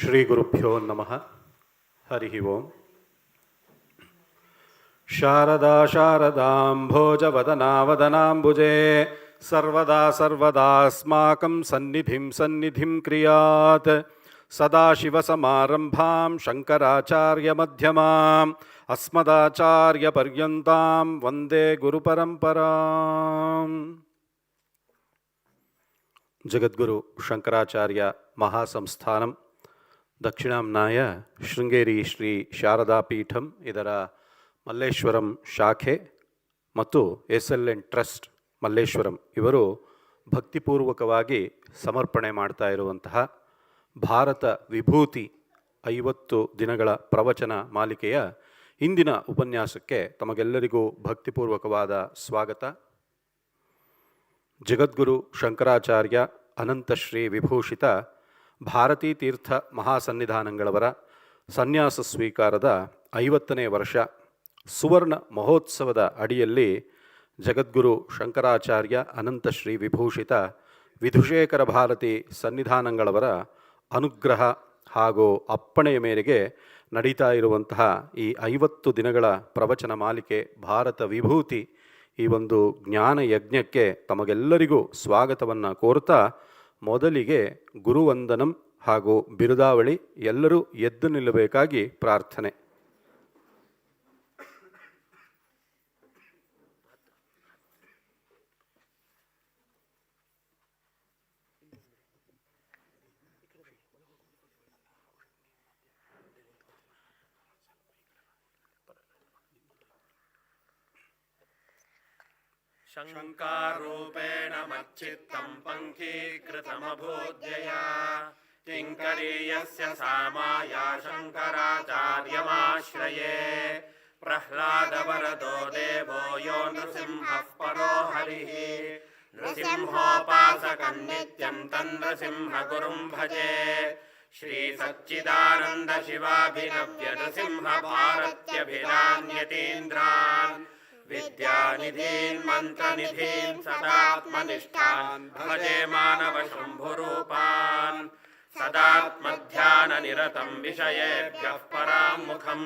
ಶ್ರೀ ಗುರುಭ್ಯೋ ನಮಃ. ಹರಿ ಓಂ. ಶಾರದಾ ಶಾರದಾಂಭೋಜವದನಾ ವದನಾಂಬುಜೆ ಸರ್ವದಾ ಸರ್ವದಾಸ್ಮಾಕಂ ಸನ್ನಿಧಿಂ ಸನ್ನಿಧಿಂ ಕ್ರಿಯಾತ್. ಸದಾಶಿವಸಮಾರಂಭಾಂ ಶಂಕರಾಚಾರ್ಯಮಧ್ಯಮಾಂ ಅಸ್ಮದಾಚಾರ್ಯಪರ್ಯಂತಾಂ ವಂದೇ ಗುರುಪರಂಪರಾಂ. ಜಗದ್ಗುರು ಶಂಕರಾಚಾರ್ಯ ಮಹಾಸಂಸ್ಥಾನಂ ದಕ್ಷಿಣಾಂನಾಯ ಶೃಂಗೇರಿ ಶ್ರೀ ಶಾರದಾ ಪೀಠಂ, ಇದರ ಮಲ್ಲೇಶ್ವರಂ ಶಾಖೆ ಮತ್ತು SLN ಟ್ರಸ್ಟ್ ಮಲ್ಲೇಶ್ವರಂ ಇವರು ಭಕ್ತಿಪೂರ್ವಕವಾಗಿ ಸಮರ್ಪಣೆ ಮಾಡ್ತಾ ಇರುವಂತಹ ಭಾರತ ವಿಭೂತಿ 50 ದಿನಗಳ ಪ್ರವಚನ ಮಾಲಿಕೆಯ ಇಂದಿನ ಉಪನ್ಯಾಸಕ್ಕೆ ತಮಗೆಲ್ಲರಿಗೂ ಭಕ್ತಿಪೂರ್ವಕವಾದ ಸ್ವಾಗತ. ಜಗದ್ಗುರು ಶಂಕರಾಚಾರ್ಯ ಅನಂತಶ್ರೀ ವಿಭೂಷಿತ ಭಾರತೀ ತೀರ್ಥ ಮಹಾಸನ್ನಿಧಾನಗಳವರ ಸನ್ಯಾಸ ಸ್ವೀಕಾರದ 50ನೇ ವರ್ಷ ಸುವರ್ಣ ಮಹೋತ್ಸವದ ಅಡಿಯಲ್ಲಿ ಜಗದ್ಗುರು ಶಂಕರಾಚಾರ್ಯ ಅನಂತಶ್ರೀ ವಿಭೂಷಿತ ವಿಧುಶೇಖರ ಭಾರತಿ ಸನ್ನಿಧಾನಗಳವರ ಅನುಗ್ರಹ ಹಾಗೂ ಅಪ್ಪಣೆಯ ಮೇರೆಗೆ ನಡೀತಾ ಇರುವಂತಹ ಈ 50 ದಿನಗಳ ಪ್ರವಚನ ಮಾಲಿಕೆ ಭಾರತ ವಿಭೂತಿ, ಈ ಒಂದು ಜ್ಞಾನ ಯಜ್ಞಕ್ಕೆ ತಮಗೆಲ್ಲರಿಗೂ ಸ್ವಾಗತವನ್ನು ಕೋರ್ತಾ, ಮೊದಲಿಗೆ ಗುರುವಂದನಂ ಹಾಗೂ ಬಿರುದಾವಳಿ ಎಲ್ಲರೂ ಎದ್ದು ನಿಲ್ಲಬೇಕಾಗಿ ಪ್ರಾರ್ಥನೆ. ಶಂಕಾರೂಪೇಣ ಮಚ್ಚಿತ್ತಂ ಪಂಕೀಕೃತಮಭೂದ್ಯಯಾ ಕಿಂಕರೀಯಸ್ಯ ಸಾಮಾಯ ಶಂಕರಾಚಾರ್ಯಮಾಶ್ರಯೇ. ಪ್ರಹ್ಲಾದವರದೋ ದೇವೋ ಯೋ ನೃಸಿಂಹಃ ಪರೋ ಹರಿಃ ನೃಸಿಂಹೋಪಾಸಕಂ ನಿತ್ಯಂ ತನ್ನೃಸಿಂಹ ಗುರುಂ ಭಜೆ. ಶ್ರೀ ಸಚ್ಚಿದಾನಂದ ಶಿವಾಭಿನವ್ಯ ನೃಸಿಂಹ ಭಾರತ್ಯಭಿರಾನ್ಯತೀಂದ್ರಾನ್ ವಿದ್ಯಾನಿಧೀನ್ ಮಂತ್ರನಿಧೀನ್ ಸದಾತ್ಮನಿಷ್ಠಾನ್ ಭಜೆ ಮಾನವ ಶಂಭುರೂಪಾನ್. ಸದಾತ್ಮಧ್ಯಾನ ನಿರತಂ ವಿಷಯೇಭ್ಯಃ ಪರಾಮುಖಂ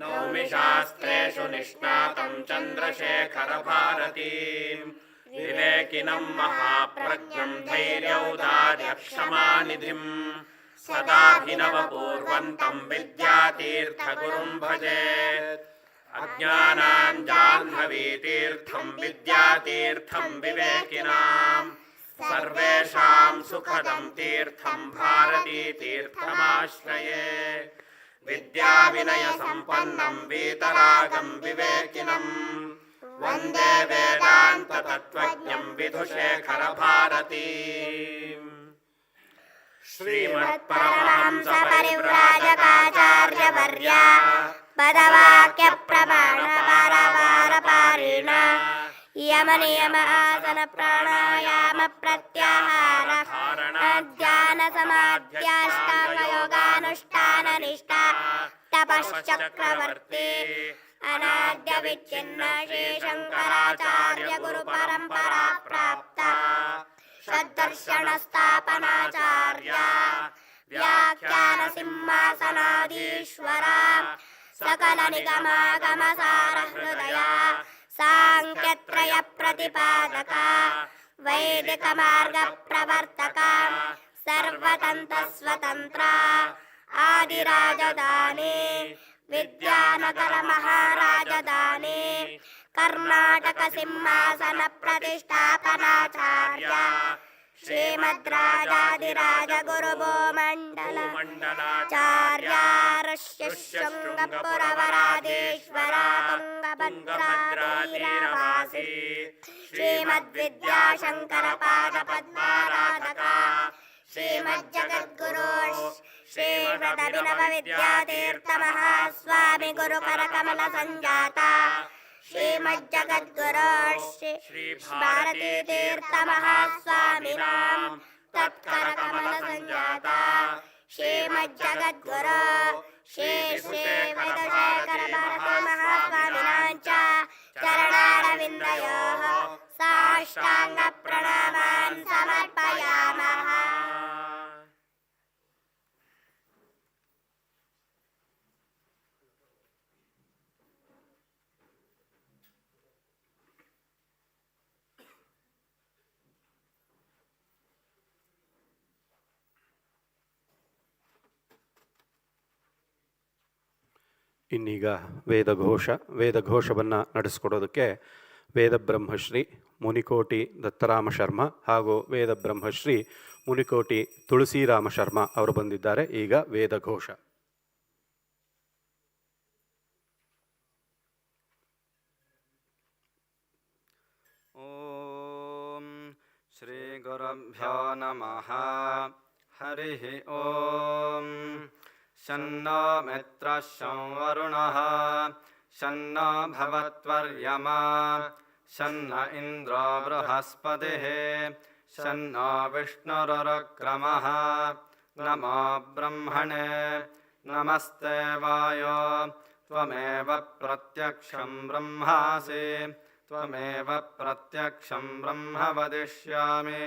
ನೌಮಿ ಶಾಸ್ತ್ರೇಷು ನಿಷ್ಣಾತಂ ಚಂದ್ರಶೇಖರ ಭಾರತೀಂ. ವಿವೇಕಿನಂ ಮಹಾಪ್ರಜ್ಞಂ ಧೈರ್ಯೌದಾರ್ಯಕ್ಷಮಾನಿಧಿಂ ಸದಾಭಿನವಪೂರ್ವಂತಂ ವಿದ್ಯಾತೀರ್ಥಗುರುಂ ಭಜೆ. ಅಜ್ಞಾನಾಂ ಜಾಹ್ನವೀತೀರ್ಥಂ ವಿದ್ಯಾತೀರ್ಥಂ ವಿವೇಕಿನಾಂ ಸರ್ವೇಷಾಂ ಸುಖದಂ ತೀರ್ಥಂ ಭಾರತೀತೀರ್ಥಮಾಶ್ರಯೇ. ವಿದ್ಯಾವಿನಯ ಸಂಪನ್ನಂ ವೀತರಾಗಂ ವಿವೇಕಿನಂ ವಂದೇ ವೇದಾಂತ ತತ್ವಜ್ಞಂ ವಿಧುಶೇಖರ ಭಾರತೀಂ. ಶ್ರೀಮತ್ ಪರಮಹಂಸ ಪರಿವ್ರಾಜಕಾಚಾರ್ಯವರ್ಯ ಪದವಾಕ್ಯ ಪ್ರಮಾಣ ವಾರ ಪಾರೇಣ ಯಮ ನಿಯಮ ಆಸನ ಪ್ರಾಣಾಯಾಮ ಪ್ರತ್ಯಾಹಾರ ಧ್ಯಾನ ಸಮಾಧ್ಯಾಷ್ಟಾಂಗ ಯೋಗಾನುಷ್ಠಾನ ನಿಷ್ಠಾ ತಪಶ್ಚಕ್ರವರ್ತಿ ಅನಾದ್ಯ ವಿಚ್ಛಿನ್ನ ಶ್ರೀ ಶಂಕರಾಚಾರ್ಯ ಗುರು ಪರಂಪರಾ ಪ್ರಾಪ್ತ ಷಡ್ದರ್ಶನ ಸ್ಥಾಪನಾಚಾರ್ಯ ವ್ಯಾಖ್ಯಾನ ಸಿಂಹಾಸನಾಧೀಶ್ವರ ಸಕಲ ನಿಗಮಾಗಮ ಸಾರ ಹೃದಯ ಸಾಂಖ್ಯತ್ರಯ ಪ್ರತಿಪಾದಕ ವೈದಿಕ ಮಾರ್ಗ ಪ್ರವರ್ತಕ ಸರ್ವತಂತ್ರ ಸ್ವತಂತ್ರ ಆದಿರಾಜಧಾನಿ ವಿದ್ಯಾನಗರ ಮಹಾರಾಜಧಾನಿ ಕರ್ನಾಟಕ ಸಿಂಹಾಸನ ಪ್ರತಿಷ್ಠಾಪನಾಚಾರ್ಯ ಶ್ರೀಮದ್ರಾಜಾದಿರಾಜ ಗುರುಭೋ ಮಂಡಲಾಚಾರ್ಯ ಋಷ್ಯಶೃಂಗಪುರವರಾಧೀಶ್ವರ ತುಂಗಭದ್ರಾತೀರವಾಸಿ ಶ್ರೀಮದ್ವಿದ್ಯಾಶಂಕರ ಪಾದ ಪದ್ಮಾರಾಧಕ ಶ್ರೀಮಜ್ಜಗದ್ಗುರು ಶ್ರೀಮದಭಿನವ ವಿದ್ಯಾತೀರ್ಥ ಮಹಾಸ್ವಾಮಿ ಗುರುಕರ ಕಮಲ ಸಂಜಾತ ಶ್ರೀಮಜ್ಜಗದ್ಗುರು ಶ್ರೀ ಭಾರತೀ ತೀರ್ಥ ಮಹಾಸ್ವಾಮಿನಾಂ ತತ್ಕರ ಕಮಲ ಸಂಜಾತ ಶ್ರೀಮಜ್ಜಗದ್ಗುರು ಶ್ರೀ ಶ್ರೀ ವಿಧುಶೇಖರ ಭಾರತ ಮಹಾಸ್ವಾಮಿನಾಂಚ ಚರಣಾರವಿಂದಯೋಃ ಸಾಷ್ಟಾಂಗ ಪ್ರಣಾಮಾನ್ ಸಮರ್ಪಯಾಮಃ. ಇನ್ನೀಗ ವೇದಘೋಷವನ್ನು ನಡೆಸಿಕೊಡೋದಕ್ಕೆ ವೇದಬ್ರಹ್ಮಶ್ರೀ ಮುನಿಕೋಟಿ ದತ್ತರಾಮ ಶರ್ಮ ಹಾಗೂ ವೇದಬ್ರಹ್ಮಶ್ರೀ ಮುನಿಕೋಟಿ ತುಳಸಿರಾಮ ಶರ್ಮ ಅವರು ಬಂದಿದ್ದಾರೆ. ಈಗ ವೇದಘೋಷ. ಓಂ ಶ್ರೀ ಗುರುಭ್ಯೋ ನಮಃ. ಹರಿ ಓಂ. ಶನ್ನೋ ಮಿತ್ರಃ ಶಂ ವರುಣಃ ಶನ್ನೋ ಭವತ್ವರ್ಯಮಾ ಶನ್ನ ಇಂದ್ರೋ ಬೃಹಸ್ಪತಿಃ ಶನ್ನೋ ವಿಷ್ಣುರುರುಕ್ರಮಃ. ನಮೋ ಬ್ರಹ್ಮಣೇ ನಮಸ್ತೆ ವಾಯೋ ತ್ವಮೇವ ಪ್ರತ್ಯಕ್ಷಂ ಬ್ರಹ್ಮಾಸಿ ತ್ವಮೇವ ಪ್ರತ್ಯಕ್ಷಂ ಬ್ರಹ್ಮ ವದಿಷ್ಯಾಮಿ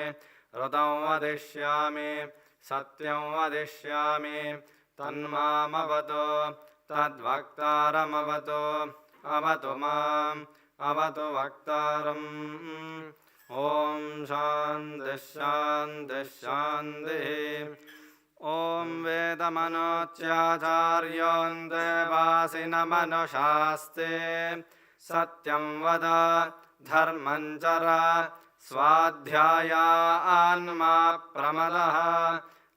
ಋತಂ ವದಿಷ್ಯಾಮಿ ಸತ್ಯಂ ವದಿಷ್ಯಾಮಿ ತನ್ಮಾಮವತು ತದ್ವಕ್ತಾರಮವತು ಅವತು ಮಾಂ ಅವತು ವಕ್ತಾರಂ. ಓಂ ಶಾಂತಿ ಶಾಂತಿ ಶಾಂತಿ. ಓಂ ವೇದಮನೋಚ್ಯಾಚಾರ್ಯೋನ್ ದೇವಾಸಿನ ಮನುಷಾಸ್ತೆ ಸತ್ಯಂ ವದ ಧರ್ಮಂ ಚರ ಸ್ವಾಧ್ಯಾಯಾನ್ಮಾ ಪ್ರಮದಃ.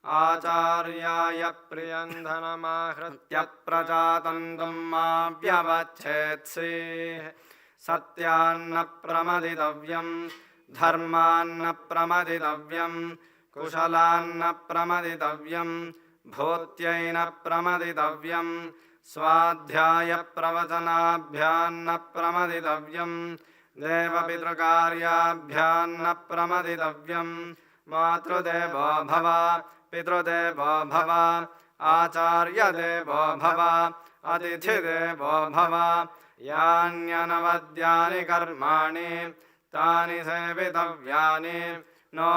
ಆಚಾರ್ಯಾಯ ಪ್ರಿಯಂಧನಮಾಹೃತ್ಯ ಪ್ರಜಾತಂತುಂ ಮಾ ವ್ಯವಚ್ಛೇತ್ಸಿ. ಸತ್ಯಾನ್ನ ಪ್ರಮದಿತವ್ಯಂ ಧರ್ಮಾನ್ನ ಪ್ರಮದಿತವ್ಯಂ ಕುಶಲಾನ್ನ ಪ್ರಮದಿತವ್ಯಂ ಭೂತ್ಯೈನ ಪ್ರಮದಿತವ್ಯಂ ಸ್ವಾಧ್ಯಾಯ ಪ್ರವಚನಾಭ್ಯಾನ್ನ ಪ್ರಮದಿತವ್ಯಂ ದೇವಪಿತೃಕಾರ್ಯಾಭ್ಯಾನ್ನ ಪ್ರಮದಿತವ್ಯಂ. ಮಾತೃದೇವೋ ಭವ ಪಿತೃದೇವೋ ಭವ ಆಚಾರ್ಯದೇವೋ ಭವ ಅತಿಥಿದೇವೋ ಭವ. ಯಾನ್ಯನವದ್ಯಾನಿ ಕರ್ಮಾಣಿ ತಾನಿ ಸೇವಿತವ್ಯಾನಿ ನೋ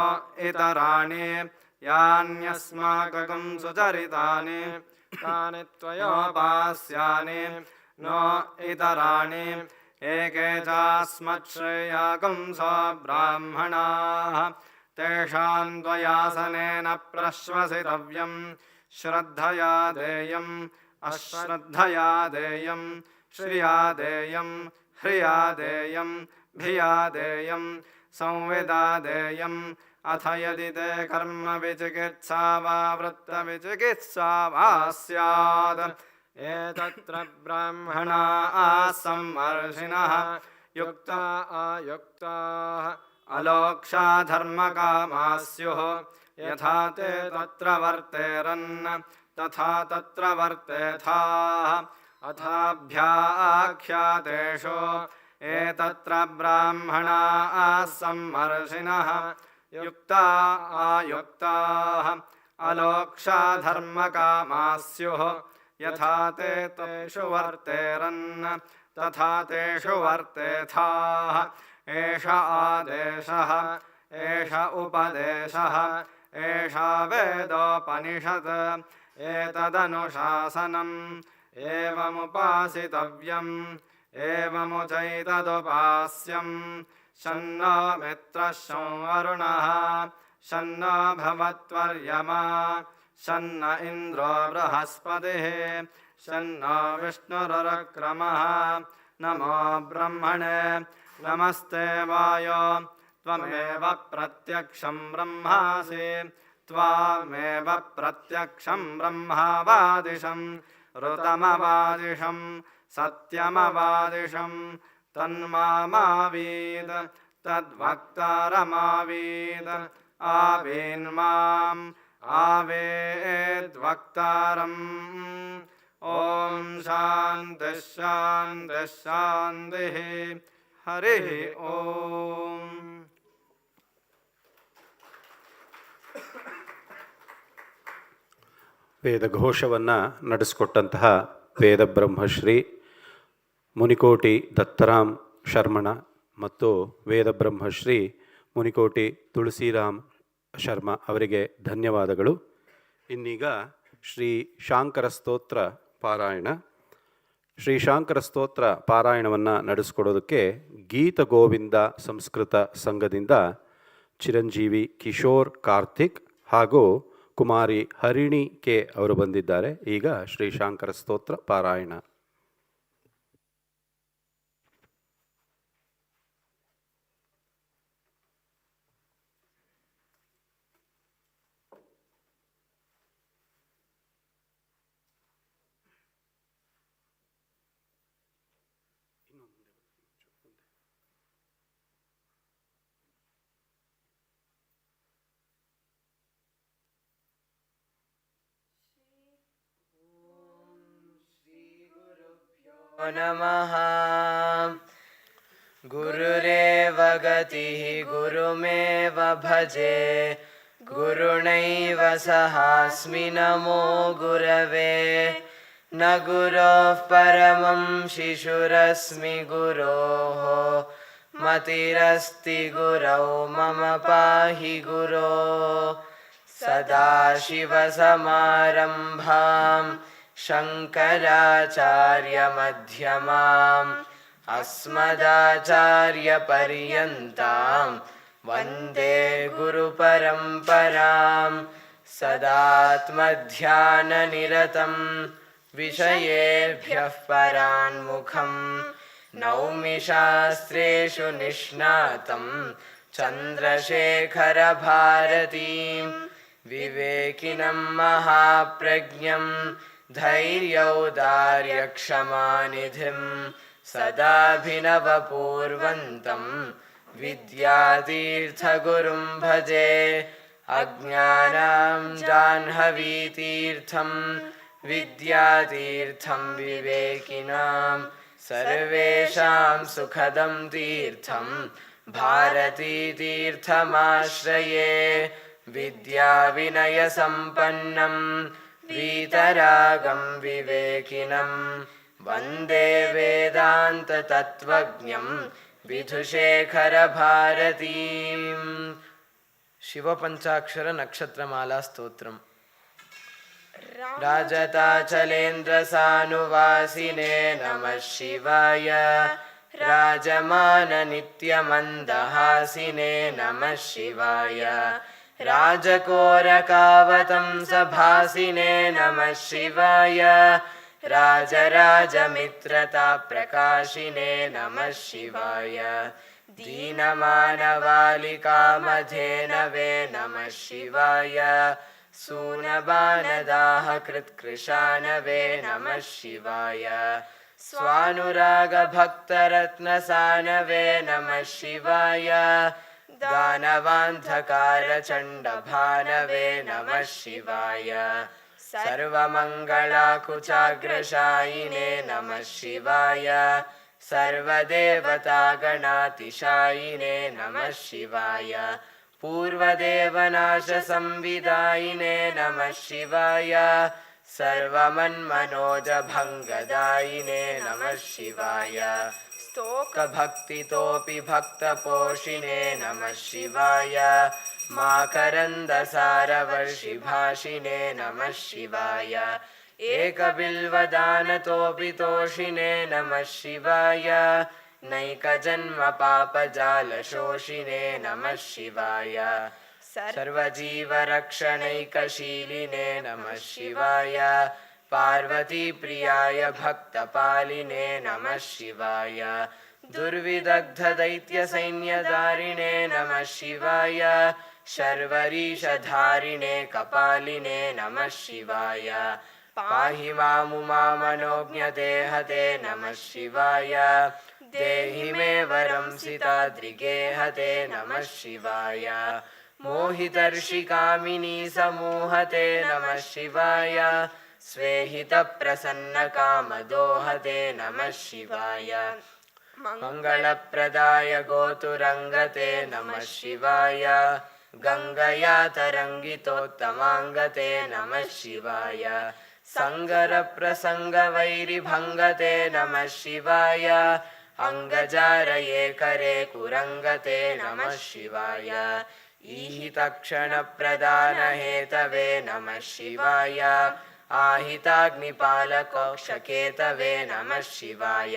ಇತರಾಣಿ. ಯಾನ್ಯಸ್ಮಾಕಂ ಸುಚರಿತಾನಿ ತಾನಿ ತ್ವಯೋಪಾಸ್ಯಾನಿ ನೋ ಇತರಾಣಿ. ಏಕೆ ಚಾಸ್ಮಚ್ಛ್ರೇಯಾಕಂ ಸೋ ಬ್ರಾಹ್ಮಣಾಃ ತೇಷಾಂ ತ್ವಯಾಸನೇನ ಪ್ರಶ್ವಸಿತವ್ಯಂ. ಶ್ರದ್ಧಯಾ ದೇಯಂ ಅಶ್ರದ್ಧಯಾ ದೇಯಂ ಶ್ರಿಯಾ ದೇಯಂ ಹ್ರಿಯಾ ದೇಯಂ ಭಿಯಾ ದೇಯಂ ಸಂವಿದಾ ದೇಯಂ. ಅಥ ಯದಿ ತೇ ಕರ್ಮ ವಿಚಿಕಿತ್ಸಾ ವಾ ವೃತ್ತ ವಿಚಿಕಿತ್ಸಾ ವಾ ಸ್ಯಾತ್ ಏತತ್ರ ಬ್ರಾಹ್ಮಣಾಃ ಸಂಮರ್ಷಿಣಃ ಯುಕ್ತಾ ಅಯುಕ್ತಾಃ ಅಲೋಕ್ಷಾ ಧರ್ಮಕಾಮಾಃ ಸ್ಯುಃ. ಯಥಾ ತೇ ತತ್ರ ವರ್ತೆರನ್ ತಥಾ ತತ್ರ ವರ್ತೆಥಾಃ. ಅಥಾಭ್ಯಾಖ್ಯಾತೇಷು ಏತತ್ರ ಬ್ರಾಹ್ಮಣಾಃ ಸಂಮರ್ಷಿಣಃ ಯುಕ್ತಾ ಅಯುಕ್ತಾಃ ಅಲೋಕ್ಷಾ ಧರ್ಮಕಾಮಾಃ ಸ್ಯುಃ. ಯಥಾ ತೇ ತೇಷು ವರ್ತೆರನ್ ತಥಾ ತೇಷು ವರ್ತೆಥಾಃ. ಏಷ ಆದೇಶಃ ಏಷ ಉಪದೇಶಃ ಏಷಾ ವೇದೋಪನಿಷತ್ ಏತದನುಶಾಸನಂ. ಏವಮುಪಾಸಿತವ್ಯಂ ಏವಮುಚೈತದುಪಾಸ್ಯಂ. ಶನ್ನೋ ಮಿತ್ರಃ ಶಂ ವರುಣಃ ಶನ್ನೋ ಭವತ್ವರ್ಯಮಾ ಶನ್ನ ಇಂದ್ರೋ ಬೃಹಸ್ಪತಿಃ ಶನ್ನೋ ವಿಷ್ಣುರುರುಕ್ರಮಃ. ನಮೋ ಬ್ರಹ್ಮಣೇ ನಮಸ್ತೆ ವಾಯೋ ತ್ವಮೇವ ಪ್ರತ್ಯಕ್ಷಂ ಬ್ರಹ್ಮಾಸಿ ತ್ವಾಮೇವ ಪ್ರತ್ಯಕ್ಷಂ ಬ್ರಹ್ಮಾವಾದಿಶಂ ಋತಮವಾದಿಶಂ ಸತ್ಯಮವಾದಿಶಂ. ತನ್ಮಾಮಾವೀದ್ ತದ್ವಕ್ತಾರಮಾವೀದ್ ಆವೀನ್ಮಾಂ ಆವೇದ್ವಕ್ತಾರಂ. ಓಂ ಶಾಂತಿ ಶಾಂತಿ ಶಾಂತಿ. ಹರಿ ಓಂ. ವೇದಘೋಷವನ್ನು ನಡೆಸಿಕೊಟ್ಟಂತಹ ವೇದಬ್ರಹ್ಮಶ್ರೀ ಮುನಿಕೋಟಿ ದತ್ತರಾಮ್ ಶರ್ಮಣ ಮತ್ತು ವೇದಬ್ರಹ್ಮಶ್ರೀ ಮುನಿಕೋಟಿ ತುಳಸಿರಾಮ್ ಶರ್ಮ ಅವರಿಗೆ ಧನ್ಯವಾದಗಳು. ಇನ್ನೀಗ ಶ್ರೀ ಶಾಂಕರ ಸ್ತೋತ್ರ ಪಾರಾಯಣ. ಶ್ರೀ ಶಾಂಕರ ಸ್ತೋತ್ರ ಪಾರಾಯಣವನ್ನು ನಡೆಸಿಕೊಡೋದಕ್ಕೆ ಗೀತ ಗೋವಿಂದ ಸಂಸ್ಕೃತ ಸಂಘದಿಂದ ಚಿರಂಜೀವಿ ಕಿಶೋರ್ ಕಾರ್ತಿಕ್ ಹಾಗೂ ಕುಮಾರಿ ಹರಿಣಿ ಕೆ ಅವರು ಬಂದಿದ್ದಾರೆ. ಈಗ ಶ್ರೀ ಶಾಂಕರ ಸ್ತೋತ್ರ ಪಾರಾಯಣ. नमः। गुरुरेव गतिः गुरुमेव भजे, गुरुणैव सहास्मि नमो गुरवे। न गुरोः परमं शिशुरस्मि गुरोः, मतिरस्ति गुरौ मम पाहि गुरो। सदाशिवसमारम्भां शङ्कराचार्यमध्यमाम् अस्मदाचार्यपर्यन्तां वन्दे गुरुपरम्परां। सदात्मध्याननिरतं विषयेभ्यः परान्मुखं, नौमि शास्त्रेषु निष्णातं चन्द्रशेखरभारतीं। विवेकिनं महाप्रज्ञं धैर्यौदार्यक्षमानिधिं, सदाभिनवपूर्वन्तं विद्यातीर्थगुरुं भजे। अज्ञानां जाह्नवीतीर्थं विद्यातीर्थं विवेकिनां, सर्वेषां सुखदं तीर्थं भारतीतीर्थमाश्रये। विद्याविनयसम्पन्नं वीतरागं विवेकिनं, वन्दे वेदान्ततत्त्वज्ञं विधुशेखरभारतीम्। शिवपञ्चाक्षर नक्षत्रमाला स्तोत्रम्। राजताचलेन्द्रसानुवासिने नमः शिवाय, राजमाननित्यमन्दहासिने नमः शिवाय, राजकोरकावतंसभासिने नमः शिवाय, राजराजमित्रताप्रकाशिने नमः शिवाय, दीनमानवालिकामधेनवे नमः शिवाय, सूनबानदाहकृत्कृशानवे नमः शिवाय, स्वानुरागभक्तरत्नसानवे नमः शिवाय, दानवान्धकारचण्डभानवे नमः शिवाय, सर्वमङ्गलाकुचाग्रशायिने नमः शिवाय, सर्वदेवतागणातिशायिने नमः शिवाय, पूर्वदेवनाशसंविदायिने नमः शिवाय, सर्वमन्मनोजभङ्गदायिने नमः शिवाय, स्तोकभक्तितोऽपि भक्तपोषिणे नमः शिवाय, माकरन्दसारवर्षिभाषिणे नमः शिवाय, एकबिल्वदानतोऽपि तोषिणे नमः शिवाय, नैकजन्मपापजालशोषिणे नमः शिवाय, सर्वजीवरक्षणैकशीलिने नमः शिवाय, पार्वतीप्रियाय भक्तपालिने नमः शिवाय, दुर्विदग्धदैत्यसैन्यधारिणे नमः शिवाय, शर्वरीशधारिणे कपालिने नमः शिवाय, पाहि मामुमामनोज्ञदेहते नमः शिवाय, देहि मे वरं सिताद्रिगेहते नमः शिवाय, मोहितर्षिकामिनी समूहते नमः शिवाय, स्वेहितप्रसन्नकामदोहते नमः शिवाय, मङ्गलप्रदाय गोतुरङ्गते नमः शिवाय, गङ्गया तरङ्गितोत्तमाङ्गते नमः शिवाय, सङ्गरप्रसङ्गवैरिभङ्गते नमः शिवाय, अङ्गजारये करे कुरङ्गते नमः शिवाय, ईहितक्षणप्रदानहेतवे नमः शिवाय, आहिताग्निपालकोक्षकेतवे नमः शिवाय,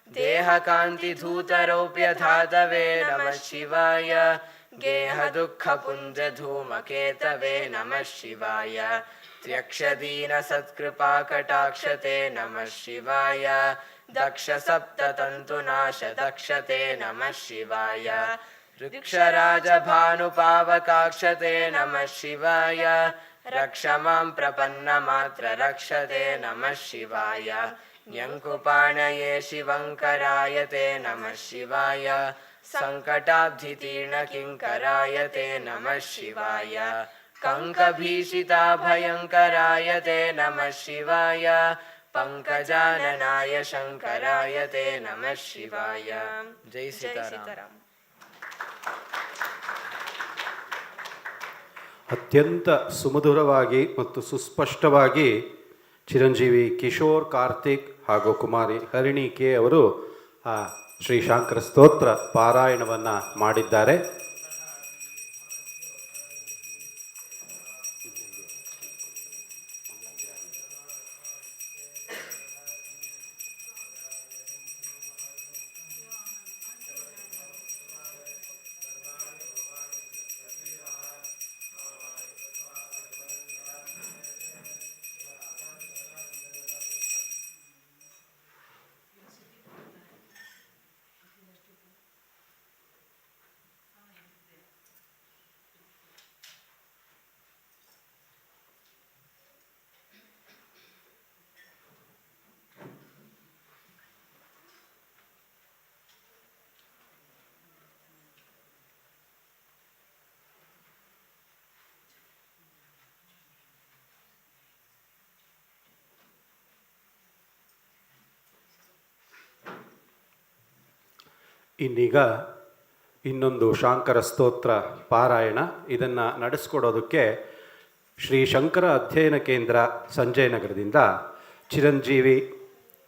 देहकान्तिधूतरौप्यधातवे नमः शिवाय, गेहदुःखपुञ्जधूमकेतवे नमः शिवाय, त्र्यक्षदीनसत्कृपाकटाक्षते नमः शिवाय, दक्षसप्ततन्तुनाशदक्षते नमः शिवाय, ऋक्षराजभानुपावकाक्षते नमः शिवाय, रक्ष मां प्रपन्नमात्र रक्षते नमः शिवाय, न्यङ्कुपाणये शिवङ्करायते नमः शिवाय, सङ्कटाब्धितीर्णकिङ्करायते नमः शिवाय, कङ्कभीषिताभयङ्करायते नमः शिवाय, ಪಂಕಜಾನನಾಯ ಶಂಕರಾಯ ತೇ ನಮಃ ಶಿವಾಯ. ಜೈ ಸೀತಾರಾಮ್. ಅತ್ಯಂತ ಸುಮಧುರವಾಗಿ ಮತ್ತು ಸುಸ್ಪಷ್ಟವಾಗಿ ಚಿರಂಜೀವಿ ಕಿಶೋರ್ ಕಾರ್ತಿಕ್ ಹಾಗೂ ಕುಮಾರಿ ಹರಿಣಿ ಕೆ ಅವರು ಆ ಶ್ರೀ ಶಾಂಕರ ಸ್ತೋತ್ರ ಪಾರಾಯಣವನ್ನು ಮಾಡಿದ್ದಾರೆ. ಇನ್ನೀಗ ಇನ್ನೊಂದು ಶಾಂಕರ ಸ್ತೋತ್ರ ಪಾರಾಯಣ. ಇದನ್ನು ನಡೆಸ್ಕೊಡೋದಕ್ಕೆ ಶ್ರೀ ಶಂಕರ ಅಧ್ಯಯನ ಕೇಂದ್ರ ಸಂಜಯನಗರದಿಂದ ಚಿರಂಜೀವಿ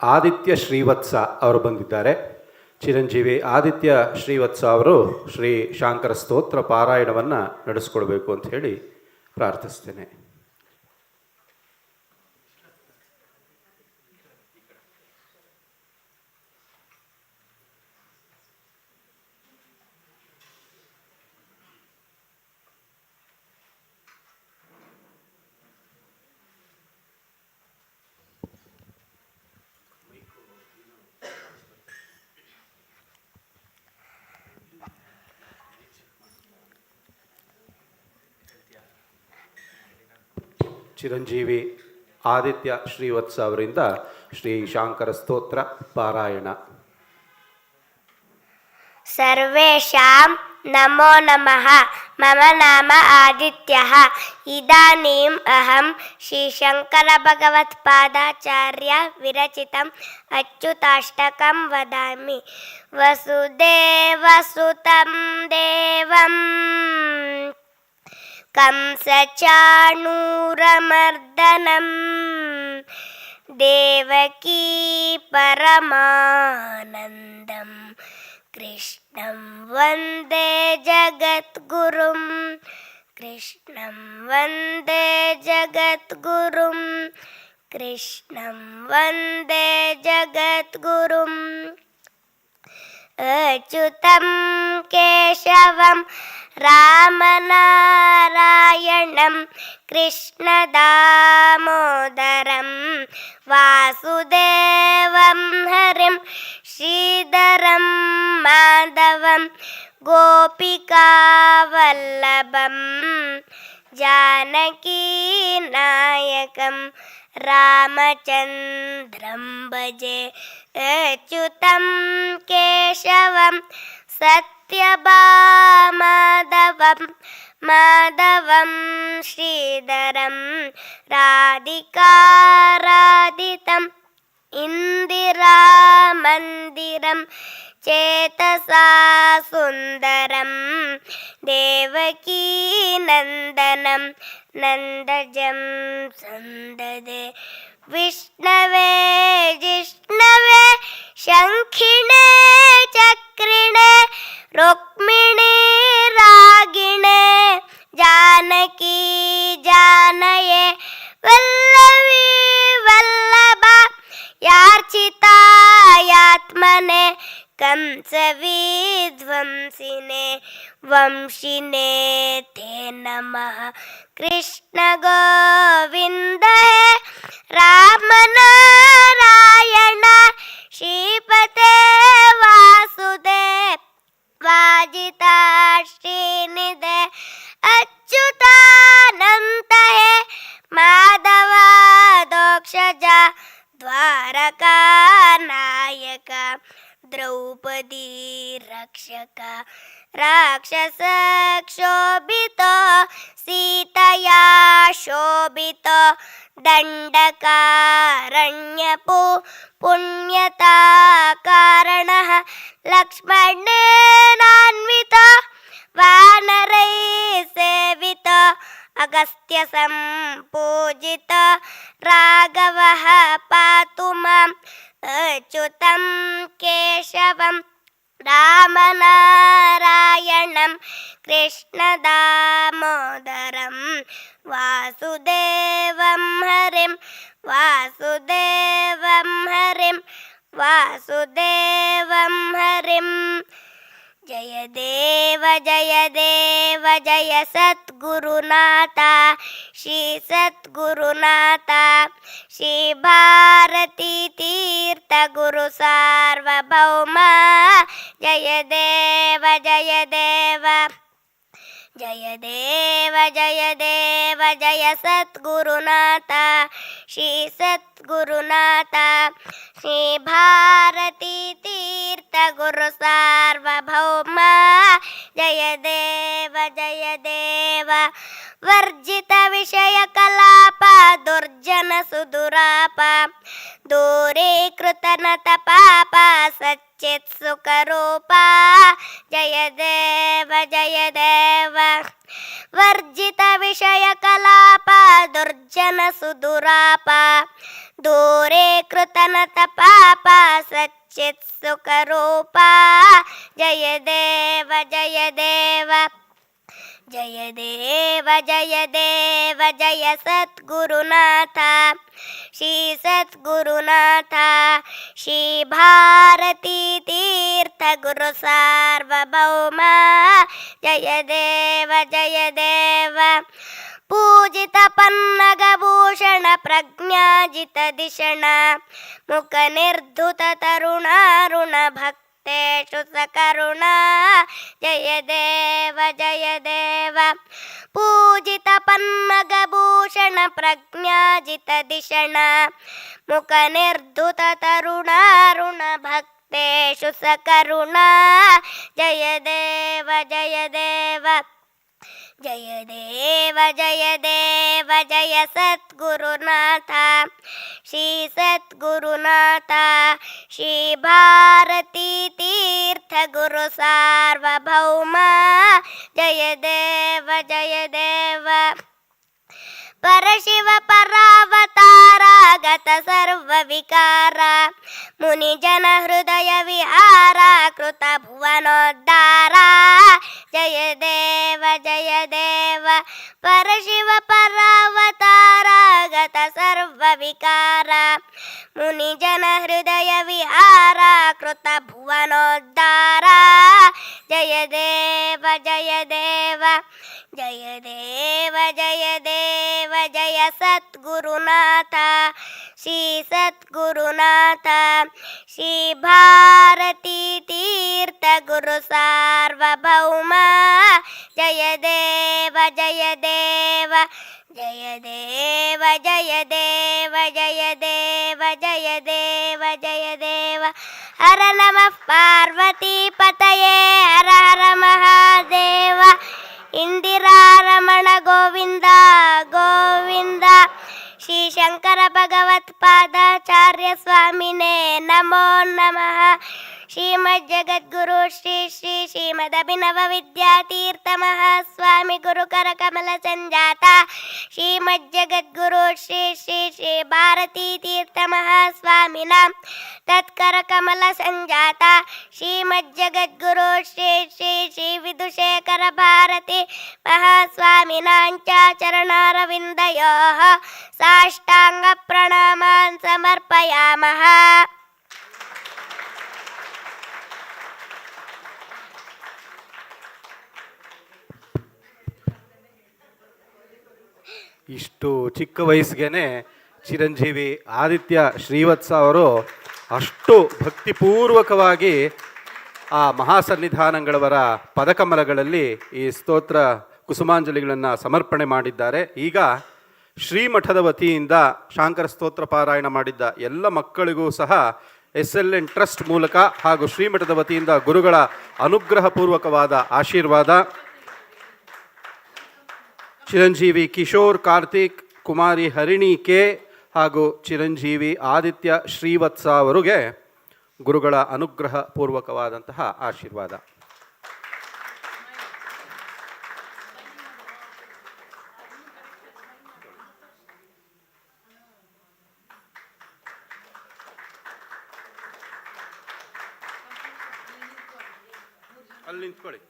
ಆದಿತ್ಯ ಶ್ರೀವತ್ಸ ಅವರು ಬಂದಿದ್ದಾರೆ. ಚಿರಂಜೀವಿ ಆದಿತ್ಯ ಶ್ರೀವತ್ಸ ಅವರು ಶ್ರೀ ಶಾಂಕರ ಸ್ತೋತ್ರ ಪಾರಾಯಣವನ್ನು ನಡೆಸ್ಕೊಡ್ಬೇಕು ಅಂತ ಹೇಳಿ ಪ್ರಾರ್ಥಿಸ್ತೇನೆ. ಚಿರಂಜೀವಿ ಆದಿತ್ಯ ಶ್ರೀವತ್ಸ ಅವರಿಂದ ಶ್ರೀ ಶಾಂಕರ ಸ್ತೋತ್ರ ಪಾರಾಯಣ. ಸರ್ವೇಷಾಂ ನಮೋ ನಮಃ. ಮಮ ನಾಮ ಆದಿತ್ಯಃ. ಇದಾನೀಂ ಅಹಂ ಶ್ರೀ ಶಂಕರ ಭಗವತ್ಪಾದಾಚಾರ್ಯ ವಿರಚಿತಂ ಅಚ್ಯುತಾಷ್ಟಕಂ ವದಾಮಿ. ವಸುದೇವಸುತಂ ದೇವಂ ಕಂಸಚಾಣೂರಮರ್ದನಂ ದೇವಕೀ ಪರಮಾನಂದಂ ಕೃಷ್ಣಂ ವಂದೇ ಜಗದ್ಗುರುಂ. ಕೃಷ್ಣಂ ವಂದೇ ಜಗದ್ಗುರುಂ. ಕೃಷ್ಣಂ ವಂದೇ ಜಗದ್ಗುರುಂ. ಅಚ್ಯುತಂ ಕೇಶವಂ ರಾಮನಾರಾಯಣಂ ಕೃಷ್ಣ ದಾಮೋದರಂ ವಾಸುದೇವಂ ಹರಿಂ ಶ್ರೀಧರಂ ಮಾಧವಂ ಗೋಪಿಕಾವಲ್ಲಭಂ ಜಾನಕೀ ನಾಯಕಂ ರಾಮಚಂದ್ರಂ ಭಜೆ. ಅಚ್ಯುತಂ ಕೇಶವಂ ಸತ್ಯಭಾಮಾಧವಂ ಮಾಧವಂ ಶ್ರೀಧರಂ ರಾಧಿಕಾರಾಧಿತಂ ಇಂದಿರಾಮಂದಿರಂ ಚೇತಸಾ ಸುಂದರಂ ದೇವಕೀ ನಂದನಂ ನಂದಜಂ ಸಂದದೆ. ವಿಷ್ಣವೇ ಜಿಷ್ಣವೇ ಶಂಖಿಣೇ ಚಕ್ರಿಣೇ ರುಕ್ಮಿಣೀ ರಾಗಿಣೇ ಜಾನಕಿ ಜಾನಯೇ ವಲ್ಲವೀ ವಲ್ಲಭ ಯಾರ್ಚಿತಾಯಾತ್ಮನೆ ಕಂಸವಿಧ್ವಂಸಿನೇ ವಂಶಿನೇ ತೇ ನಮಃ. ಕೃಷ್ಣ ಗೋವಿಂದ ರಾಮನಾರಾಯಣ ಶ್ರೀಪತೆ ವಾಸುದೇವ ವಾಜಿತಾ ಶ್ರೀನಿಧೆ ಅಚ್ಯುತಾನಂತ ಹೇ ಮಾಧವ ದೋಕ್ಷಜ ದ್ವಾರಕಾ ನಾಯಕ ದ್ರೌಪದಿ ರಕ್ಷಕ ರಾಕ್ಷಸ ಕ್ಷೋಭಿತ ಸೀತೆಯಾ ಶೋಭಿತ ದಂಡಕಾರಣ್ಯಪು ಪುಣ್ಯತಾ ಕಾರಣಃ ಲಕ್ಷ್ಮಣೇನಾನ್ವಿತ ವಾನರೈ ಸೇವಿತ ಅಗಸ್ತ್ಯ ಸಂಪೂಜಿತ ರಾಘವಃ ಪಾತು ಮಾಂ ಅಚ್ಯುತಂ ಕೇಶವಂ ರಾಮನಾರಾಯಣಂ ಕೃಷ್ಣ ದಾಮೋದರಂ ವಾಸುದೇವಂ ಹರಿಂ ವಾಸುದೇವಂ ಹರಿಂ ವಾಸುದೇವಂ ಹರಿಂ. ಜಯ ದೇವ ಜಯ ದೇವ ಜಯ ಸದ್ಗುರುನಾಥ ಶ್ರೀ ಸದ್ಗುರುನಾಥ ಶ್ರೀ ಭಾರತೀ ತೀರ್ಥ ಗುರು ಸಾರ್ವಭೌಮ. ಜಯ ದೇವ ಜಯ ದೇವ ಜಯ ದೇವ ಜಯ ದೇವ ಜಯ ಸದ್ಗುರುನಾಥ ಶ್ರೀ ಸದ್ಗುರುನಾಥ ಶ್ರೀ ಭಾರತೀ ತೀರ್ಥ ಗುರು ಸಾರ್ವಭೌಮ. ಜಯ ದೇವ ಜಯ ದೇವ ವರ್ಜಿತ ವಿಷಯ ಕಲಾಪ ದುರ್ಜನ ಸುದುರಾಪ ದೂರೀಕೃತ ನತ ಪಾಪ ಸಚ್ಚಿತ್ ಸುಖರೂಪ. ಜಯ ದೇವ ಜಯ ದೇವ ವರ್ಜಿತ ವಿಷಯ ಕಲಾಪ ದುರ್ಜನ ಸುದುರಾಪ ದೂರೀಕೃತ ನತ ಪಾಪ ಸಚ್ಚಿತ್ ಸುಖರೂಪ. ಜಯ ದೇವ ಜಯ ದೇವ ಜಯ ದೇವ ಜಯ ದೇವ ಜಯ ಸದ್ಗುರುನಾಥ ಶ್ರೀ ಸದ್ಗುರುನಾಥ ಶ್ರೀ ಭಾರತೀ ತೀರ್ಥ ಗುರು ಸಾರ್ವಭೌಮ. ಜಯ ದೇವ ಜಯ ದೇವ ಪೂಜಿತ ಪನ್ನಗಭೂಷಣ ಪ್ರಜ್ಞಾಜಿತ ದಿಶಣ ಮುಖ ನಿರ್ಧುತ ತರುಣಾರುಣ ಭಕ್ತೇಷು ಸಕರುಣ. ಜಯ ದೇವ ಜಯ ದೇವ ಪೂಜಿತ ಪನ್ನಗಭೂಷಣ ಪ್ರಜ್ಞಾಜಿತ ದಿಶಣ ಮುಖ ನಿರ್ಧುತ ತರುಣಾರುಣ ಭಕ್ತೇಷು ಸಕರುಣ. ಜಯ ದೇವ ಜಯ ದೇವ ಜಯ ದೇವ ಜಯ ದೇವ ಜಯ ಸದ್ಗುರುನಾಥ ಶ್ರೀ ಸದ್ಗುರುನಾಥ ಶ್ರೀ ಭಾರತೀ ತೀರ್ಥ ಗುರು ಸಾರ್ವಭೌಮ. ಜಯ ದೇವ ಜಯ ದೇವ ಪರಶಿವ ಪರಾವತಾರ ಗತ ಸರ್ವ ವಿಕಾರ ಮುನಿಜನ ಹೃದಯ ವಿಹಾರ ಕೃತ ಭುವನೋದ್ಧಾರ. ಜಯ ದೇವ ಜಯ ದೇವ ಪರಶಿವ ಪರಾವತಾರ ಗತ ಸರ್ವ ವಿಕಾರ ಮುನಿಜನ ಹೃದಯ ವಿಹಾರ ಕೃತ ಭುವನೋದ್ಧಾರ. ಜಯ ದೇವ ಜಯ ದೇವ ಜಯ ದೇವ ಜಯ ದೇವ ಜಯ ಸದ್ಗುರುನಾಥ ಶ್ರೀ ಸದ್ಗುರುನಾಥ ಶ್ರೀ ಭಾರತೀ ತೀರ್ಥ ಗುರು ಸಾರ್ವಭೌಮ. ಜಯ ದೇವ ಜಯ ದೇವ ಜಯ ದೇವ ಜಯ ದೇವ ಜಯ ದೇವ ಜಯ ದೇವ ಜಯ ದೇವ. ಹರ ನಮಃ ಪಾರ್ವತಿ ಪತಯೇ ಹರ ಹರ ಮಹಾದೇವ. ಇಂದಿರಾ ರಮಣ ಗೋವಿಂದ ಗೋವಿಂದ. ಶ್ರೀ ಶಂಕರ ಭಗವತ್ಪಾದಾಚಾರ್ಯ ಸ್ವಾಮಿನೇ ನಮೋ ನಮಃ. ಶ್ರೀಮದ್ ಜಗದ್ಗುರು ಶ್ರೀ ಶ್ರೀ ಶ್ರೀಮದಭಿನವ ವಿದ್ಯಾತೀರ್ಥ ಮಹಾಸ್ವಾಮಿ ಗುರುಕರ ಕಮಲ ಸಂಜಾತ ಶ್ರೀಮದ್ ಜಗದ್ಗುರು ಶ್ರೀ ಶ್ರೀ ಶ್ರೀ ಭಾರತೀ ತೀರ್ಥ ಮಹಾಸ್ವಾಮಿನಾಂ ತತ್ಕರ ಕಮಲ ಸಂಜಾತ ಶ್ರೀಮದ್ ಜಗದ್ಗುರು ಶ್ರೀ ಶ್ರೀ ಶ್ರೀ ವಿಧುಶೇಖರ ಭಾರತಿ ಮಹಾಸ್ವಾಮಿನಾಂಚ ಚರಣಾರವಿಂದಯೋಃ ಸಾಷ್ಟಾಂಗ ಪ್ರಣಾಮಾನ್ ಸಮರ್ಪಯಾಮಃ. ಇಷ್ಟು ಚಿಕ್ಕ ವಯಸ್ಸಿಗೆ ಚಿರಂಜೀವಿ ಆದಿತ್ಯ ಶ್ರೀವತ್ಸ ಅವರು ಅಷ್ಟು ಭಕ್ತಿಪೂರ್ವಕವಾಗಿ ಆ ಮಹಾಸನ್ನಿಧಾನಗಳವರ ಪದಕಮಲಗಳಲ್ಲಿ ಈ ಸ್ತೋತ್ರ ಕುಸುಮಾಂಜಲಿಗಳನ್ನು ಸಮರ್ಪಣೆ ಮಾಡಿದ್ದಾರೆ. ಈಗ ಶ್ರೀಮಠದ ವತಿಯಿಂದ ಶಾಂಕರ ಸ್ತೋತ್ರ ಪಾರಾಯಣ ಮಾಡಿದ್ದ ಎಲ್ಲ ಮಕ್ಕಳಿಗೂ ಸಹ SLN ಟ್ರಸ್ಟ್ ಮೂಲಕ ಹಾಗೂ ಶ್ರೀಮಠದ ವತಿಯಿಂದ ಗುರುಗಳ ಅನುಗ್ರಹಪೂರ್ವಕವಾದ ಆಶೀರ್ವಾದ. ಚಿರಂಜೀವಿ ಕಿಶೋರ್ ಕಾರ್ತಿಕ್ ಕುಮಾರಿ ಹರಿಣಿ ಕೆ ಹಾಗೂ ಚಿರಂಜೀವಿ ಆದಿತ್ಯ ಶ್ರೀವತ್ಸ ಅವರಿಗೆ ಗುರುಗಳ ಅನುಗ್ರಹ ಪೂರ್ವಕವಾದಂತಹ ಆಶೀರ್ವಾದ. ಅಲ್ಲಿ ನಿಂತ್ಕೊಳ್ಳಿ.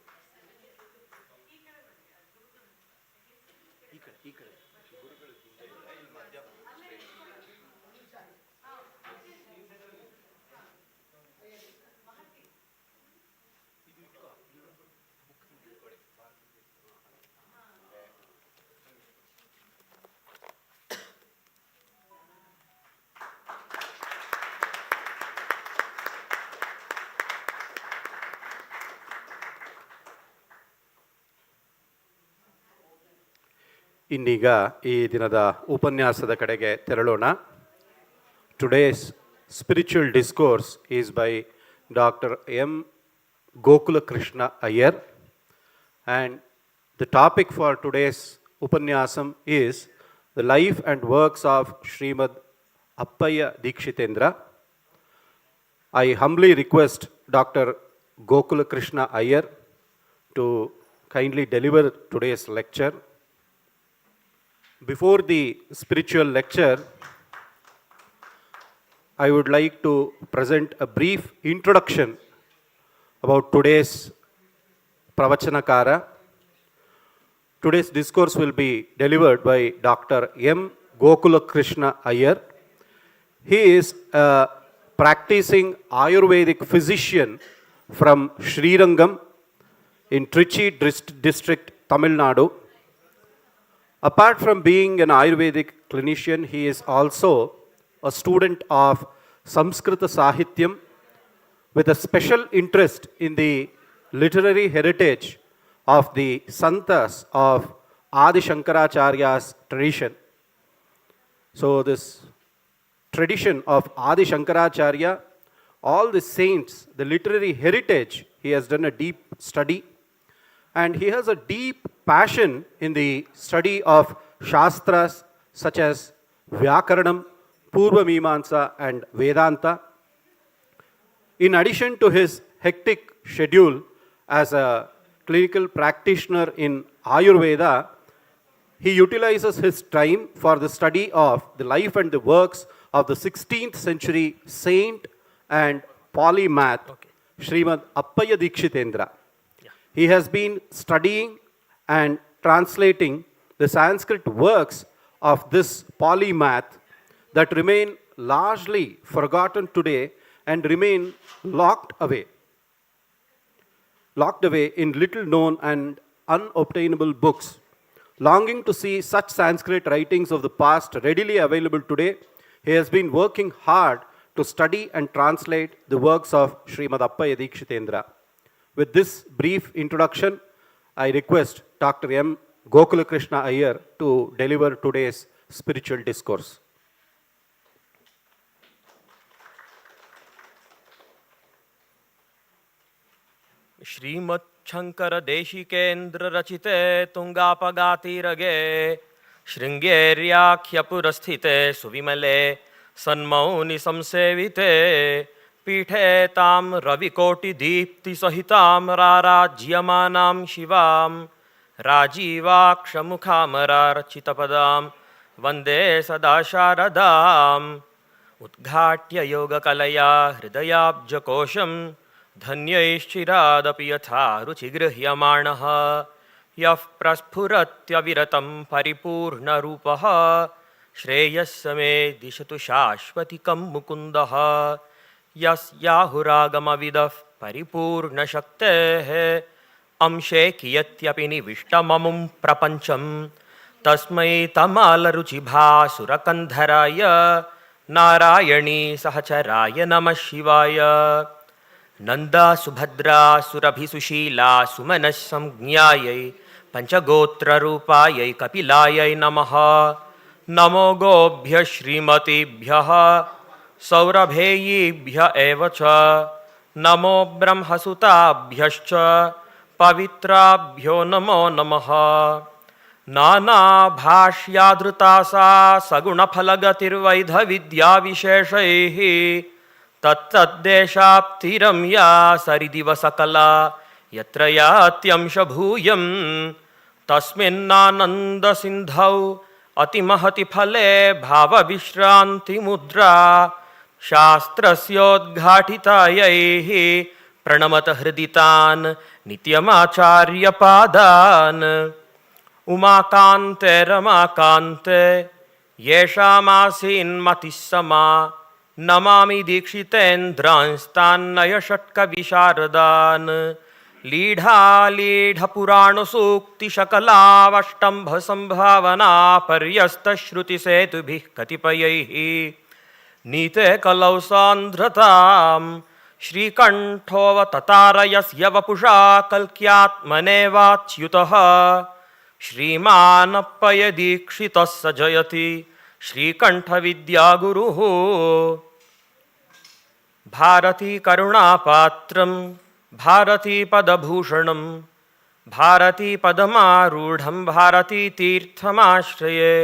ಇನ್ನೀಗ ಈ ದಿನದ ಉಪನ್ಯಾಸದ ಕಡೆಗೆ ತೆರಳೋಣ. Today's spiritual discourse is by doctor M Gokulakrishna Lyer, and the topic for today's upanyasam is the life and works of Srimad Appayya Dikshitendra. I humbly request Dr. Gokulakrishna Lyer to kindly deliver today's lecture. Before the spiritual lecture, I would like to present a brief introduction about today's pravachanakara. Today's discourse will be delivered by Dr. M. Gokulakrishna Lyer. He is a practicing Ayurvedic physician from Srirangam in Trichy district, Tamil Nadu. Apart from being an Ayurvedic clinician, he is also a student of Samskrita Sahityam with a special interest in the literary heritage of the Santas of Adi Shankaracharya's tradition. So this tradition of Adi Shankaracharya, all the saints, the literary heritage, he has done a deep study, and he has a deep passion in the study of Shastras such as Vyakaranam, Purva Mimamsa and Vedanta. In addition to his hectic schedule as a clinical practitioner in Ayurveda, he utilizes his time for the study of the life and the works of the 16th century saint and polymath, Srimad Appayya Dikshitendra. He has been studying and translating the Sanskrit works of this polymath that remain largely forgotten today and remain locked away in little known and unobtainable books. Longing to see such Sanskrit writings of the past readily available today, he has been working hard to study and translate the works of Srimad Appayya Dikshitendra. With this brief introduction, I request Dr. M. Gokulakrishna Lyer to deliver today's spiritual discourse. श्रीमत् Shankar देशिकेन्द्र रचिते तुंगापगातिरगे शृंगेर्याख्यपुरस्थिते सुविमले सन्मौनि संसेविते पीठे तां रविकोटिदीप्तिसहितां राराज्यमानां शिवां राजीवाक्षमुखामरार्चितपदां वन्दे सदा शारदाम् उद्घाट्य योगकलया हृदयाब्जकोशं धन्यैश्चिरादपि यथा रुचिगृह्यमाणः यः प्रस्फुरत्यविरतं परिपूर्णरूपः श्रेयस्स मे दिशतु शाश्वतिकं मुकुन्दः यस्याहुरागमविदः परिपूर्णशक्तेः अंशे कियत्यपि निविष्टममुं प्रपञ्चं तस्मै तमालरुचिभासुरकन्धराय नारायणी सहचराय नमः शिवाय नंदा सुभद्रा सुरभिसुशीला सुमनः संज्ञायै पंचगोत्ररूपायै कपिलायै नमः नमो गोभ्यः श्रीमतीभ्यः सौरभेयीभ्य एव च नमो ब्रह्मसुताभ्यश्च पवित्राभ्यो नमो नमः नानाभाष्याधृता सा सगुणफलगतिर्वैधविद्याविशेषैः तत्तद्देशाप्तिरम्या सरिदिव सकला यत्र यात्यंशभूयं तस्मिन्नानन्दसिन्धौ अतिमहति फले भावविश्रान्तिमुद्रा शास्त्रस्योद्घाटितायैः प्रणमत हृदि तान् नित्यमाचार्यपादान् उमाकान्ते रमाकान्ते येषामासीन्मतिः समा नमामि दीक्षितेन्द्रांस्तान्नयषट्कविशारदान् लीढालीढपुराणसूक्तिशकलावष्टम्भसम्भावना पर्यस्तश्रुतिसेतुभिः कतिपयैः नीते कलौ सान्द्रतां श्रीकण्ठोऽवततारयस्य वपुषा कल्क्यात्मनेवाच्युतः श्रीमानप्पय दीक्षितः स जयति श्रीकण्ठविद्यागुरुः भारती करुणापात्रं भारती पदभूषणं भारती पदमारूढं भारती तीर्थमाश्रये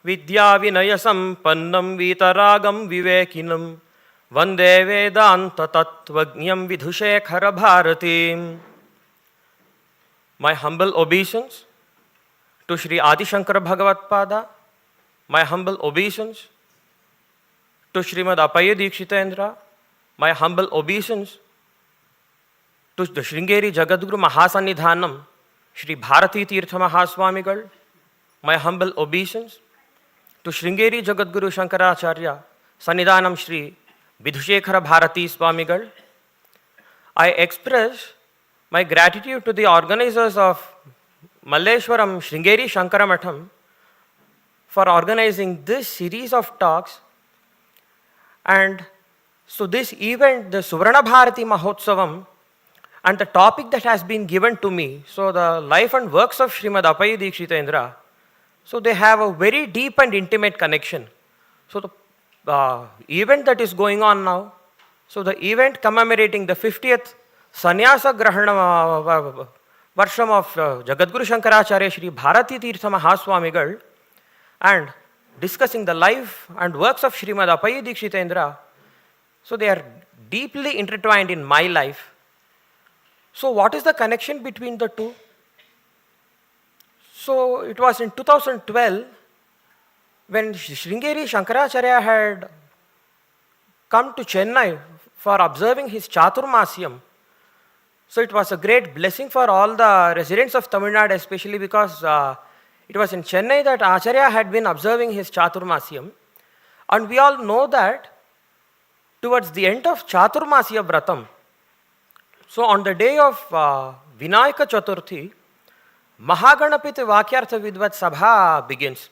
विद्याविनयसम्पन्नं वीतरागं विवेकिनं वन्दे वेदान्ततत्त्वज्ञं विधुशेखरभारतीम्. My humble obeisance to Sri Adi Shankara Bhagavatpada, my humble obeisance to Srimad Appayya Dikshitendra, my humble obeisance to the Sringeri Jagadguru Mahasannidhanam, Sri Bharati Tirtha Mahaswamigal, my humble obeisance to Sringeri Jagadguru Shankaracharya, Sannidhanam Sri Vidhushekara Bharati Swamigal. I express my gratitude to the organizers of Malleshwaram Sringeri Shankara Mutt for organizing this series of talks. And so this event, the Suvarṇa Bhāratī Mahotsavam, and the topic that has been given to me, so the life and works of Srimad Appayya Dikshitendra, so they have a very deep and intimate connection. So the event that is going on now, so the event commemorating the 50th Sannyasa Grahana Varsham of Jagadguru Shankaracharya Sri Bharati Tirtha Mahaswamigal, and discussing the life and works of Srimad Appayya Dikshitendra, so they are deeply intertwined in my life. So what is the connection between the two? So it was in 2012 when Sringeri Shankaracharya had come to Chennai for observing his Chaturmasyam. So it was a great blessing for all the residents of Tamil Nadu, especially because it was in Chennai that Acharya had been observing his Chaturmasyam. And we all know that towards the end of Chaturmasya Vratam, so on the day of Vinayaka Chaturthi, Mahaganapati Vakyartha Vidvat Sabha begins.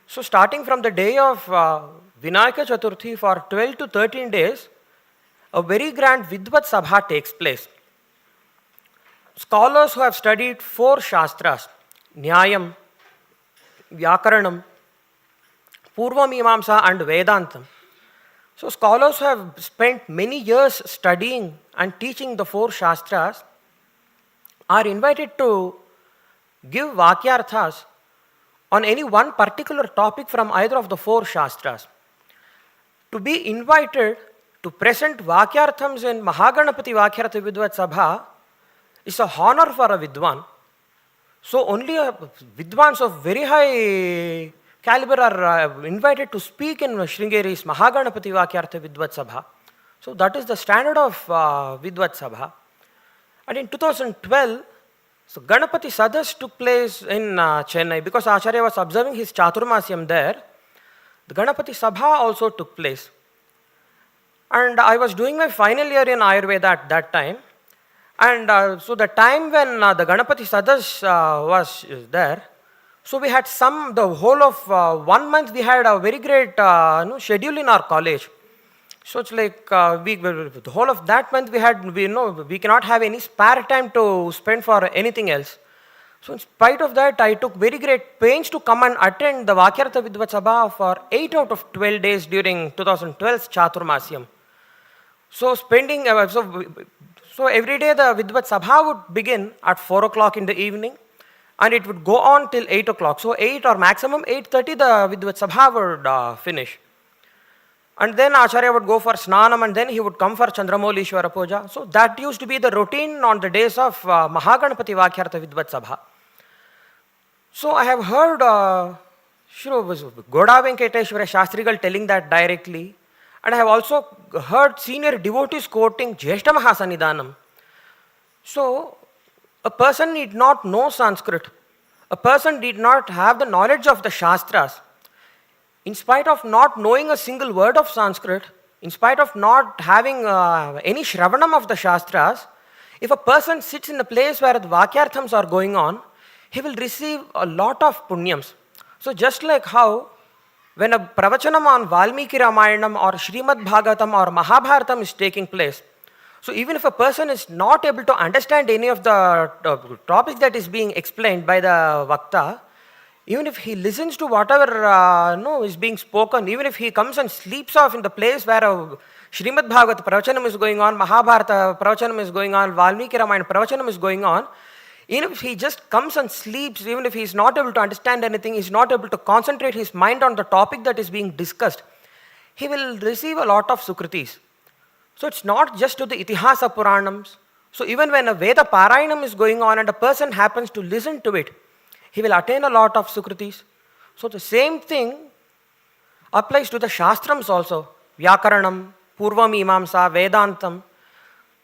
So starting from the day of Vinayaka Chaturthi for 12 to 13 days, a very grand Vidvat Sabha takes place. Scholars who have studied 4 Shastras, Nyayam, Vyakaranam, Purvamimamsa and Vedantam. So scholars who have spent many years studying and teaching the 4 Shastras are invited to give Vakyarthas on any one particular topic from either of the 4 Shastras. To be invited to present Vakyarthams in Mahaganapati Vakyartha Vidvat Sabha is a honor for a Vidwan. So only Vidwans of very high caliber are invited to speak in Sringeri's Mahaganapati Vakyartha Vidvat Sabha. So that is the standard of Vidvat Sabha. And in 2012, so Ganapati Sadas took place in Chennai because Acharya was observing his Chaturmasyam there. The Ganapati Sabha also took place. And I was doing my final year in Ayurveda at that time. And so the time when the Ganapati Sadas was there, so we had the whole of 1 month we had a very great schedule in our college. So it's like the whole of that month we cannot have any spare time to spend for anything else. So in spite of that, I took very great pains to come and attend the Vakyartha Vidvat Sabha for 8 out of 12 days during 2012's Chaturmasyam. So spending, so every day the Vidvat Sabha would begin at 4 o'clock in the evening, and it would go on till 8 o'clock. So 8 or maximum 8:30 the Vidvat Sabha would finish. And then Acharya would go for Snanam, and then he would come for Chandramoulishwara Puja. So that used to be the routine on the days of Mahaganapati Vakyartha Vidvat Sabha. So I have heard Goda Venkateshwara Shastrigal telling that directly, and I have also heard senior devotees quoting Jyeshta Mahasanidhanam. So a person need not know Sanskrit. A person did not have the knowledge of the Shastras. In spite of not knowing a single word of Sanskrit, in spite of not having any Shravanam of the Shastras, if a person sits in a place where the Vakyarthams are going on, he will receive a lot of punyams. So just like how when a pravachanam on Valmiki Ramayanam or Srimad Bhagavatam or Mahabharatam is taking place, so even if a person is not able to understand any of the topics that is being explained by the Vakta, even if he listens to whatever is being spoken, even if he comes and sleeps off in the place where a Srimad Bhagavata Pravachanam is going on, Mahabharata Pravachanam is going on, Valmiki Ramayana Pravachanam is going on, even if he just comes and sleeps, even if he is not able to understand anything, he is not able to concentrate his mind on the topic that is being discussed, he will receive a lot of sukritis. So it's not just to the Itihasa Puranams. So even when a Veda Parayanam is going on and a person happens to listen to it, he will attain a lot of sukritis. So the same thing applies to the Shastrams also. Vyakaranam, Purvamimamsa, Vedantam.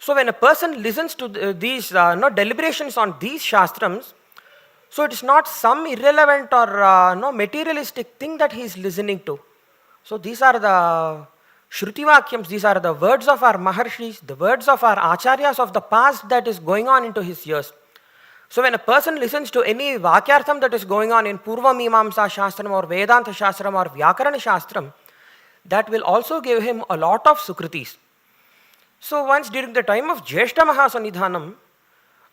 So when a person listens to these deliberations on these Shastrams, so it is not some irrelevant or materialistic thing that he is listening to. So these are the Shruti Vakyams, these are the words of our Maharshis, the words of our Acharyas of the past that is going on into his ears. So when a person listens to any Vakyartham that is going on in Purva Mimamsa Shastram or Vedanta Shastram or Vyakarana Shastram, that will also give him a lot of sukritis. So once during the time of Jyeshta Mahasanidhanam,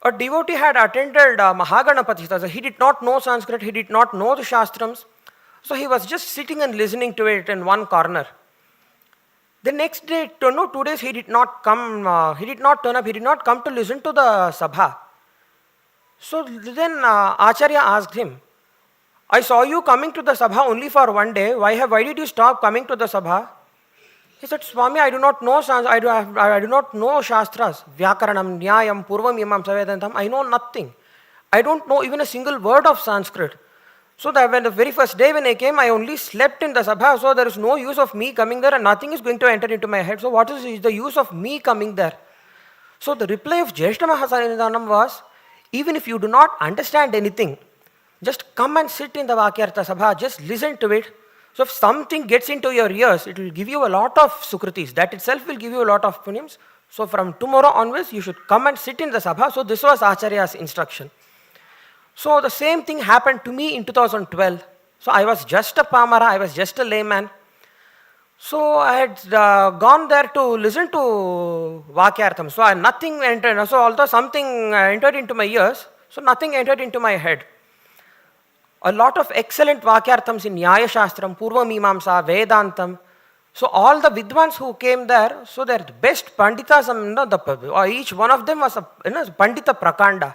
a devotee had attended Mahaganapati. So he did not know Sanskrit, he did not know the Shastrams. So he was just sitting and listening to it in one corner. The next day, 2 days he did not come, he did not turn up, he did not come to listen to the Sabha. So then Acharya asked him, I saw you coming to the Sabha only for 1 day. Why did you stop coming to the Sabha? He said, Swami, I do not know I do not know Shastras. Vyakaranam, Nyayam, Purvam, Imam, Savedantam. I know nothing. I don't know even a single word of Sanskrit. So that when the very first day when I came, I only slept in the Sabha. So there is no use of me coming there and nothing is going to enter into my head. So what is the use of me coming there? So the reply of Jyeshta Mahasanidhanam was, even if you do not understand anything, just come and sit in the Vakyartha Sabha, just listen to it. So if something gets into your ears, it will give you a lot of sukritis. That itself will give you a lot of punyams. So from tomorrow onwards, you should come and sit in the Sabha. So this was Acharya's instruction. So the same thing happened to me in 2012. So I was just a Pamara, I was just a layman. So I had gone there to listen to Vakyartham. So nothing entered. So although something entered into my ears, so nothing entered into my head. A lot of excellent Vakyarthams in Nyaya Shastram, Purva Mimamsa, Vedantam. So all the Vidwans who came there, so they're the best Panditas, each one of them was a Pandita Prakanda.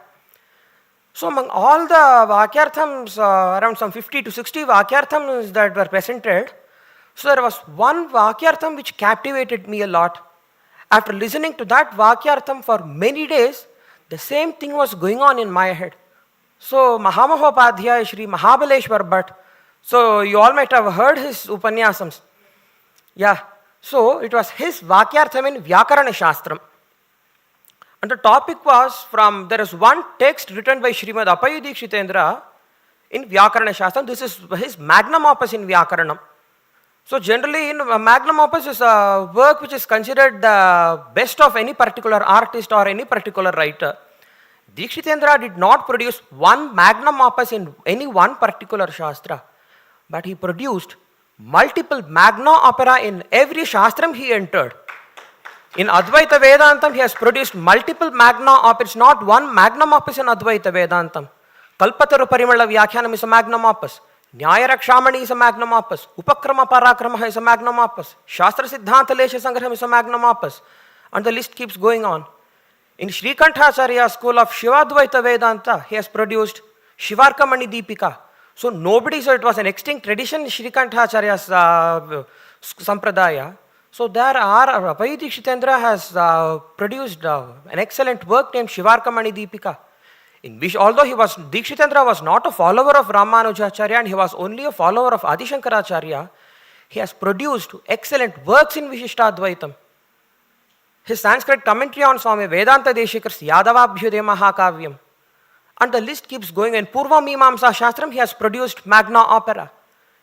So among all the Vakyarthams, around some 50 to 60 Vakyarthams that were presented, so there was one Vakyartham which captivated me a lot. After listening to that Vakyartham for many days, the same thing was going on in my head. So Mahamahopadhyaya Shri Mahabaleshwar Bhatt, so you all might have heard his Upanyasams. Yeah, so it was his Vakyartham in Vyakarana Shastram. And the topic was there is one text written by Srimad Appayya Dikshitendra in Vyakarana Shastram. This is his magnum opus in Vyakaranam. So generally, magnum opus is a work which is considered the best of any particular artist or any particular writer. Dikshitendra did not produce one magnum opus in any one particular Shastra, but he produced multiple magna opera in every Shastram he entered. In Advaita Vedantam, he has produced multiple magna operas, not one magnum opus in Advaita Vedantam. Kalpataru Parimala Vyakhyanam is a magnum opus. Nyaya Rakshamani is a magnum opus. Upakrama Parakrama is a magnum opus. Shastra Siddhanta Lesha Sangraham is a magnum opus. And the list keeps going on. In Srikantacharya school of Shivadvaita Vedanta, he has produced Shivarkamani Deepika. So nobody, so it was an extinct tradition in Shrikantacharya's Sampradaya. So there are, Appayya Dikshitendra has produced an excellent work named Shivarkamani Deepika, in which although Dikshitendra was not a follower of Ramanujacharya and he was only a follower of Adi Shankaracharya, he has produced excellent works in Vishishtadvaitam. His Sanskrit commentary on Swami Vedanta Deshikar's Yadavabhyude Mahakavyam. And the list keeps going. In Purva Mimamsa Shastram, he has produced Magna Opera.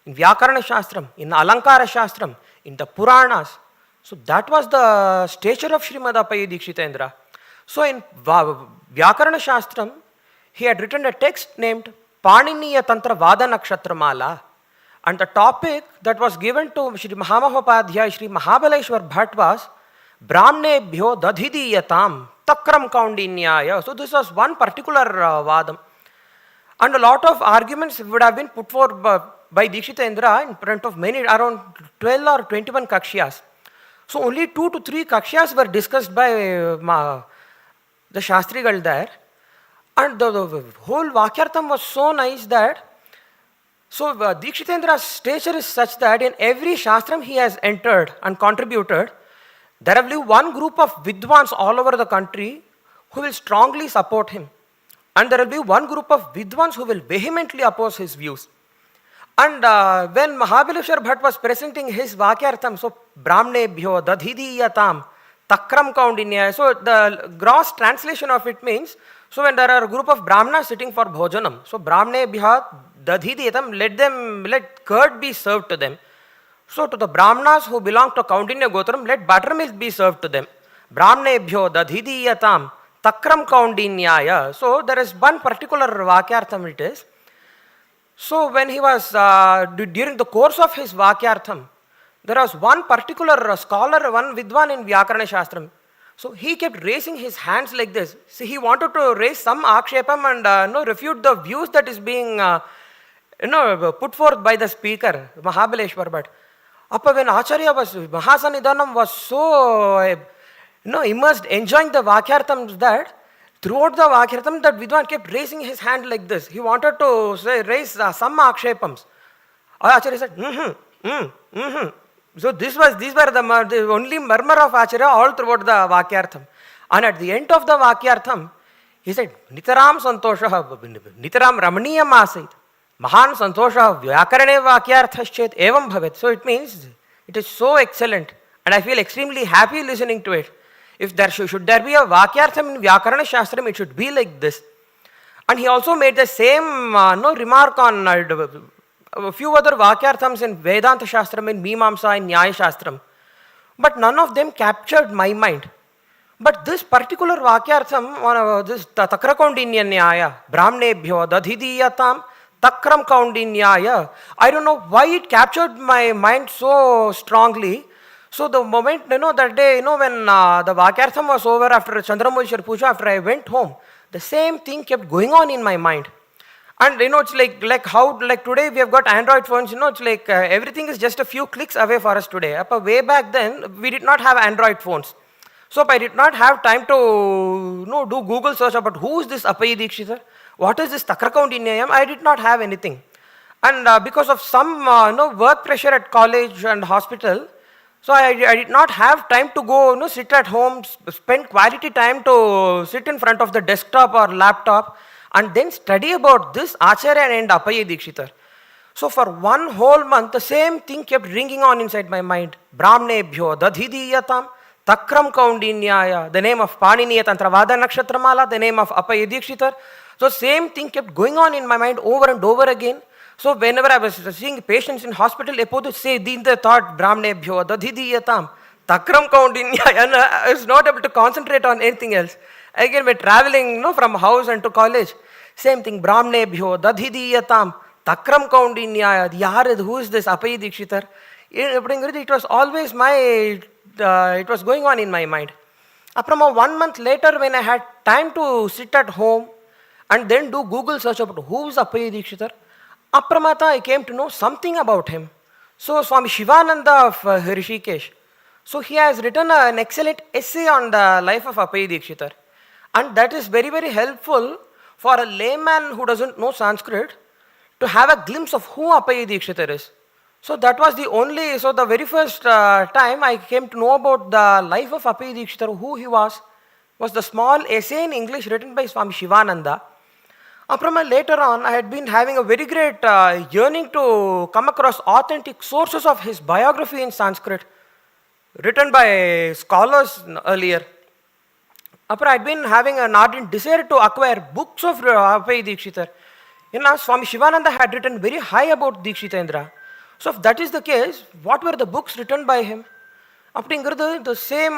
In Vyakarana Shastram, in Alankara Shastram, in the Puranas. So that was the stature of Srimad Appayya Dikshitendra. So in Vyakarana Shastram, he had written a text named Paniniya Tantra Vada Nakshatramala. And the topic that was given to Shri Mahamahopadhyaya, Shri Mahabaleshwar Bhatt was Brahmnebhyo Dadhidiyatam Takram Kaundinyaya. So this was one particular Vadam. And a lot of arguments would have been put forth by Dikshitendra in front of many, around 12 or 21 Kakshyas. So only 2 to 3 Kakshyas were discussed by the Shastrigal there. And the whole Vakyartham was so nice that, so Dikshitendra's stature is such that in every Shastram he has entered and contributed, there will be one group of Vidwans all over the country who will strongly support him. And there will be one group of Vidwans who will vehemently oppose his views. And when Mahabaleshwar Bhatt was presenting his Vakyartham, so Brahmnebhyo Dadhidiyatam Takram Kaundinyaya, so the gross translation of it means, so when there are a group of Brahmanas sitting for Bhojanam, so Brahmnebhyo Dadhidiyatam, let curd be served to them. So to the Brahmanas who belong to Kaundinya Gotram, let buttermilk be served to them. Brahmnebhyo Dadhidiyatam Takram Kaundinyaya. So there is one particular Vakyartham it is. So when he was, during the course of his Vakyartham, there was one particular scholar, one Vidwan in Vyakarana Shastram. So he kept raising his hands like this. See, he wanted to raise some akshepam and refute the views that is being put forth by the speaker, Mahabaleshwar Bhatt. Appa when Acharya was, Mahasanidhanam was so immersed, enjoying the Vakyarthams that throughout the Vakyartham, that Vidwan kept raising his hand like this. He wanted to raise some akshepams. Acharya said, So these were the only murmur of Acharya all throughout the Vakyartham. And at the end of the Vakyartham, he said, Nitaram Santosha, Nitaram Ramaniyam Asit, Mahan Santosha Vyakarane Vakyarthaschet Evam Bhavet. So it means it is so excellent and I feel extremely happy listening to it. If there should there be a Vakyartham in Vyakarana Shastram, it should be like this. And he also made the same remark on a few other Vakyarthams in Vedanta Shastram, in Mimamsa, in Nyaya Shastram. But none of them captured my mind. But this particular Vakyartham, this Takra Kaundinya Nyaya, Brahmnebhyo Dadhidiyatam Takram Kaundinyaya, I don't know why it captured my mind so strongly. So the moment, that day, when the Vakyartham was over after Chandramulishwar Puja, after I went home, the same thing kept going on in my mind. And it's like how today we have got Android phones, it's like everything is just a few clicks away for us today. Way back then, we did not have Android phones. So I did not have time to do Google search about who is this Appayya Dikshita, what is this Takra Kaundinyayam. I did not have anything. And because of some work pressure at college and hospital, so I did not have time to go sit at home, spend quality time to sit in front of the desktop or laptop and then study about this Acharya and Appayya Dikshita. So for one whole month, the same thing kept ringing on inside my mind. Brahmnebhyo Dadhidiyatam Takram Kaundinyaya, the name of Paniniya Tantra Vada Nakshatramala, the name of Appayya Dikshita. So same thing kept going on in my mind over and over again. So whenever I was seeing patients in hospital, I would say, the thought, Brahmnebhyo Dadhidiyatam Takram Kaundinyaya, and I was not able to concentrate on anything else. Again, we're traveling from house and to college. Same thing, Brahmnebhyo Dadhidiyatam Takram Kaundinyaya. Who is this Appayya Dikshita? It was always it was going on in my mind. Aprama 1 month later, when I had time to sit at home and then do Google search about who is Appayya Dikshita, Apramata I came to know something about him. So Swami Shivananda of Rishikesh, so he has written an excellent essay on the life of Appayya Dikshita. And that is very, very helpful for a layman who doesn't know Sanskrit to have a glimpse of who Appayya Dikshita is. So that was the very first time I came to know about the life of Appayya Dikshita, who he was the small essay in English written by Swami Shivananda. Later on, I had been having a very great yearning to come across authentic sources of his biography in Sanskrit, written by scholars earlier. I had been having an ardent desire to acquire books of Appayya Dikshita. Swami Shivananda had written very high about Dikshitendra. So if that is the case, what were the books written by him? The same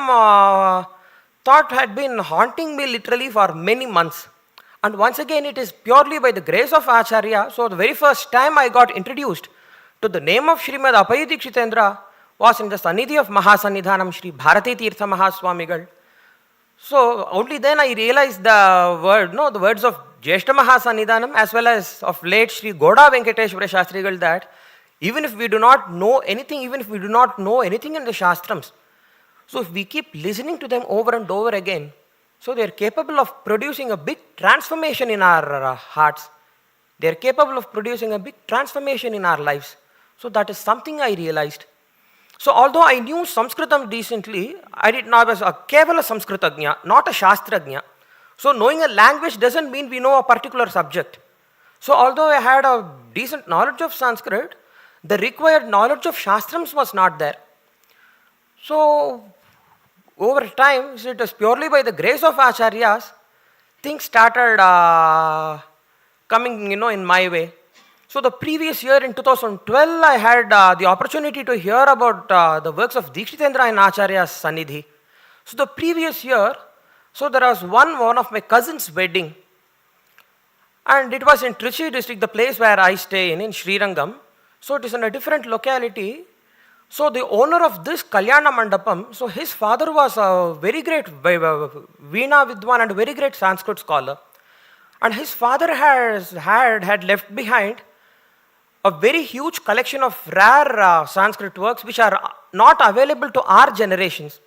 thought had been haunting me literally for many months. And once again, it is purely by the grace of Acharya. So the very first time I got introduced to the name of Srimad Appayya Dikshitendra was in the Sannidhi of Mahasannidhanam Shri Bharati Tirtha Mahaswamigal. So only then I realized the words of Jyeshta Mahasannidhanam as well as of late Shri Goda Venkateshwara Shastrigal, that even if we do not know anything in the Shastrams, so if we keep listening to them over and over again, so they are capable of producing a big transformation in our hearts. They are capable of producing a big transformation in our lives. So that is something I realized. So although I knew Sanskritam decently, I was a Kevala Sanskritagnya, not a Shastragnya. So knowing a language doesn't mean we know a particular subject. So although I had a decent knowledge of Sanskrit, the required knowledge of Shastrams was not there. So over time, it was purely by the grace of Acharyas, things started coming in my way. So the previous year in 2012, I had the opportunity to hear about the works of Dikshitendra in Acharya's Sannidhi. So the previous year, so there was one of my cousin's wedding, and it was in Trichy district, the place where I stay in Srirangam. So it is in a different locality. So the owner of this Kalyana Mandapam, so his father was a very great Veena Vidwan and a very great Sanskrit scholar. And his father had left behind a very huge collection of rare Sanskrit works which are not available to our generations.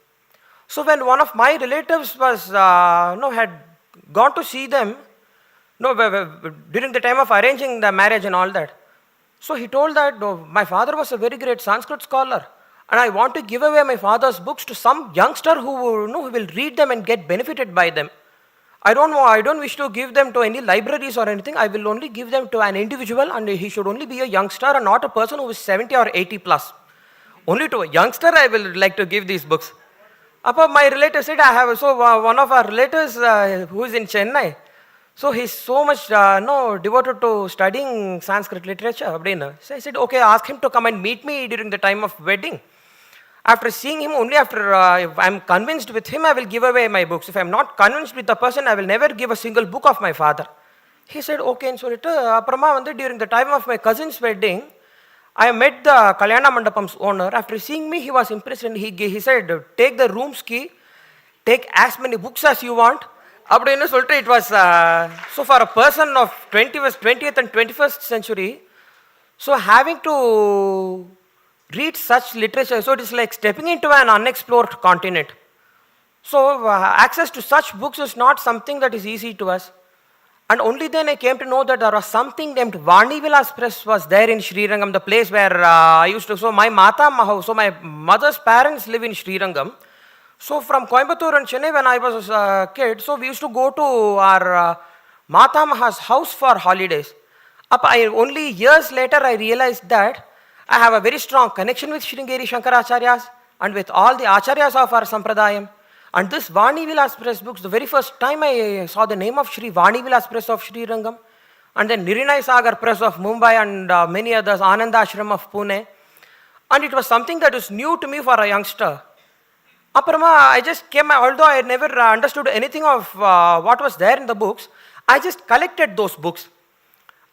So when one of my relatives had gone to see them during the time of arranging the marriage and all that, so he told that my father was a very great Sanskrit scholar and I want to give away my father's books to some youngster who will read them and get benefited by them. I don't wish to give them to any libraries or anything. I will only give them to an individual, and he should only be a youngster and not a person who is 70 or 80 plus. Only to a youngster I will like to give these books. My relative said, I have one of our relatives who is in Chennai. So he's so much devoted to studying Sanskrit literature. So I said, okay, ask him to come and meet me during the time of wedding. After seeing him, only after if I'm convinced with him, I will give away my books. If I'm not convinced with the person, I will never give a single book of my father. He said, okay. And so during the time of my cousin's wedding, I met the Kalyana Mandapam's owner. After seeing me, he was impressed and he said, take the room's key, take as many books as you want. It was, so for a person of 20th and 21st century, so having to read such literature, so it is like stepping into an unexplored continent. So access to such books is not something that is easy to us. And only then I came to know that there was something named Vani Vilas Press was there in Srirangam, the place where I used to, so my Matha, so my mother's parents live in Srirangam. So from Coimbatore and Chennai when I was a kid, so we used to go to our Matha Maha's house for holidays. Only years later I realized that I have a very strong connection with Sringeri Shankara Acharyas and with all the Acharyas of our Sampradayam. And this Vani Vilas Press books, the very first time I saw the name of Shri Vani Vilas Press of Srirangam, and then Nirinai Sagar Press of Mumbai and many others, Ananda Ashram of Pune. And it was something that was new to me for a youngster. I just came, although I never understood anything of what was there in the books, I just collected those books.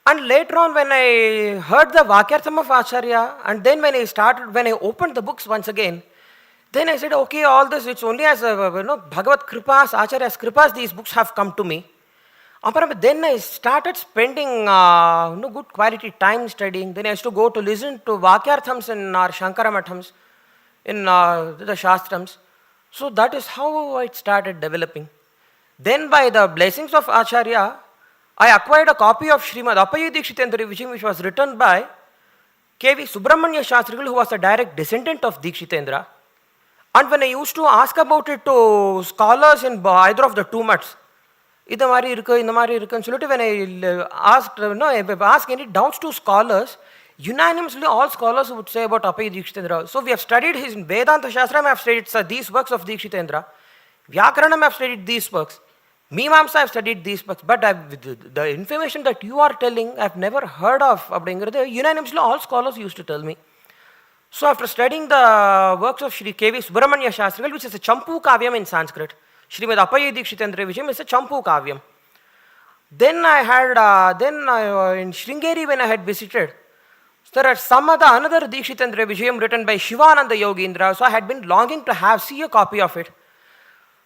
And later on when I heard the Vakyartham of Acharya, and then when I opened the books once again, then I said, okay, all this, it's only as Bhagavad Kripas, Acharya's Kripas, these books have come to me. Then I started spending good quality time studying. Then I used to go to listen to Vakyarthams in our Shankara Mathams, in the Shastrams. So that is how it started developing. Then by the blessings of Acharya, I acquired a copy of Srimad Appayya Dikshitendra which was written by K.V. Subramanya Shastrigal, who was a direct descendant of Dikshitendra. And when I used to ask about it to scholars in either of the two mutts, when I asked any doubts to scholars, unanimously all scholars would say about Appayya Dikshitendra. So we have studied his Vedanta Shastra, I have studied these works of Dikshitendra. Vyakaranam, I have studied these works. Mimamsa, I have studied these books, but the information that you are telling, I have never heard of. Unanimously, all scholars used to tell me. So after studying the works of Sri K.V. Subramanya Shastrigal, which is a Champu Kavyam in Sanskrit, Srimad Appayya Dikshitendra Vijayam is a Champu Kavyam. Then I had, in Sringeri when I had visited, so there are another Dikshitendra Vijayam written by Shivananda Yogindra, so I had been longing to see a copy of it.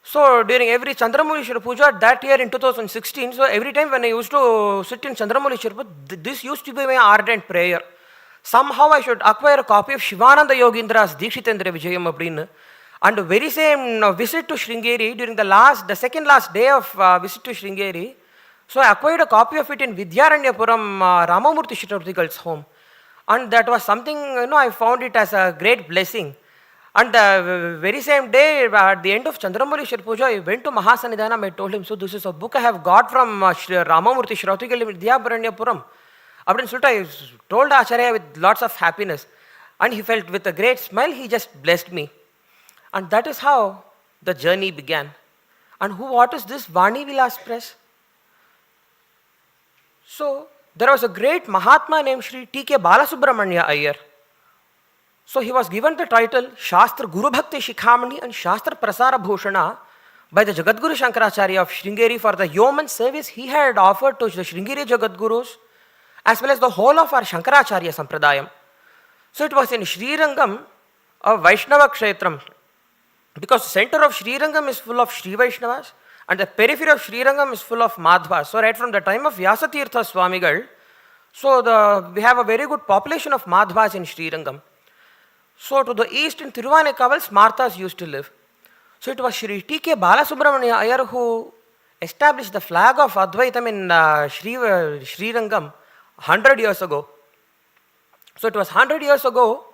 So during every Chandramulishwara Puja that year in 2016, so every time when I used to sit in Chandramulishwara Puja, this used to be my ardent prayer. Somehow I should acquire a copy of Shivananda Yogindra's Dikshitendra Vijayam Abdin. And the very same visit to Sringeri, during the second last day of visit to Sringeri, so I acquired a copy of it in Vidyaranyapuram, Ramamurthy Chaturvedigal's home. And that was something, I found it as a great blessing. And the very same day, at the end of Chandramulishwara Puja, I went to Mahasanidhanam. I told him, so this is a book I have got from Ramamurthy Chaturvedigal in Vidyaranyapuram. I told Acharya with lots of happiness. And he felt with a great smile, he just blessed me. And that is how the journey began. And what is this Vani Vilas Press? So, there was a great Mahatma named Sri T.K. Balasubramanya Iyer. So he was given the title Shastra Guru Bhakti Shikhamani and Shastra Prasara Bhushana by the Jagadguru Shankaracharya of Sringeri for the yeoman service he had offered to the Sringeri Jagadgurus as well as the whole of our Shankaracharya Sampradayam. So it was in Srirangam, a Vaishnava Kshetram, because the center of Srirangam is full of Sri Vaishnavas and the periphery of Srirangam is full of Madhvas. So right from the time of Vyasatirtha Swamigal, so we have a very good population of Madhvas in Srirangam. So to the east in Thiruvanekkaval, Smarthas used to live. So it was Sri T.K. Balasubramanya Iyer who established the flag of Advaitam in Srirangam 100 years ago. So it was 100 years ago,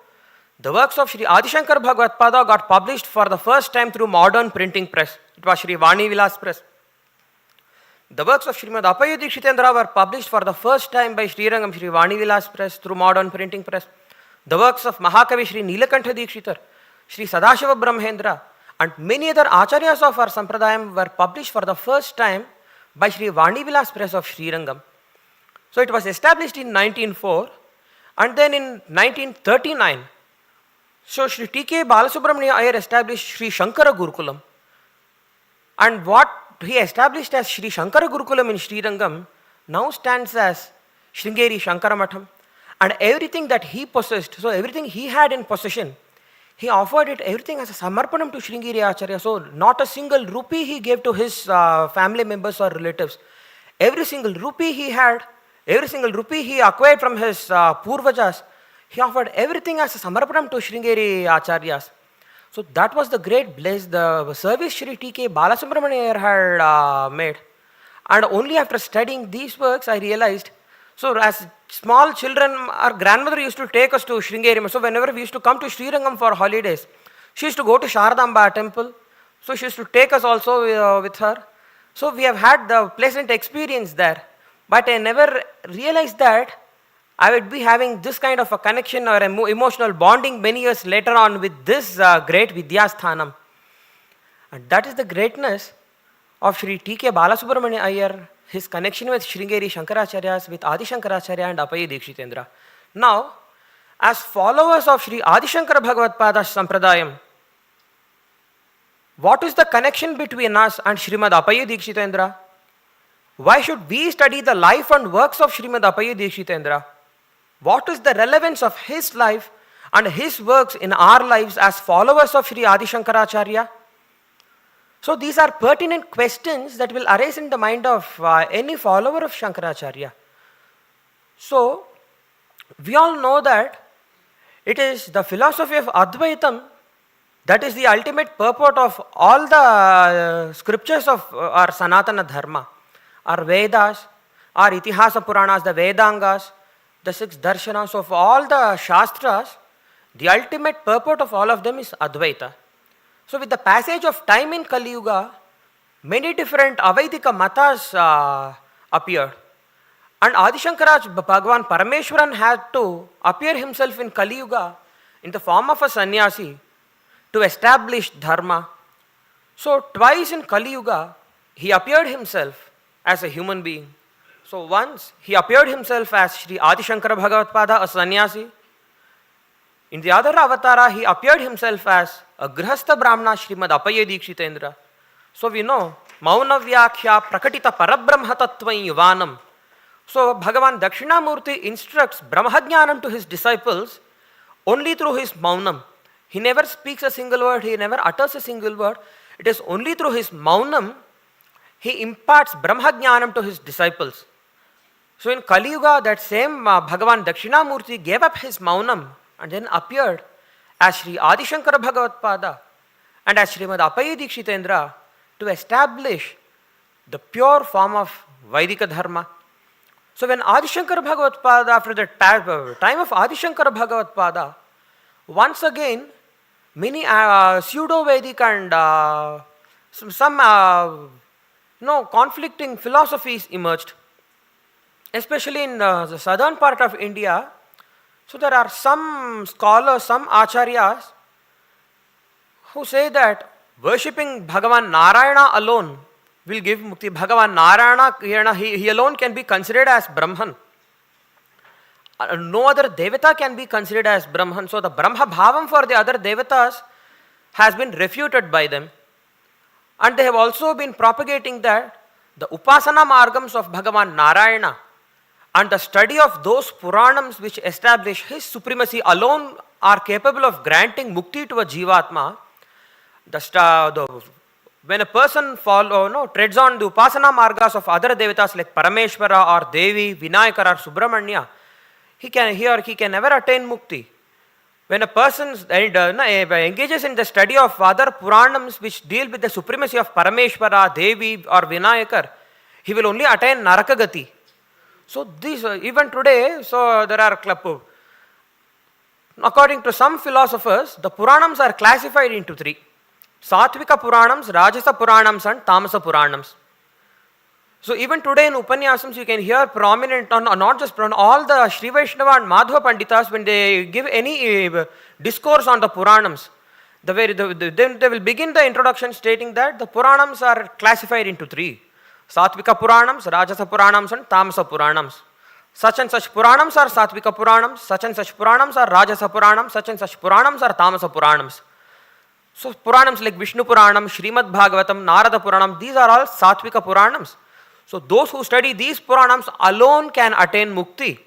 the works of Sri Adi Shankara Bhagavatpada got published for the first time through modern printing press. It was Sri Vani Vilas Press. The works of Srimad Appayya Dikshitendra were published for the first time by Srirangam Sri Vani Vilas Press through modern printing press. The works of Mahakavi Sri Nilakantha Dikshitar, Sri Sadashiva Brahmendra and many other acharyas of our Sampradayam were published for the first time by Sri Vani Vilas Press of Srirangam. So it was established in 1904 and then in 1939, so Sri T.K. Balasubramanya Iyer established Sri Shankara Gurukulam. And what he established as Sri Shankara Gurukulam in Srirangam now stands as Sringeri Shankara Matham. And everything that he possessed, so everything he had in possession, he offered it everything as a samarpanam to Sringeri Acharya. So not a single rupee he gave to his family members or relatives. Every single rupee he had, every single rupee he acquired from his purvajas, he offered everything as a samarpanam to Sringeri Acharyas. So that was the great bliss, the service Sri T.K. Balasubramanya Iyer had made. And only after studying these works, I realized, so as small children, our grandmother used to take us to Sringeri. So whenever we used to come to Srirangam for holidays, she used to go to Sharadamba temple. So she used to take us also with her. So we have had the pleasant experience there. But I never realized that I would be having this kind of a connection or emotional bonding many years later on with this great Vidyasthanam. And that is the greatness of Sri T.K. Balasubramanya Iyer, his connection with Sringeri Shankaracharyas, with Adi Shankaracharya and Appayya Dikshitendra. Now, as followers of Sri Adi Shankara Bhagavatpada's Sampradayam, what is the connection between us and Srimad Appayya Dikshitendra? Why should we study the life and works of Srimad Appayya Dikshitendra? What is the relevance of his life and his works in our lives as followers of Sri Adi Shankaracharya? So these are pertinent questions that will arise in the mind of any follower of Shankaracharya. So we all know that it is the philosophy of Advaitam that is the ultimate purport of all the scriptures of our Sanatana Dharma, our Vedas, are Itihasa Puranas, the Vedangas, the 6 darshanas of all the Shastras. The ultimate purport of all of them is Advaita. So with the passage of time in Kali Yuga, many different Avaidika matas appeared. And Adi Shankaraj Bhagavan Parameshwaran had to appear himself in Kali Yuga in the form of a sannyasi to establish dharma. So twice in Kali Yuga, he appeared himself as a human being. So once he appeared himself as Sri Adi Shankara Bhagavatpada, a sannyasi. In the other avatara, he appeared himself as a Grihastha Brahmana Srimad Appayya Dikshitendra. So we know, Mauna Vyakhya Prakatita Parabrahma Tattvain Yuvanam. So Bhagavan Dakshinamurti instructs Brahmajnanam to his disciples only through his Maunam. He never speaks a single word, he never utters a single word. It is only through his Maunam he imparts Brahmajnanam to his disciples. So in Kali Yuga, that same Bhagavan Dakshinamurti gave up his Maunam and then appeared as Sri Adi Shankara Bhagavatpada and as Srimad Appayya Dikshitendra to establish the pure form of Vaidika Dharma. So when Adi Shankara Bhagavatpada, after the time of Adi Shankara Bhagavatpada, once again many pseudo-Vedic and some conflicting philosophies emerged, especially in the southern part of India. So there are some scholars, some acharyas who say that worshipping Bhagavan Narayana alone will give mukti. Bhagavan Narayana, he alone can be considered as Brahman. No other Devata can be considered as Brahman. So the Brahma Bhavam for the other Devatas has been refuted by them. And they have also been propagating that the Upasana Margams of Bhagavan Narayana and the study of those Puranams which establish his supremacy alone are capable of granting mukti to a Jivatma. When a person treads on the Upasana Margas of other Devatas like Parameshwara or Devi, Vinayaka or Subramanya, he can never attain mukti. When a person engages in the study of other Puranams which deal with the supremacy of Parameshwara, Devi or Vinayakar, he will only attain Narakagati. So this even today, so there are according to some philosophers, the Puranams are classified into 3. Satvika Puranams, Rajasa Puranams and Tamasa Puranams. So even today in Upanyasams you can hear prominent, not just all the Sri Vaishnava and Madhva Panditas, when they give any discourse on the Puranams, then they will begin the introduction stating that the Puranams are classified into 3. Satvika Puranams, Rajasa Puranams and Tamasa Puranams. Such and such Puranams are Satvika Puranams, such and such Puranams are Rajasa Puranams, such and such Puranams are Tamasa Puranams. So Puranams like Vishnu Puranam, Srimad Bhagavatam, Narada Puranam, these are all Satvika Puranams. So those who study these Puranams alone can attain mukti.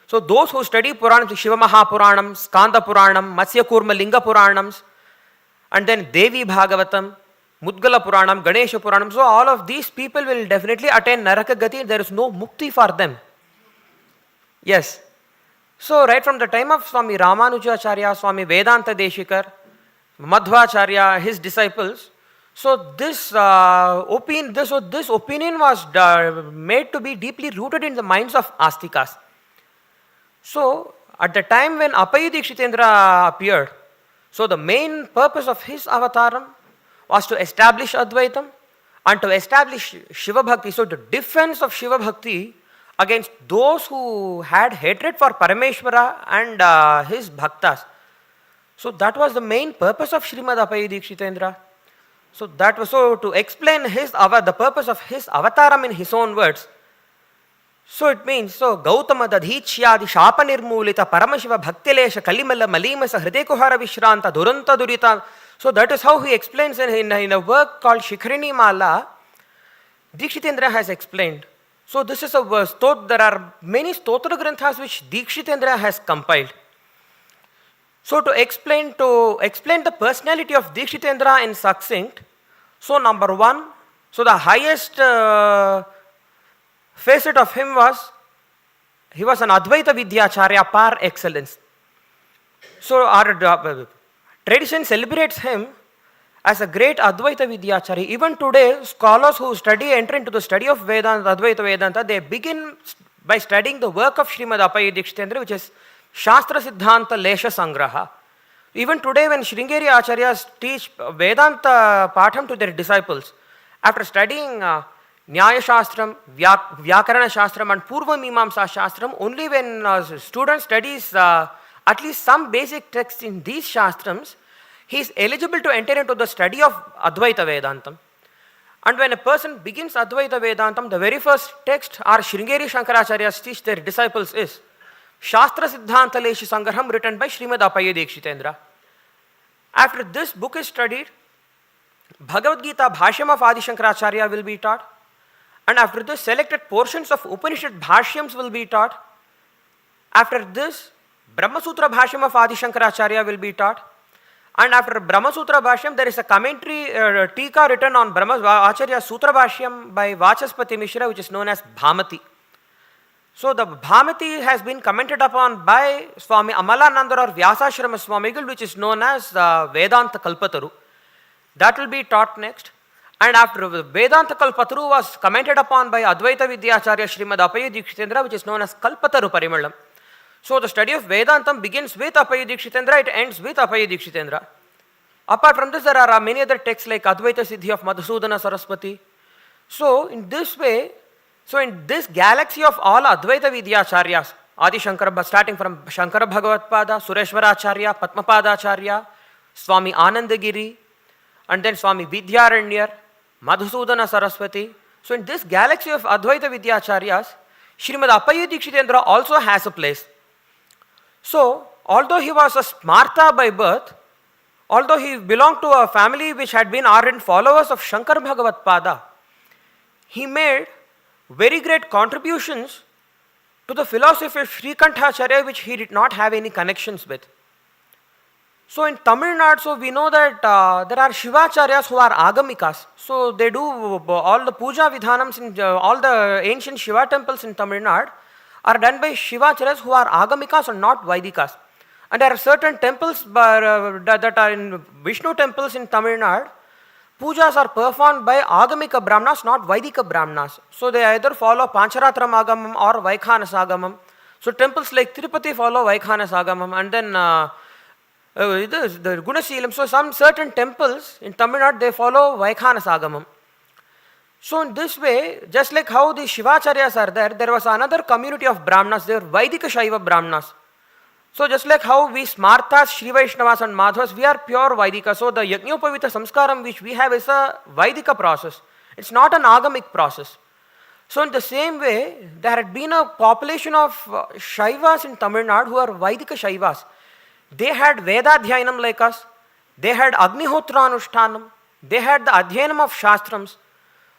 So those who study Puranams, Shiva Mahapuranam, Skanda Puranam, Matsya Kurma Linga Puranams, and then Devi Bhagavatam, Mudgala Puranam, Ganesha Puranam, so all of these people will definitely attain Naraka Gati. There is no mukti for them. Yes. So right from the time of Swami Ramanujacharya, Swami Vedanta Deshikar, Madhvacharya, his disciples, so this opinion was made to be deeply rooted in the minds of Astikas. So at the time when Appayya Dikshitendra appeared, so the main purpose of his avataram was to establish Advaitam and to establish Shiva Bhakti. So the defense of Shiva Bhakti against those who had hatred for Parameshwara and his bhaktas. So that was the main purpose of Srimad Appayya Dikshitendra. So that was to explain the purpose of his avataram in his own words. So it means, so Gautama Dadhichyadi Shapa Nirmulita Paramashiva Bhaktilesha Kalimala Malimasa Hridekuhara Vishranta Duranta Durita. So that is how he explains in a work called Shikharini Mala. Dikshitendra has explained. So this is there are many stotra granthas which Dikshitendra has compiled. So to explain the personality of Dikshitendra in succinct, so number 1, so the highest facet of him he was an Advaita Vidyacharya par excellence. So our tradition celebrates him as a great Advaita Vidyacharya. Even today, scholars who enter into the study of Vedanta, Advaita Vedanta, they begin by studying the work of Srimad Appayya Dikshitendra, which is Shastra Siddhanta Lesha Sangraha. Even today, when Sringeri Acharyas teach Vedanta Patham to their disciples, after studying Nyaya Shastram, Vyakarana Shastram and Purva Mimamsa Shastram, only when student studies at least some basic texts in these Shastrams, he is eligible to enter into the study of Advaita Vedantam. And when a person begins Advaita Vedantam, the very first text our Sringeri Shankaracharyas teach their disciples is Shastra Siddhanta Lesha Sangraham, written by Srimad Appayya Dikshitendra. After this book is studied, Bhagavad Gita Bhashyam of Adi Shankaracharya will be taught. And after this, selected portions of Upanishad Bhashyams will be taught. After this, Brahma Sutra Bhashyam of Adi Shankaracharya will be taught. And after Brahma Sutra Bhashyam, there is a commentary, Tika written on Brahma Acharya Sutra Bhashyam by Vachaspati Mishra, which is known as Bhamati. So the Bhamati has been commented upon by Swami Amalananda or Vyasashrama Swamigal, which is known as Vedanta Kalpataru. That will be taught next. And after Vedanta Kalpataru was commented upon by Advaita Vidyacharya Srimad Appayya Dikshitendra, which is known as Kalpataru Parimalam. So the study of Vedantam begins with Appayya Dikshitendra, it ends with Appayya Dikshitendra. Apart from this, there are many other texts like Advaita Siddhi of Madhusudana Saraswati. So in this way, in this galaxy of all Advaita Vidyacharyas, Adi Shankara, starting from Shankara Bhagavatpada, Sureshwaracharya, Padmapadacharya, Swami Anandagiri, and then Swami Vidyaranyar, Madhusudana Saraswati. So in this galaxy of Advaita Vidyacharyas, Srimad Appayya Dikshitendra also has a place. So, although he was a Smarta by birth, although he belonged to a family which had been ardent followers of Shankar Bhagavatpada, he made very great contributions to the philosophy of Srikantacharya, which he did not have any connections with. So in Tamil Nadu, we know that there are Shivacharyas who are Agamikas. So they do all the puja vidhanams in all the ancient Shiva temples in Tamil Nadu are done by Shivacharyas who are Agamikas and not Vaidikas. And there are certain temples that are in Vishnu temples in Tamil Nadu. Pujas are performed by Agamika Brahmanas, not Vaidika Brahmanas. So they either follow Pancharatram Agamam or Vaikhanas Agamam. So temples like Tirupati follow Vaikhanas Agamam, and then the Gunaseelam. So some certain temples in Tamil Nadu, they follow Vaikhanas Agamam. So in this way, just like how the Shivacharyas are there, there was another community of Brahmanas, they were Vaidika Shaiva Brahmanas. So just like how we Smartas, Shri Vaishnavas and Madhavas, we are pure Vaidika. So the Yajnopavita Samskaram which we have is a Vaidika process. It's not an Agamic process. So in the same way, there had been a population of Shaivas in Tamil Nadu who are Vaidika Shaivas. They had Vedadhyayanam like us. They had Agnihotra Anushtanam. They had the Adhyanam of Shastrams.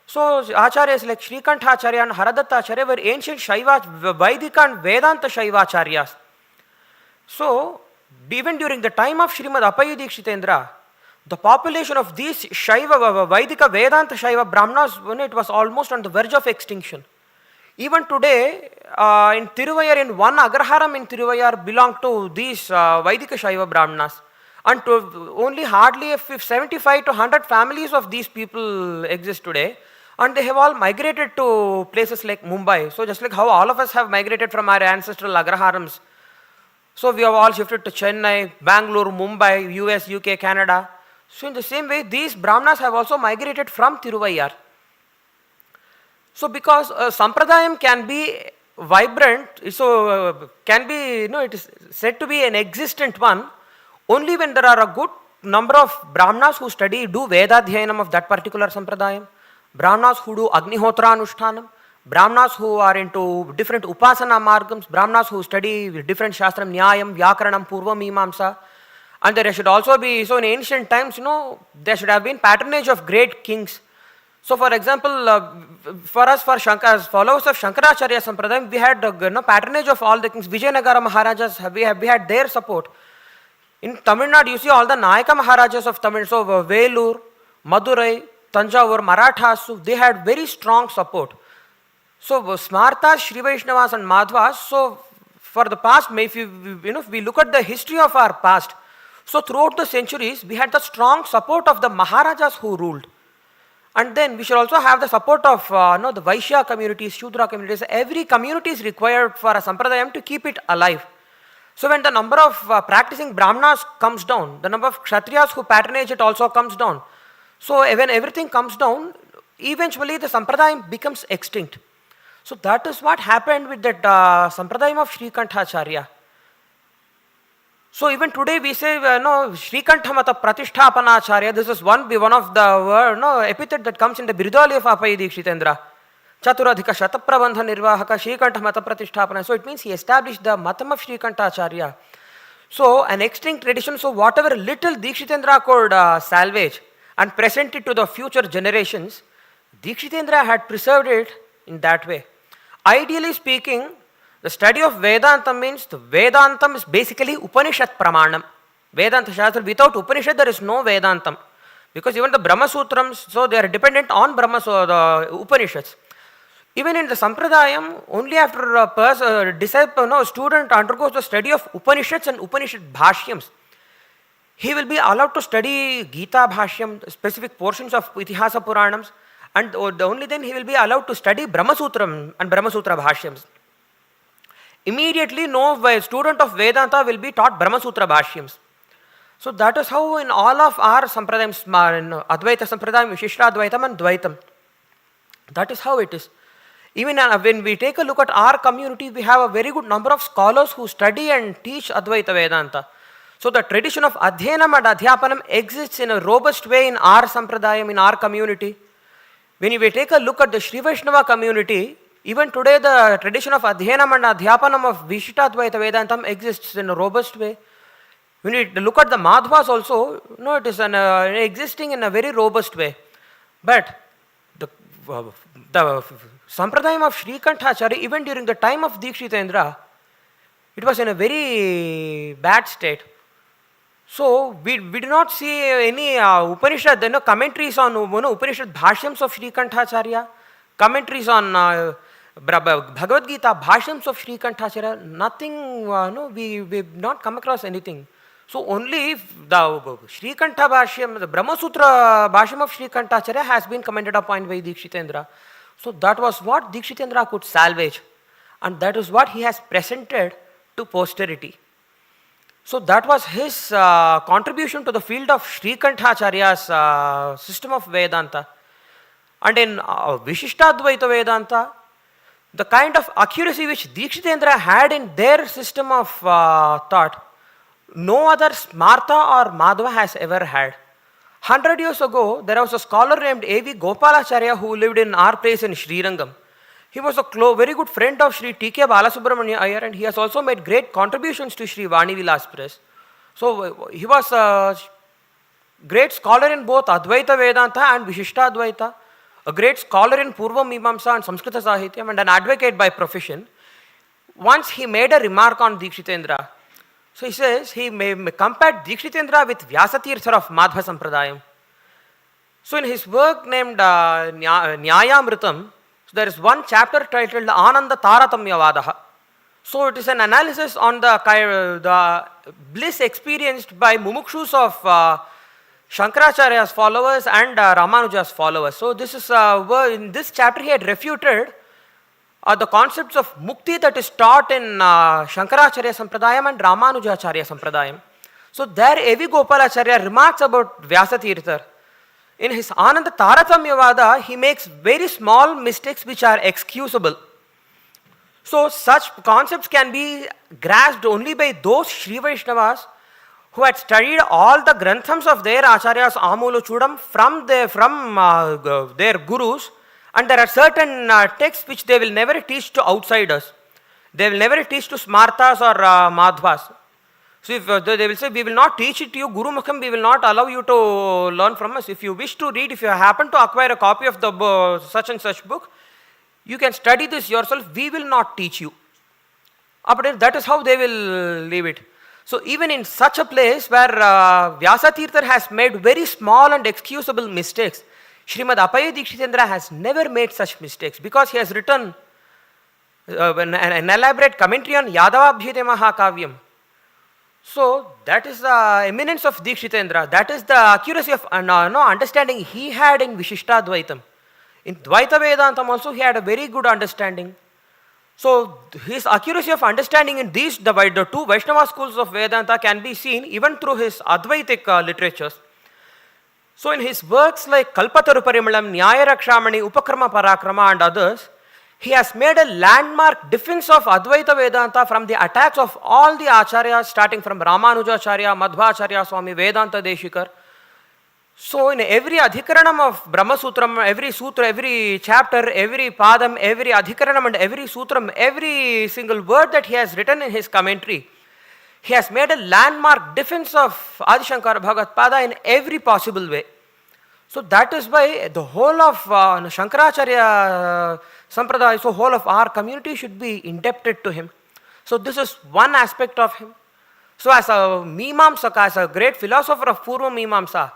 So Acharyas like Srikantacharya and Haradattacharya were ancient Shaivas, Vaidika and Vedanta Shaivacharyas. So, even during the time of Srimad Appayya Dikshitendra, the population of these Shaiva, Vaidika, Vedanta Shaiva Brahmanas, it was almost on the verge of extinction. Even today, in Tiruvayar, in one Agraharam in Tiruvayar belong to these Vaidika Shaiva Brahmanas. And only hardly 75 to 100 families of these people exist today. And they have all migrated to places like Mumbai. So just like how all of us have migrated from our ancestral Agraharams, so we have all shifted to Chennai, Bangalore, Mumbai, US, UK, Canada. So in the same way, these Brahmanas have also migrated from Tiruvayar. So because Sampradayam can be vibrant, so can be, it is said to be an existent one, only when there are a good number of Brahmanas who study, do Vedadhyanam of that particular Sampradayam, Brahmanas who do Agnihotra Anushtanam, Brahmanas who are into different Upasana Margams, Brahmanas who study different Shastram, Nyayam, Vyakaranam, Purva Mimamsa. And there should also be, so in ancient times, there should have been patronage of great kings. So for example, for us, as followers of Shankaracharya Sampradayam, we had patronage of all the kings. Vijayanagara Maharajas, we had their support. In Tamil Nadu, you see all the Nayaka Maharajas of Tamil, so Velur, Madurai, Tanjavur, Marathas, they had very strong support. So Smartas, Shri Vaishnavas and Madhvas, so for the past, if we look at the history of our past, So throughout the centuries, we had the strong support of the Maharajas who ruled. And then we should also have the support of the Vaishya communities, Shudra communities. Every community is required for a Sampradayam to keep it alive. So when the number of practicing Brahmanas comes down, the number of Kshatriyas who patronage it also comes down. So when everything comes down, eventually the Sampradayam becomes extinct. So that is what happened with that Sampradayam of Shrikantacharya. So even today we say, Shrikantha Mata Pratishthāpanācārya. This is one of the epithet that comes in the Birudavalli of Appayya Dikshitendra. Chaturadhika Shataprabandha Nirvahaka Shrikantha Mata Pratishthāpana. So it means he established the Matam of Shrikantacharya. So an extinct tradition, so whatever little Dikshitendra could salvage and present it to the future generations, Dikshitendra had preserved it in that way. Ideally speaking, the study of Vedanta means the Vedantam is basically Upanishad Pramanam. Vedanta Shastra, without Upanishad there is no Vedantam. Because even the Brahma Sutrams, so they are dependent on the Upanishads. Even in the Sampradayam, only after a student undergoes the study of Upanishads and Upanishad Bhashyams, he will be allowed to study Gita Bhashyam, specific portions of Itihasa Puranams, and only then he will be allowed to study Brahma Sutram and Brahma Sutra Bhashyams. Immediately, no student of Vedanta will be taught Brahma Sutra Bhashyams. So that is how in all of our Sampradayams, in Advaita Sampradayam, Vishishta Advaitam and Dvaitam, that is how it is. Even when we take a look at our community, we have a very good number of scholars who study and teach Advaita Vedanta. So the tradition of Adhyanam and Adhyapanam exists in a robust way in our Sampradayam, in our community. When we take a look at the Sri Vaishnava community, even today the tradition of Adhyanam and Adhyapanam of Vishishta Advaita Vedantam exists in a robust way. When we look at the Madhvas also, it is existing in a very robust way. But the Sampradayam of Shrikantacharya, even during the time of Dikshitendra, it was in a very bad state. So we do not see any Upanishad, commentaries on Upanishad Bhashyams of Shrikantacharya, commentaries on Bhagavad Gita Bhashyams of Shrikantacharya, nothing, we've not come across anything. So only the Shrikantha Bhashyam, the Brahma Sutra Bhashyam of Shrikantacharya has been commented upon by Dikshitendra. So that was what Dikshitendra could salvage, and that is what he has presented to posterity. So that was his contribution to the field of Shrikantacharya's system of Vedanta. And in Vishishtadvaita Vedanta, the kind of accuracy which Dikshitendra had in their system of thought, no other Martha or Madhava has ever had. 100 years ago, there was a scholar named A.V. Gopalacharya who lived in our place in Srirangam. He was a very good friend of Sri T.K. Balasubramanya Iyer, and he has also made great contributions to Sri Vani Vilas Press. So he was a great scholar in both Advaita Vedanta and Vishishta Advaita, a great scholar in Purva Mimamsa and Samskrita Sahityam, and an advocate by profession. Once he made a remark on Dikshitendra. So he says he compared Dikshitendra with Vyasatirtha of Madhva Sampradayam. So in his work named Nyayamritam, so there is one chapter titled Ananda Taratamyavadaha. So it is an analysis on the bliss experienced by mumukshus of Shankaracharya's followers and Ramanuja's followers. So this is in this chapter he had refuted the concepts of mukti that is taught in Shankaracharya Sampradayam and Ramanujacharya Sampradayam. So there A.V. Gopalacharya remarks about Vyasatirtha. In his Ananda Taratamyavada, he makes very small mistakes which are excusable. So such concepts can be grasped only by those Sri Vaishnavas who had studied all the granthams of their acharyas Amulu Chudam from their gurus, and there are certain texts which they will never teach to outsiders. They will never teach to Smartas or Madhvas. So if they will say, we will not teach it to you, Guru Mukham, we will not allow you to learn from us. If you wish to read, if you happen to acquire a copy of the such and such book, you can study this yourself, we will not teach you. But that is how they will leave it. So even in such a place where Vyasatirtha has made very small and excusable mistakes, Srimad Appayya Dikshitendra has never made such mistakes because he has written an elaborate commentary on Yadavabhyute Mahakavyam. So that is the eminence of Dikshitendra. That is the accuracy of understanding he had in Vishishtadvaitam. In Dvaita Vedantam also he had a very good understanding. So his accuracy of understanding in these the two Vaishnava schools of Vedanta can be seen even through his Advaitic literatures. So in his works like Kalpataru Parimalam, Nyaya Rakshamani, Upakrama Parakrama and others, he has made a landmark defense of Advaita Vedanta from the attacks of all the acharyas starting from Ramanujacharya, Madhvacharya Swami, Vedanta Deshikar. So in every adhikaranam of Brahma Sutram, every sutra, every chapter, every padam, every adhikaranam and every sutram, every single word that he has written in his commentary, he has made a landmark defense of Adi Shankara Bhagavatpada in every possible way. So that is why the whole of Shankaracharya Sampradaya, so whole of our community should be indebted to him. So this is one aspect of him. So as a Mimamsaka, as a great philosopher of Purva Mimamsa,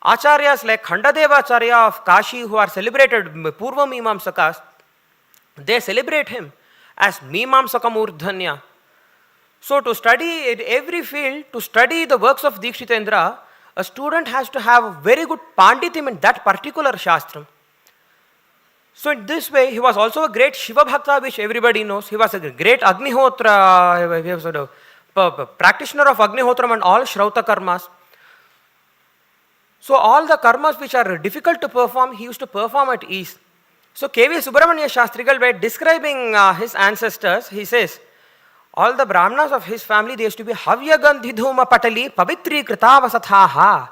Acharyas like Khandadeva Acharya of Kashi who are celebrated Purva Mimamsakas, they celebrate him as Mimamsaka Murdhanya. So to study in every field, to study the works of Dikshitendra, a student has to have a very good panditim in that particular shastram. So in this way, he was also a great Shiva Bhakta, which everybody knows. He was a great Agnihotra, he was a practitioner of Agnihotram and all Shrauta karmas. So all the karmas which are difficult to perform, he used to perform at ease. So K.V. Subramanya Shastrigal, by describing his ancestors, he says, all the Brahmanas of his family, they used to be Havya Gandhidhuma Patali Pavitri Kritavasathaha.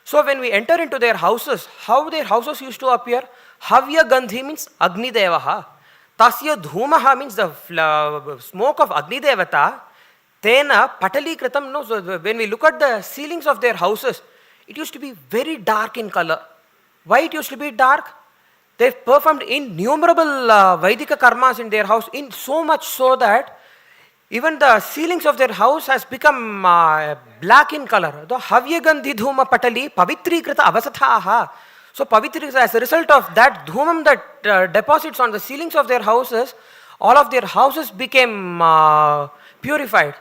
So when we enter into their houses, how their houses used to appear? Havya Gandhi means Agni Devaha. Tasya Dhumaha means the smoke of Agni Devata. Tena Patali Kritam. No, so when we look at the ceilings of their houses, it used to be very dark in color. Why it used to be dark? They performed innumerable Vaidika karmas in their house, in so much so that even the ceilings of their house has become black in color. The Havyagandhi Dhuma Patali Pavitri Krita Avasathaha. So Pavitri, as a result of that dhumam that deposits on the ceilings of their houses, all of their houses became purified.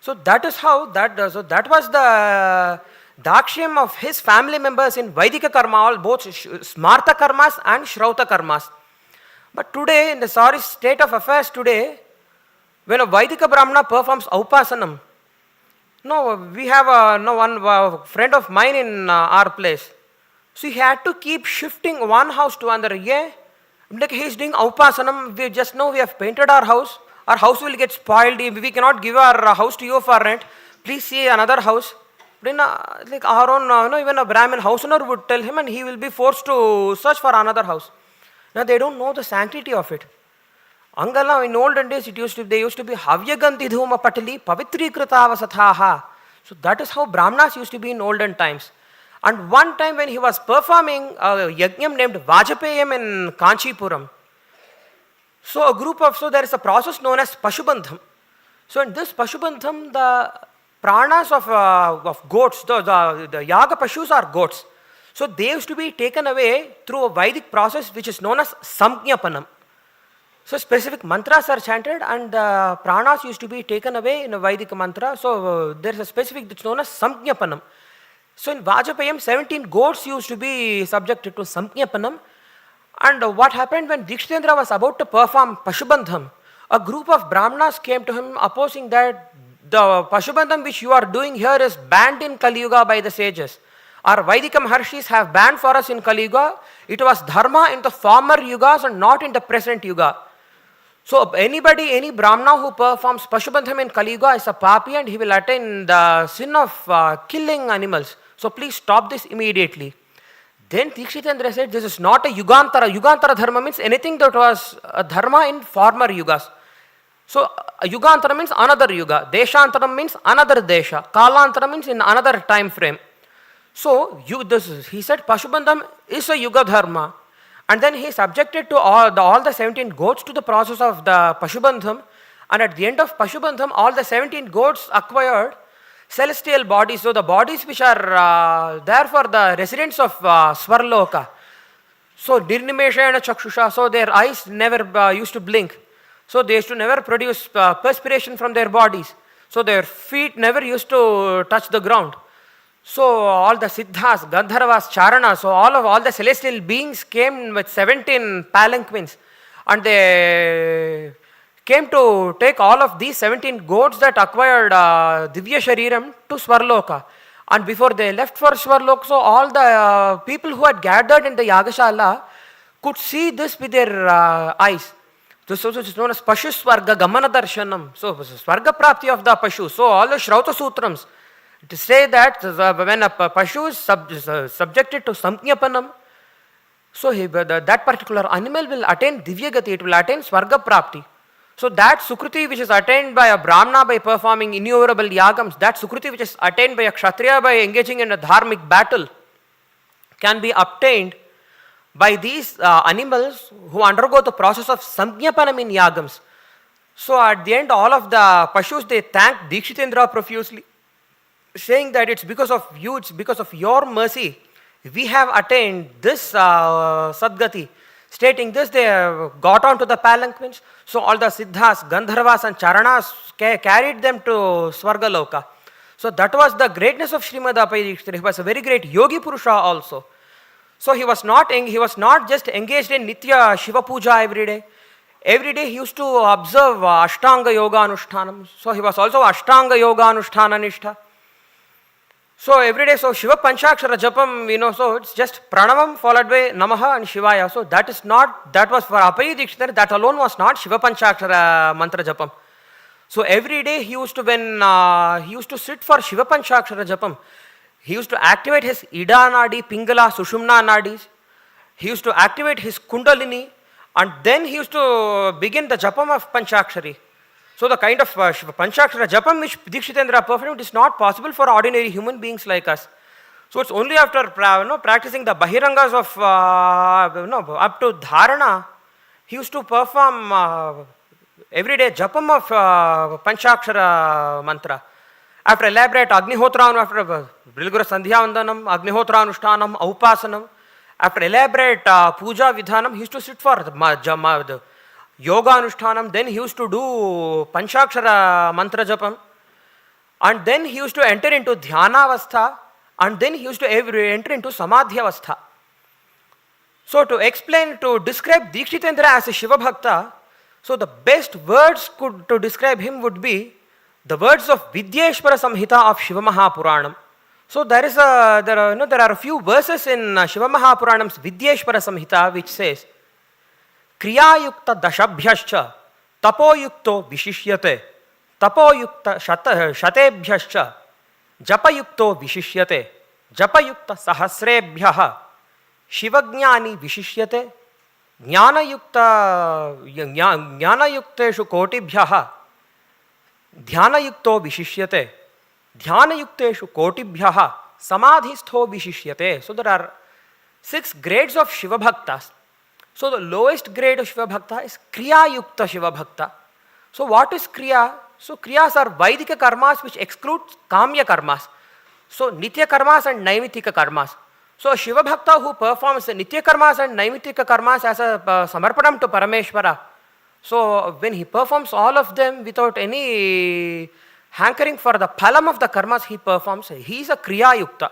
So that is how that was the Dakshyam of his family members in Vaidika karma, all both Smarta karmas and Shrauta karmas. But today, in the sorry state of affairs today, when a Vaidika Brahmana performs Aupasanam, we have one friend of mine in our place. So he had to keep shifting one house to another. Yeah, like he is doing Aupasanam, we just know we have painted our house will get spoiled, we cannot give our house to you for rent, please see another house. Then, like our own, even a Brahmin house owner would tell him and he will be forced to search for another house. Now they don't know the sanctity of it. Angala, in olden days, they used to be Havyagandhi Dhuma Patali Pavitri Kritavasathaha. So that is how Brahmanas used to be in olden times. And one time when he was performing a yajnam named Vajapayam in Kanchipuram, so there is a process known as Pashubandham. So in this Pashubandham, the pranas of goats, the yaga pashus are goats. So they used to be taken away through a Vedic process which is known as Samjnapanam. So specific mantras are chanted and the pranas used to be taken away in a Vedic mantra. So there is a specific that's known as Samjnapanam. So in Vajapayam, 17 goats used to be subjected to Samjnapanam. And what happened when Dikshitendra was about to perform Pashubandham, a group of Brahmanas came to him opposing that the Pashubandham which you are doing here is banned in Kali Yuga by the sages. Our Vaidika Maharshis have banned for us in Kali Yuga. It was dharma in the former yugas and not in the present yuga. So any Brahmana who performs Pashubandham in Kali Yuga is a papi and he will attain the sin of killing animals. So please stop this immediately. Then Dikshitendra said, this is not a Yugantara. Yugantara dharma means anything that was a dharma in former yugas. So Yugantara means another yuga. Deshantaram means another desha. Kalantara means in another time frame. So he said Pashubandham is a yuga dharma. And then he subjected to all the 17 goats to the process of the Pashubandham. And at the end of Pashubandham, all the 17 goats acquired celestial bodies. So the bodies which are there for the residents of Svarloka. So Nirnimeshayana Chakshusha, so their eyes never used to blink. So they used to never produce perspiration from their bodies. So their feet never used to touch the ground. So all the Siddhas, Gandharvas, Charanas, so all the celestial beings came with 17 palanquins, and they came to take all of these 17 goats that acquired Divya Shariram to Swarloka. And before they left for Swarloka, so all the people who had gathered in the Yagashala could see this with their eyes. So it is known as Pashu Swarga Gamana Darshanam. So Swarga Prapti of the Pashu. So all the Shrauta Sutrams to say that when a Pashu is subjected to Samknyapanam, so that particular animal will attain Divya Gati, it will attain Swarga Prapti. So that Sukruti which is attained by a Brahmana by performing innumerable yagams, that Sukruti which is attained by a Kshatriya by engaging in a dharmic battle, can be obtained by these animals who undergo the process of Samjnapanam in yagams. So at the end, all of the Pashus, they thank Dikshitendra profusely, saying that it's because of you, it's because of your mercy, we have attained this Sadgati. Stating this, they got onto the palanquins. So all the Siddhas, Gandharvas and Charanas carried them to Swargaloka. So that was the greatness of Srimad Appayya Dikshita. He was a very great Yogi Purusha also. So he was not just engaged in Nitya Shiva Puja every day. Every day he used to observe Ashtanga Yoga Anushtanam. So he was also Ashtanga Yoga Anushtana Nishtha. So every day, so Shiva Panchakshara Japam, so it's just Pranavam followed by Namaha and Shivaya. So that was for Appayya Dikshita, that alone was not Shiva Panchakshara Mantra Japam. So every day he used to sit for Shiva Panchakshara Japam. He used to activate his Ida Nadi, Pingala, Sushumna Nadis. He used to activate his Kundalini, and then he used to begin the Japam of Panchakshari. So the kind of Panchakshara Japam which Dikshitendra performed is not possible for ordinary human beings like us. So it's only after practicing the Bahirangas of up to Dharana, he used to perform every day Japam of Panchakshara mantra. After elaborate Agnihotra, after Brilgura Sandhya Vandanam, Agnihotra Anushtanam, Aupasanam, after elaborate Puja Vidhanam, he used to sit for the Yoga Anushtanam, then he used to do Panchakshara Mantra Japam, and then he used to enter into Dhyana Avastha, and then he used to enter into Samadhi Avastha. So to describe Dikshitendra as a Shiva Bhakta, so the best words to describe him would be the words of Vidyeshwara Samhita of Shiva Mahapuranam. So there are a few verses in Shiva Mahapuranam's Vidyeshwara Samhita which says, Kriyayukta dashabhyascha tapoyukto vishishyate tapoyukta shatebhyascha japayukto vishishyate japayukta sahasrebhyaha shivajnani vishishyate jnanayukteshu kotibhyaha dhyanayukto vishishyate dhyanayukteshu kotibhyaha samadhistho vishishyate. So there are 6 grades of Shiva Bhaktas. So the lowest grade of Shiva Bhakta is Kriya Yukta Shiva Bhakta. So what is Kriya? So Kriyas are Vaidika karmas which exclude Kamya karmas. So Nitya karmas and Naimittika karmas. So a Shiva Bhakta who performs Nitya karmas and Naimittika karmas as a Samarpanam to Parameshwara. So when he performs all of them without any hankering for the phalam of the karmas he performs, he is a Kriya Yukta.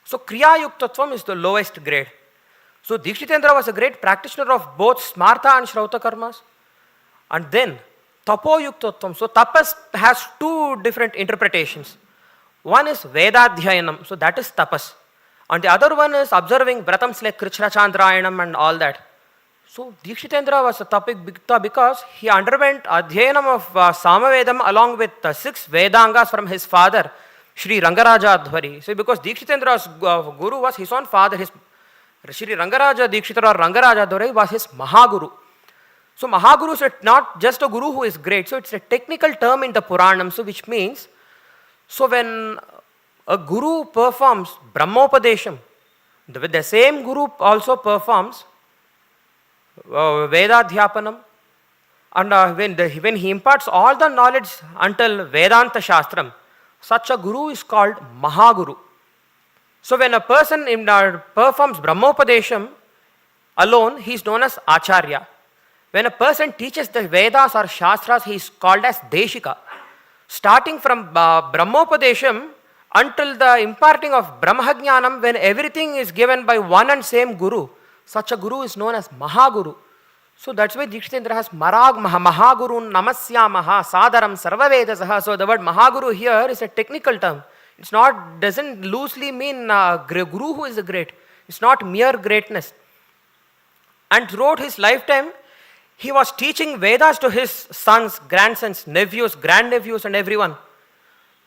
So Kriya Yuktatvam is the lowest grade. So Dikshitendra was a great practitioner of both Smartha and Shrauta karmas. And then Tapo Yuktatvam. So tapas has 2 different interpretations. One is Vedadhyayanam, so that is tapas. And the other one is observing Vratams like Krishna Chandrayanam and all that. So Dikshitendra was a topic because he underwent Adhyayanam of Samavedam along with 6 Vedangas from his father, Sri Rangaraja Adhwari. So because Dikshitendra's guru was his own father, Sri Rangaraja Dikshita or Rangaraja Adhwari was his Mahaguru. So Mahaguru is not just a guru who is great, so it's a technical term in the Puranam, so which means, so when a guru performs Brahmopadesham, the same guru also performs Vedadhyapanam, and when he imparts all the knowledge until Vedanta Shastram, such a guru is called Mahaguru. So when a person performs Brahmopadesham alone, he is known as Acharya. When a person teaches the Vedas or Shastras, he is called as Deshika. starting from Brahmopadesham until the imparting of Brahmajnanam, when everything is given by one and same Guru. Such a Guru is known as Mahaguru. So that's why Dikshitendra has Mahaguru Namasyamaha Sadaram Sarvavedasaha. So the word Mahaguru here is a technical term. It's not, doesn't loosely mean Guru who is a great. It's not mere greatness. And throughout his lifetime, he was teaching Vedas to his sons, grandsons, nephews, grandnephews and everyone.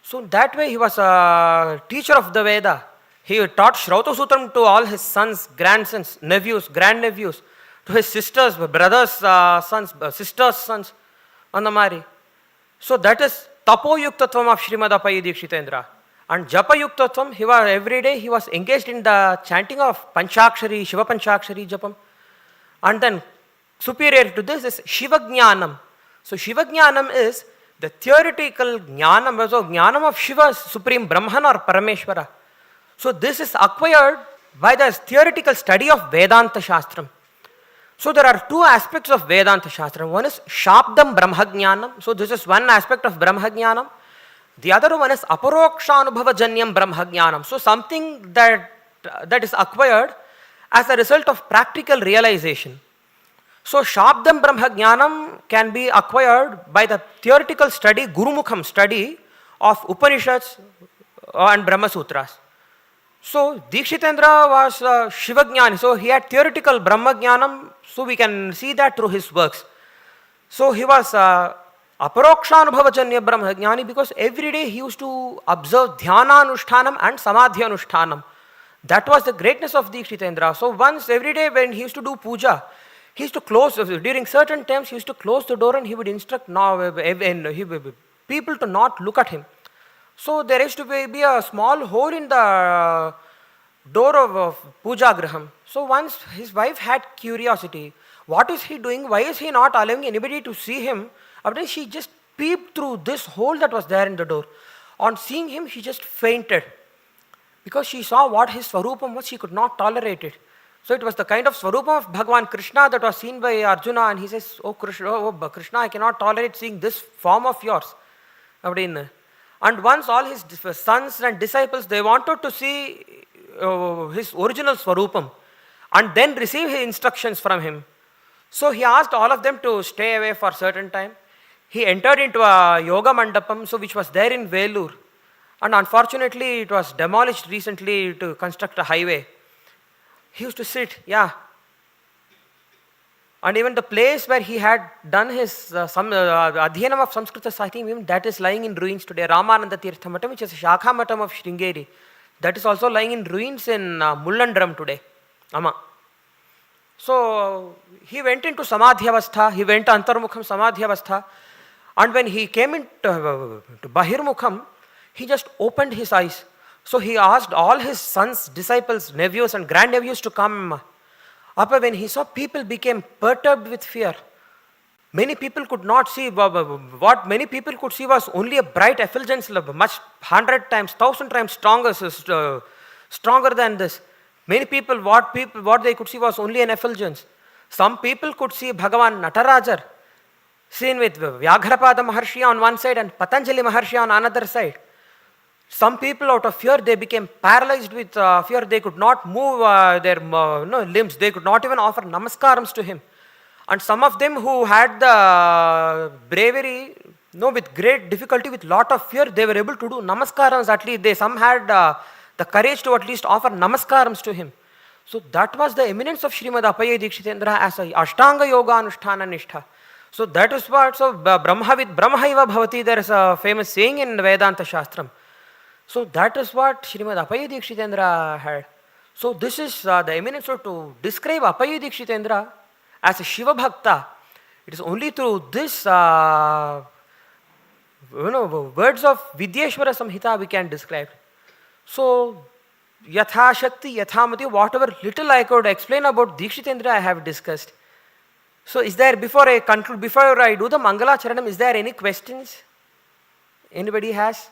So that way he was a teacher of the Veda. He taught Shrauta Sutram to all his sons, grandsons, nephews, grandnephews, to his sisters, brothers' sons, sisters' sons, Andamari. So that is Tapo-yuktatvam of Srimad Appayya Dikshitendra. And Japa-yuktatvam, he was every day he was engaged in the chanting of Panchakshari, Shiva Panchakshari Japam. And then superior to this is Shiva Jnanam. So Shiva Jnanam is the theoretical Jnanam, so Jnanam of Shiva, Supreme Brahman or Parameshwara. So this is acquired by the theoretical study of Vedanta Shastram. So there are two aspects of Vedanta Shastram. One is Shabdam Brahmajnanam. So this is one aspect of Brahmajnanam. The other one is Aparokshanubhavajanyam Brahmajnanam. So something that is acquired as a result of practical realization. So Shabdam Brahmajnanam can be acquired by the theoretical study, Gurumukham study of Upanishads and Brahma Sutras. So Dikshitendra was Shivajnani, so he had theoretical Brahmajnanam, so we can see that through his works. So he was Aparokshanubhavajanya Brahmajnani because every day he used to observe Dhyana-anushtanam and Samadhi-anushtanam. That was the greatness of Dikshitendra. So once every day when he used to do puja, he used to close, during certain times he used to close the door and he would instruct people to not look at him. So there used to be a small hole in the door of Puja Graham. So once his wife had curiosity, what is he doing? Why is he not allowing anybody to see him? After she just peeped through this hole that was there in the door. On seeing him, she just fainted. Because she saw what his Swarupam was, she could not tolerate it. So it was the kind of Swarupam of Bhagavan Krishna that was seen by Arjuna, and he says, oh Krishna, I cannot tolerate seeing this form of yours. And once all his sons and disciples, they wanted to see his original Swarupam and then receive his instructions from him. So he asked all of them to stay away for a certain time. He entered into a yoga mandapam, so which was there in Velur. And unfortunately, it was demolished recently to construct a highway. He used to sit, And even the place where he had done his Adhyanam of Samskrita Sahitya, even that is lying in ruins today. Ramananda Tirtha Matam, which is a Shakha Matam of Sringeri, that is also lying in ruins in Mullandram today. So he went into Samadhyavastha, he went to Antarmukham Samadhyavastha, and when he came into Bahirmukham, he just opened his eyes. So he asked all his sons, disciples, nephews and grandnephews to come. When he saw people became perturbed with fear. Many people could not see, what many people could see was only a bright effulgence, much 100 times, 1000 times stronger than this. Many people, what they could see was only an effulgence. Some people could see Bhagavan Natarajar, seen with Vyaghrapada Maharshi on one side and Patanjali Maharshi on another side. Some people out of fear, they became paralyzed with fear. They could not move their limbs. They could not even offer namaskarams to him. And some of them who had the bravery, with great difficulty, with lot of fear, they were able to do namaskarams at least. Some had the courage to at least offer namaskarams to him. So that was the eminence of Srimad Appayya Dikshitendra as a Ashtanga Yoga Anushtana Nishtha. So that is what, so Brahma with Brahmaiva Bhavati, there is a famous saying in Vedanta Shastram. So that is what Srimad Appayya Dikshitendra had. So this is the eminence. So to describe Appayya Dikshitendra as a Shiva Bhakta, it is only through this words of Vidyeshwara Samhita we can describe. So Yatha Shakti, Yathamati, whatever little I could explain about Dikshitendra I have discussed. So is there, before I conclude, before I do the Mangala Charanam, is there any questions? Anybody has?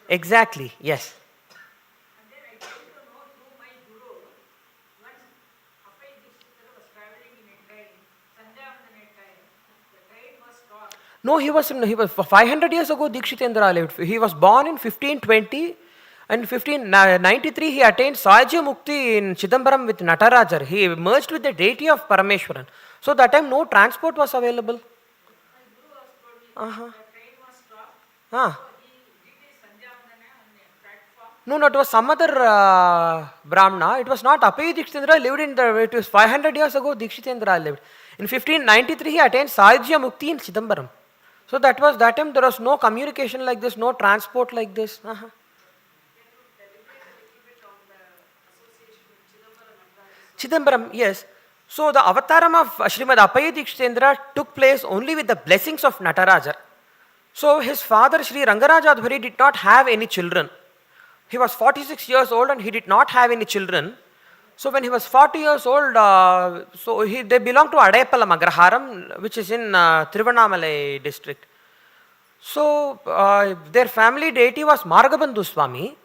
Exactly, yes. And then I came to know through my guru, once Appayya Dikshita was traveling in a train, Sandhyavandanai time, the train was stopped. No, he was 500 years ago Dikshitendra lived. He was born in 1520 and 1593 he attained Sajya Mukti in Chidambaram with Natarajar. He merged with the deity of Parameshwaran. So that time no transport was available. No, it was some other Brahmana. It was not Appayya Dikshitendra lived in the, it was 500 years ago Dikshitendra lived. In 1593 he attained Sajya Mukti in Chidambaram. So that time there was no communication like this, no transport like this. Chidambaram, yes. So the avataram of Srimad Appayya Dikshitendra took place only with the blessings of Natarajar. So his father Sri Rangarajadhvari did not have any children. He was 46 years old and he did not have any children. So when he was 40 years old, they belonged to Adaipalam Agraharam, which is in Trivanamalai district. So their family deity was Margabandhu Swami.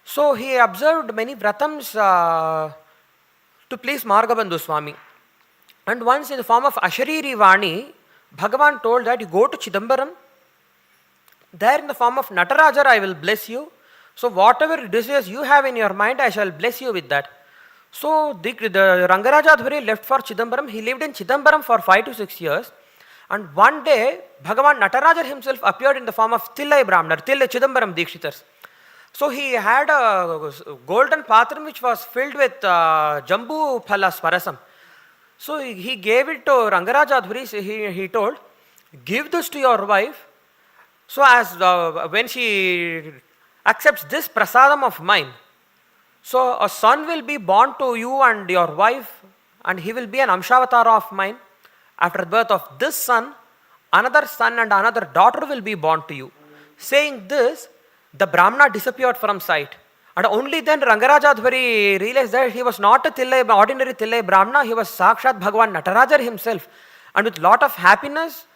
So he observed many vratams to please Margabandhu Swami. And once in the form of Ashariri Vani, Bhagavan told that you go to Chidambaram, there in the form of Natarajar I will bless you. So whatever desires you have in your mind, I shall bless you with that. So the Rangarajadhvari left for Chidambaram. He lived in Chidambaram for 5 to 6 years. And one day, Bhagavan Natarajar himself appeared in the form of Tillai Brahmanar, Tillai Chidambaram Dikshitars. So he had a golden patram which was filled with Jambu Phala Swarasam. So he gave it to Rangarajadhvari. He told, give this to your wife. So as when she accepts this prasadam of mine, so a son will be born to you and your wife, and he will be an Amshavatara of mine. After the birth of this son, another son and another daughter will be born to you. Saying this, the Brahmana disappeared from sight. And only then Rangarajadhvari realized that he was not a ordinary Tillai Brahmana, he was Sakshat Bhagavan Natarajar himself. And with lot of happiness,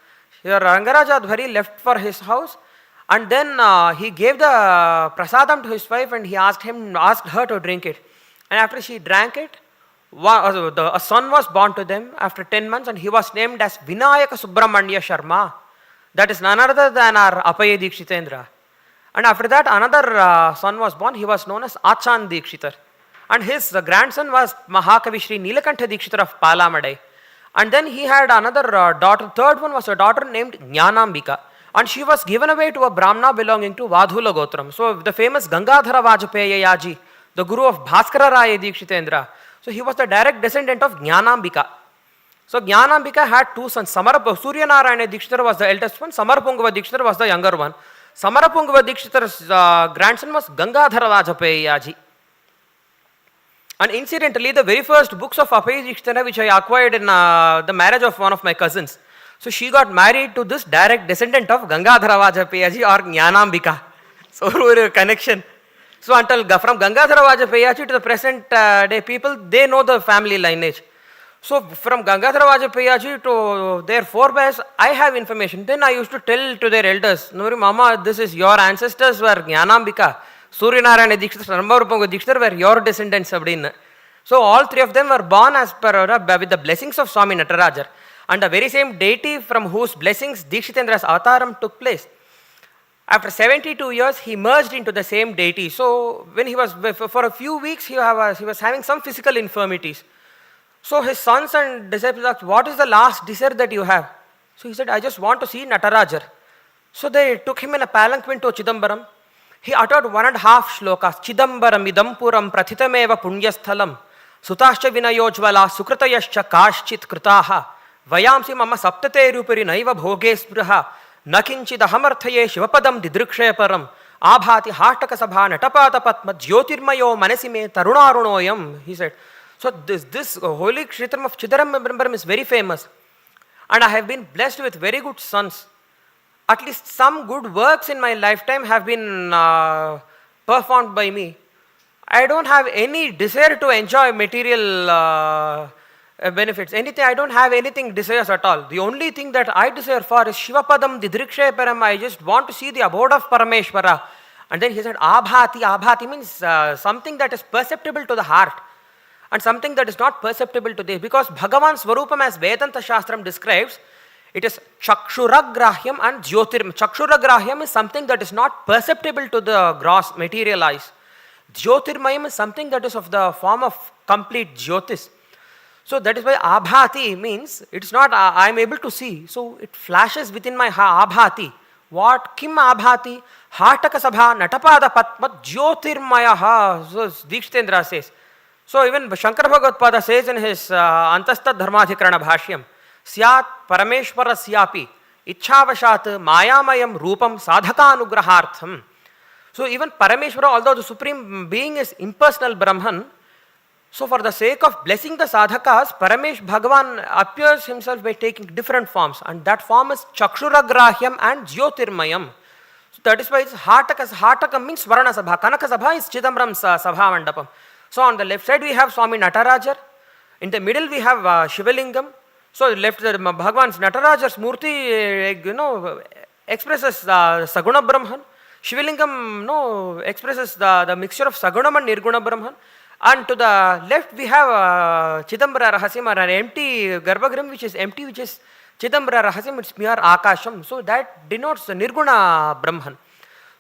Rangarajadhvari left for his house. And then he gave the prasadam to his wife and he asked her to drink it. And after she drank it, a son was born to them after 10 months and he was named as Vinayaka Subramanya Sharma. That is none other than our Appayya Dikshitendra. And after that another son was born, he was known as Achan Dikshitar. And his grandson was Mahakavi Shri Nilakantha Dikshitar of Palamadai. And then he had another daughter, third one was a daughter named Jnanambika. And she was given away to a Brahmana belonging to Vadhula Gotram. So the famous Gangadhara Vajpayya Yaji, the guru of Bhaskara Raya Dikshitendra. So he was the direct descendant of Jnanambika. So Jnanambika had two sons. Suryanarayana Dikshitar was the eldest one, Samarapungava Dikshitar was the younger one. Samarapungava Dikshitar's grandson was Gangadhara Vajpayya Yaji. And incidentally, the very first books of Appayya Dikshitendra which I acquired in the marriage of one of my cousins. So she got married to this direct descendant of Gangadhara Vajpayya Ji or Jnanambika. So a connection. So from Gangadhara Vajpayya Ji to the present day people, they know the family lineage. So from Gangadhara Vajpayya Ji to their forebears, I have information. Then I used to tell to their elders, Nuri Mama, this is your ancestors were Jnanambika, Suryanarayana Dikshitar, Samarapungava Dikshitar were your descendants. So all three of them were born as per with the blessings of Swami Natarajar. And the very same deity from whose blessings Dikshitendra's avataram took place. After 72 years, he merged into the same deity. So when he was, for a few weeks, he was having some physical infirmities. So his sons and disciples asked, what is the last desire that you have? So he said, I just want to see Natarajar. So they took him in a palanquin to Chidambaram. He uttered 1.5 shlokas. Chidambaram idampuram prathitameva punyasthalam sutascha vinayojvala sukritayascha kashchit kritaha Vayamsi mama saptate rupari naiva bhoge spraha nakinchid ahamarthaye shivapadam didrikshayaparam abhati hashtaka sabha natapata patma jyotirmayo manasime tarunarunoyam. He said. So this holy Kshetram of Chidambaram is very famous. And I have been blessed with very good sons. At least some good works in my lifetime have been performed by me. I don't have any desire to enjoy material benefits. I don't have anything desires at all. The only thing that I desire for is Shivapadam Didrikshayaparam. I just want to see the abode of Parameshwara. And then he said, Abhati. Abhati means something that is perceptible to the heart. And something that is not perceptible to this. Because Bhagavan Swarupam, as Vedanta Shastram describes, It is chakshuragrahyam and jyotirmayam. Chakshuragrahyam is something that is not perceptible to the gross material eyes. Jyotirmayam is something that is of the form of complete jyotis. So that is why abhati means it is not I am able to see. So it flashes within my abhati. What? Kim abhati? Hataka sabha natapada patmat jyotirmayaha. So Dikshitendra says. So even Shankara Bhagavad says in his Antastad Dharmadhikarana Bhashyam, Syat Parameshwarasyapi Ichhavashat Mayamayam Rupam Sadhakanugrahartham. So even Parameshwara, although the Supreme Being is impersonal Brahman, so for the sake of blessing the sadhakas, Paramesh Bhagavan appears himself by taking different forms, and that form is Chakshuragrahyam and Jyotirmayam. So that is why it's Hataka. Hataka means Svarana Sabha. Kanaka Sabha is Chidambaram's Sabha Mandapam. So on the left side we have Swami Natarajar, in the middle we have Shivalingam. So left Bhagavan's Natarajar's Murti, expresses Saguna Brahman. Shivalingam expresses the mixture of Sagunam and Nirguna Brahman. And to the left we have Chidambara Rahasyam, or an empty Garbhagrim which is empty, which is Chidambara Rahasyam, it's mere Akasham. So that denotes Nirguna Brahman.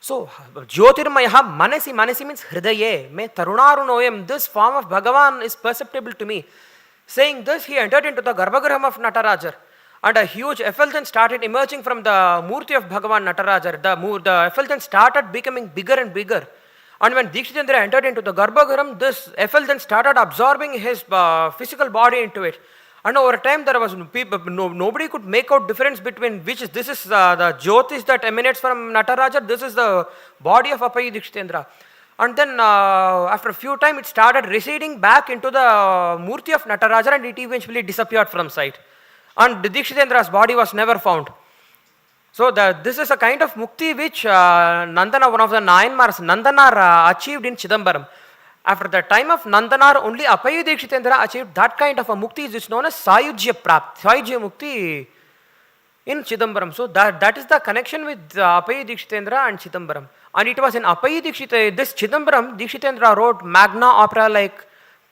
So Jyotirmayaha Manasi, Manasi means Hridaye, me Tarunarunoyam, this form of Bhagavan is perceptible to me. Saying this, he entered into the Garbhagriha of Natarajar, and a huge effulgence started emerging from the Murti of Bhagavan Natarajar. The effulgence started becoming bigger and bigger. And when Dikshitendra entered into the Garbhagriha, this effulgence started absorbing his physical body into it. And over time, there was nobody could make out difference between which is, this is the Jyotis that emanates from Natarajar, this is the body of Appayya Dikshitendra. And then after a few time, it started receding back into the Murti of Natarajar, and it eventually disappeared from sight. And Dikshitendra's body was never found. So this is a kind of mukti which Nandana, one of the Nayanmars, Nandanar achieved in Chidambaram. After the time of Nandanar, only Appayya Dikshitendra achieved that kind of a mukti, which is known as Sayujya Prapt, Sayujya Mukti in Chidambaram. So that is the connection with Appayya Dikshitendra and Chidambaram. And it was in Appayya Dikshita, this Chidambaram, Dikshitendra wrote magna opera like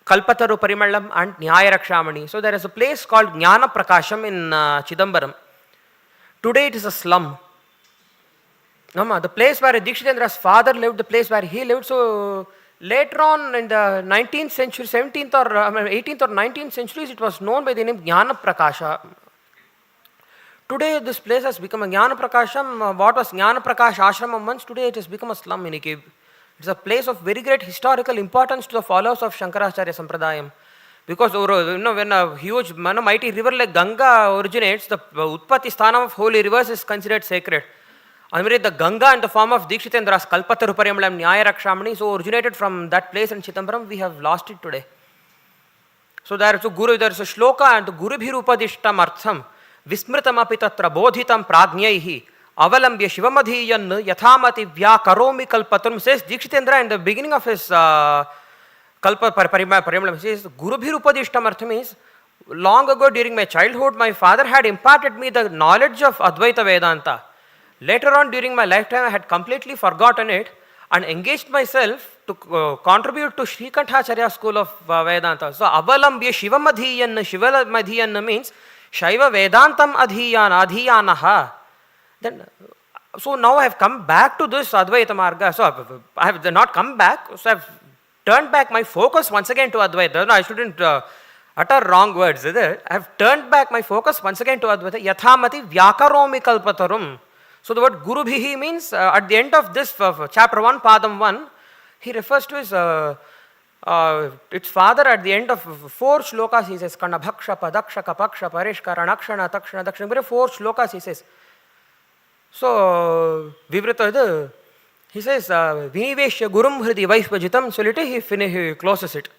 Kalpataru Parimalam and Nyaya Rakshamani. So there is a place called Jnana Prakasham in Chidambaram. Today it is a slum. The place where Dikshitendra's father lived, the place where he lived. So later on in the 19th century, 17th or 18th or 19th centuries, it was known by the name Jnana Prakasha. Today this place has become a Jnana Prakasham. What was Jnana Prakash Ashramam once, today it has become a slum in a cave. It's a place of very great historical importance to the followers of Shankaracharya Sampradayam. Because when a huge, mighty river like Ganga originates, the Utpatti Sthanam of holy rivers is considered sacred. And the Ganga in the form of Dikshitendra's Kalpataru Parimalam Nyaya Rakshamani, so originated from that place in Chidambaram, we have lost it today. So there is a shloka and Guru Bhirupadishtam Artham, Vismritamapi Tatra Bodhitam Prajnaihi, Avalambya Shivamadhiyan Yathamati Vyakaromi Kalpatarum, says Dikshitendra in the beginning of his Kalpa Parimalam, says Guru Bhirupadishtam Artham means, long ago during my childhood, my father had imparted me the knowledge of Advaita Vedanta. Later on during my lifetime, I had completely forgotten it and engaged myself to contribute to Shrikantacharya's school of Vedanta. So, Avalambya Shivamadhiyan means Shaiva Vedantam Adhiyanaha. Then, so now I have come back to this Advaita Marga. So, I have not come back, so I have turned back my focus once again to Advaita. No, I shouldn't utter wrong words. I have turned back my focus once again to Advaita. Yathamati Vyakaromi Kalpatarum. So the word Guru Bhihi means at the end of this chapter 1, Padam 1, he refers to his its father at the end of 4 shlokas. He says Kana Bhaksha, Padaksha, Kapaksha, Parishkara, Nakshana, Takshana, Dakshana. 4 shlokas he says. So Vivrita, he says Viniveshya Gurum Hridi Vaishvajitam. So later he closes it.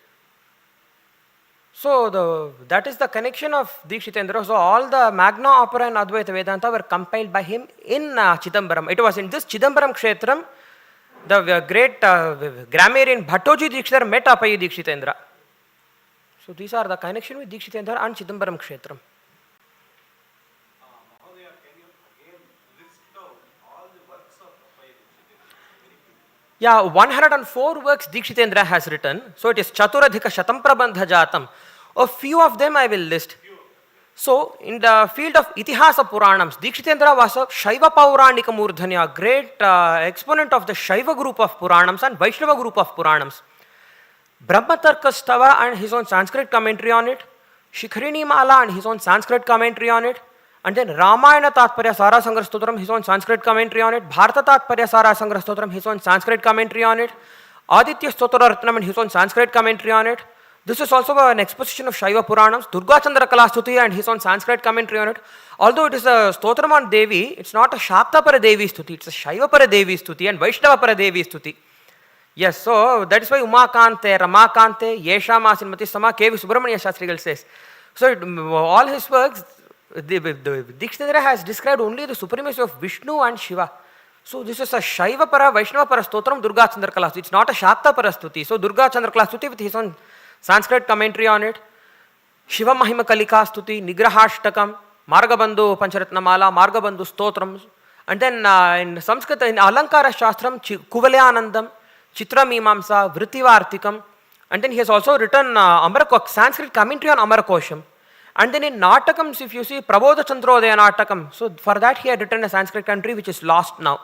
So that is the connection of Dikshitendra. So all the Magna Opera and Advaita Vedanta were compiled by him in Chidambaram. It was in this Chidambaram Kshetram, the great grammarian Bhattoji Dikshitendra met Appayya Dikshitendra. So these are the connection with Dikshitendra and Chidambaram Kshetram. Yeah, 104 works Dikshitendra has written. So it is Chaturadhika Shatam Prabandha Jatam. A few of them I will list. So, in the field of Itihasa Puranams, Dikshitendra was a Shaiva Pauranika Murdhanya, a great exponent of the Shaiva group of Puranams and Vaishnava group of Puranams. Brahmatarka Stava and his own Sanskrit commentary on it, Shikharini Mala and his own Sanskrit commentary on it, and then Ramayana Tatparya Sara Sangra Stotram, his own Sanskrit commentary on it, Bharata Tatparya Sara Sangra Stotram, his own Sanskrit commentary on it, Aditya Stotra Ratnam and his own Sanskrit commentary on it. This is also an exposition of Shaiva Puranams, Durga Chandra Kalastuti and his own Sanskrit commentary on it. Although it is a Stotram on Devi, it's not a Shakta Paradevi Stuti, it's a Shaiva Paradevi Stuti and Vaishnava Paradevi Stuti. Yes, so that is why Umakante, Ramakante, Yesha Masinmati Sama, K.V. Subramanya Shastrigal says. So all his works, the Dikshitendra has described only the supremacy of Vishnu and Shiva. So this is a Shaiva Para, Vaishnava Para Stotram, Durga Chandra Kalastuti. It's not a Shakta Para Stuti. So Durga Chandra Kalastuti with his own Sanskrit commentary on it, Shiva Mahima Kalika Stuti, Nigrahashtakam, Margabandhu Pancharatnamala, Margabandhu Stotram, and then in Sanskrit, in Alankara Shastram, Kuvalyanandam, Chitra Mimamsa, Vrittivartikam, and then he has also written Sanskrit commentary on Amarakosham. And then in Natakams, if you see Prabodha Chandrodaya Natakam, so for that he had written a Sanskrit commentary which is lost now.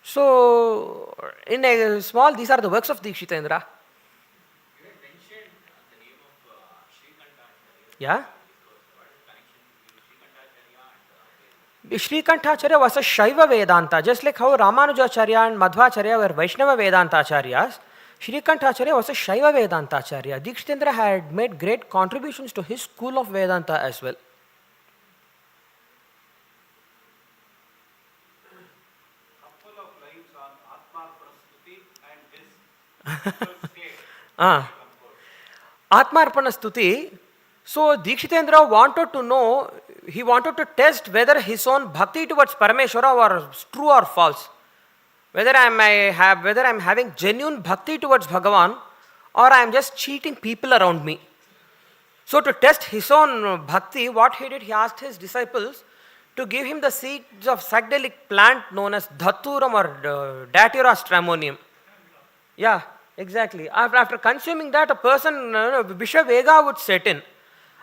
So, in a small, these are the works of Dikshitendra. Yeah? Shrikantacharya was a Shaiva Vedanta, just like how Ramanujacharya and Madhvacharya were Vaishnava Vedantacharyas. Shrikantacharya was a Shaiva Vedantacharya. Dikshitendra had made great contributions to his school of Vedanta as well. Couple of lines on Atmarpana Stuti and his Atmarpana Stuti. So Dikshitendra wanted to know, he wanted to test whether his own bhakti towards Parameshwara was true or false. Whether I am having genuine bhakti towards Bhagavan or I am just cheating people around me. So to test his own bhakti, what he did, he asked his disciples to give him the seeds of psychedelic plant known as Dhaturam or Datura stramonium. Yeah, exactly. After consuming that, a person, Visha Vega would set in.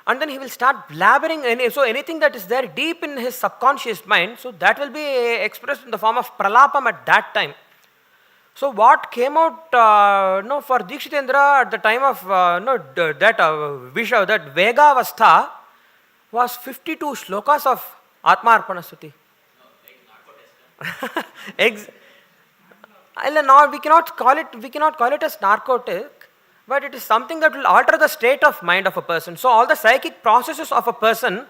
And then he will start blabbering. So anything that is there deep in his subconscious mind, so that will be expressed in the form of pralapam at that time. So what came out for Dikshitendra at the time of that Vega Avastha was 52 shlokas of Atmarpana Stuti. No, we cannot call it as narcotic. But it is something that will alter the state of mind of a person. So all the psychic processes of a person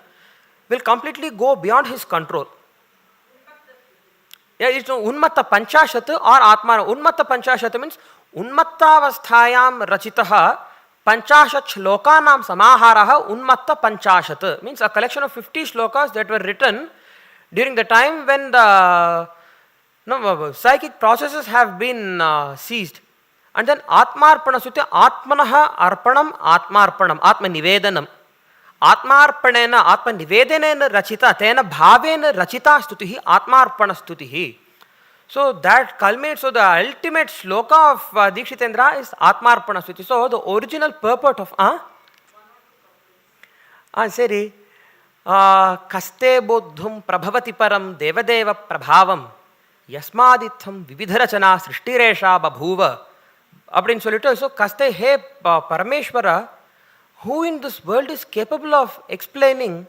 will completely go beyond his control. Yeah, it's Unmatta Panchashat or Atmana. Unmatta Panchashat means Unmattavasthayam Rachitaha Panchashat Shlokanam Samaharaha Unmatta Panchashat. Means a collection of 50 shlokas that were written during the time when the psychic processes have been ceased. And then Atmarpana Stuti, Atmanaha Arpanam, Atmarpanam, Atma Nivedanam. Atmarpanena, Atma Nivedanena Rachita, Tena Bhavena Rachita Stutihi, Atmarpana Stutihi. So that culminates, so the ultimate shloka of Dikshitendra is Atmarpana Stuti. So the original purport of, Seri, Kaste Bodhum Prabhavati Param Devadeva Prabhavam Yasmaditham Vividharachana Srishtiresha Babhuva. அப்படின்னு சொல்லிட்டு, so kaste he Parameshwara, who in this world is capable of explaining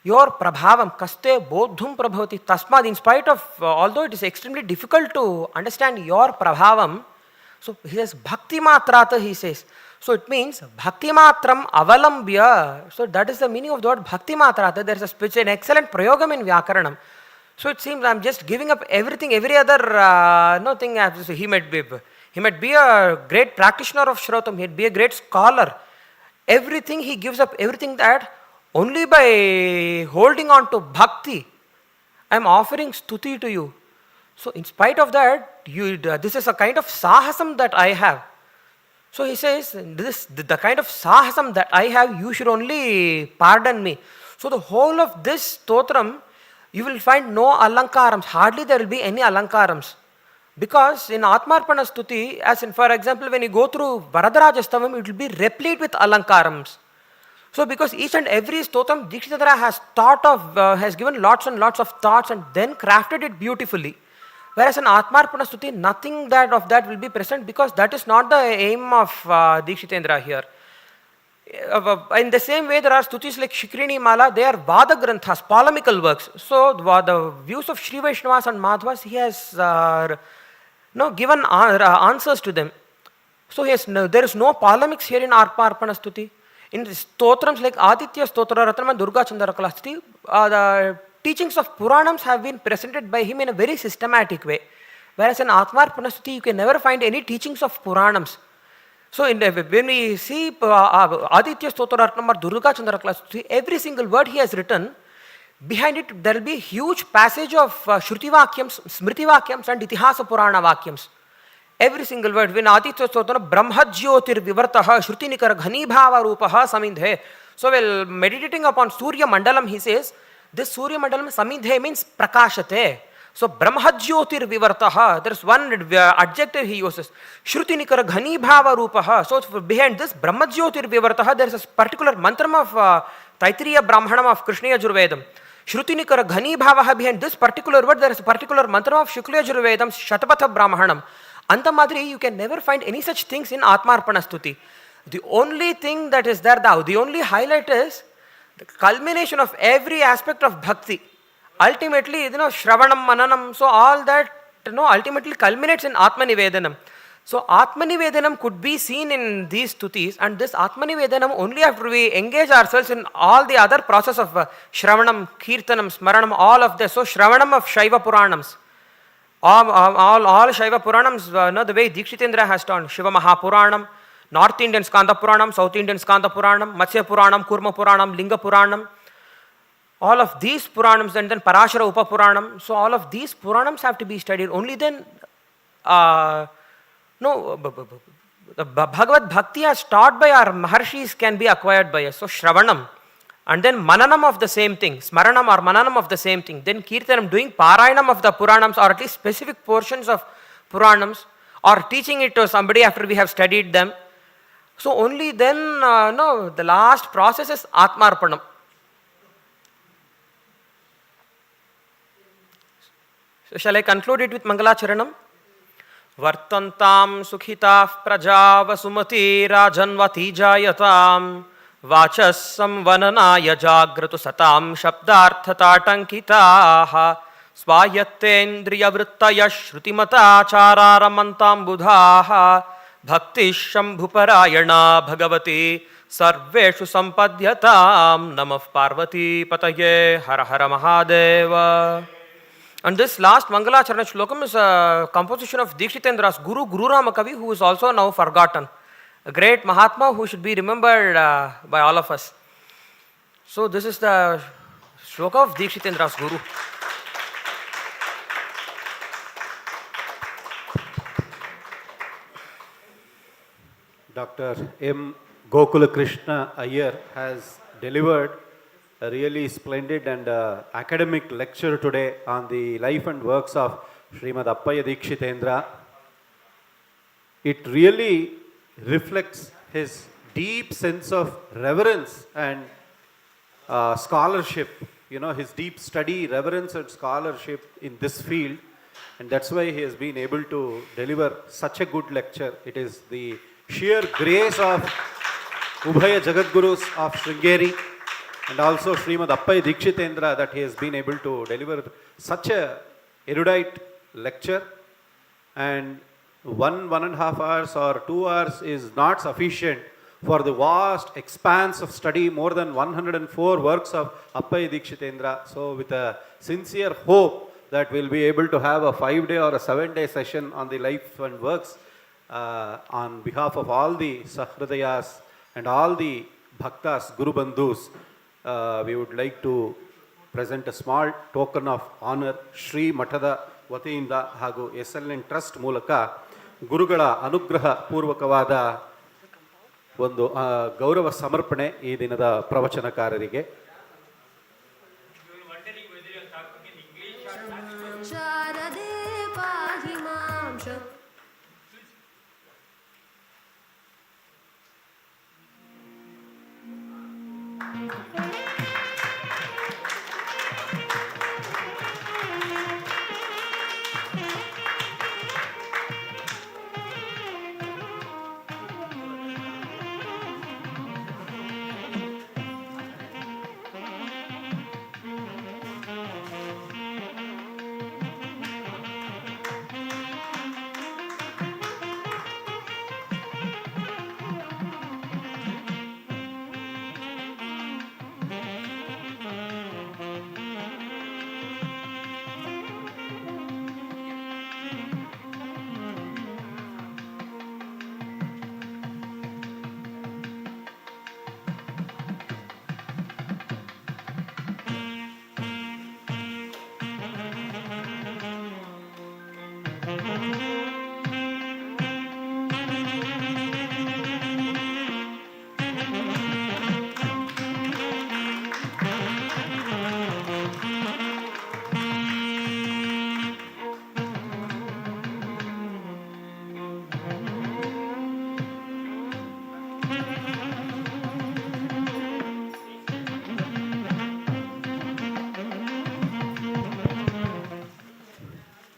your prabhavam, kaste bodhum prabhavati tasmad, in spite of, although it is extremely difficult to understand your prabhavam, so he says bhakti matrata, he says. So it means bhakti matram avalambya. So that is the meaning of the word bhakti matrata. There is an excellent prayogam in Vyakaranam. So it seems I am just giving up everything, every other thing. He might be a great practitioner of Shrotam, he might be a great scholar. Everything he gives up, everything that only by holding on to bhakti, I am offering stuti to you. So in spite of that, this is a kind of sahasam that I have. So he says, the kind of sahasam that I have, you should only pardon me. So the whole of this stotram, you will find no alankarams, hardly there will be any alankarams. Because in Atmarpana Stuti, as in for example, when you go through Varadarajastavam, it will be replete with alankarams. So because each and every stotram Dikshitendra has thought of, has given lots and lots of thoughts and then crafted it beautifully. Whereas in Atmarpana Stuti, nothing of that will be present, because that is not the aim of Dikshitendra here. In the same way, there are stutis like Shikrini Mala, they are Vada Granthas, polemical works. So the views of Sri Vaishnavas and Madhvas, he has given answers to them. So there is no polemics here in Atmarpana Stuti. In the stotrams like Aditya Stotra Ratnam and Durga Chandrakala Stuti, the teachings of Puranams have been presented by him in a very systematic way. Whereas in Atmarpana Stuti, you can never find any teachings of Puranams. So when we see Aditya Stotra Ratnam or Durga Chandrakala Stuti, every single word he has written, behind it there will be a huge passage of Shruti Vakyams, Smriti Vakyams and Itihasa Purana Vakyams. Every single word. When Aditya Stotra, Brahmajyotir Vivartaha, Shruti Nikar Ghani Bhava Rupaha Samindhe. So while meditating upon Surya Mandalam, he says, this Surya Mandalam Samindhe means Prakashate. So Brahmajyotir Vivartaha, there is one adjective he uses. Shruti Nikar Ghani Bhava Rupaha. So behind this Brahmajyotir Vivartaha, there is a particular mantram of Taittiriya Brahmanam of Krishna Yajurvedam. Shruti Nikar Ghani Bhavaha, behind this particular word, there is a particular mantram of Shukla Yajurvedam, Shatapatha Brahmanam. Antamadri, you can never find any such things in Atmarpana Stuti. The only thing that is there, the only highlight is the culmination of every aspect of bhakti. Ultimately, Shravanam, Mananam, so all that, ultimately culminates in Atmanivedanam. So Atmanivedanam could be seen in these stutis, and this Atmanivedanam only after we engage ourselves in all the other process of Shravanam, Kirtanam, Smaranam, all of this. So Shravanam of Shaiva Puranams. All Shaiva Puranams, the way Dikshitendra has done, Shiva Mahapuranam, North Indian Skanda Puranam, South Indian Skanda Puranam, Matsya Puranam, Kurma Puranam, Linga Puranam, all of these Puranams, and then Parashara Upa Puranam. So all of these Puranams have to be studied. Only then, the Bhagavad Bhakti as taught by our Maharshis can be acquired by us. So Shravanam. And then Mananam of the same thing, Smaranam or Mananam of the same thing. Then Kirtanam, doing Parayanam of the Puranams, or at least specific portions of Puranams, or teaching it to somebody after we have studied them. So only then, the last process is Atmarpanam. So shall I conclude it with Mangalacharanam? Vartantam sukhitah praja vasumati rajanvati jayatam Vachas samvananaya jagratu satam shabdarthataatankitaha Svayattendriya vrittaya shrutimata chararamantam budhaha Bhaktish shambhuparayana bhagavati sarveshu sampadhyatam Namah Parvati Pataye Hara Hara Mahadeva. And this last Mangalacharana Shlokam is a composition of Dikshitendra's Guru, Guru Ramakavi, who is also now forgotten. A great Mahatma who should be remembered by all of us. So this is the shloka of Dikshitendra's Guru. Dr. M. Gokulakrishna Lyer has delivered a really splendid and academic lecture today on the life and works of Srimad Appayya Dikshitendra. It really reflects his deep sense of reverence and scholarship, his deep study, reverence and scholarship in this field, and that's why he has been able to deliver such a good lecture. It is the sheer grace of Ubhaya Jagadgurus of Sringeri and also Srimad Appayya Dikshitendra that he has been able to deliver such a erudite lecture. And 1.5 hours or 2 hours is not sufficient for the vast expanse of study, more than 104 works of Appayya Dikshitendra. So with a sincere hope that we'll be able to have a 5-day or a 7-day session on the life and works on behalf of all the Sahridayas and all the Bhaktas, Guru Bandhus, we would like to present a small token of honor. Shri Mathada Vatiinda ಹಾಗೂ SLN Trust ಮೂಲಕ ಗುರುಗಳ ಅನುಗ್ರಹ ಪೂರ್ವಕವಾದ ಒಂದು ಗೌರವ ಸಮರ್ಪಣೆ ಈ ದಿನದ ಪ್ರವಚನಕಾರರಿಗೆ.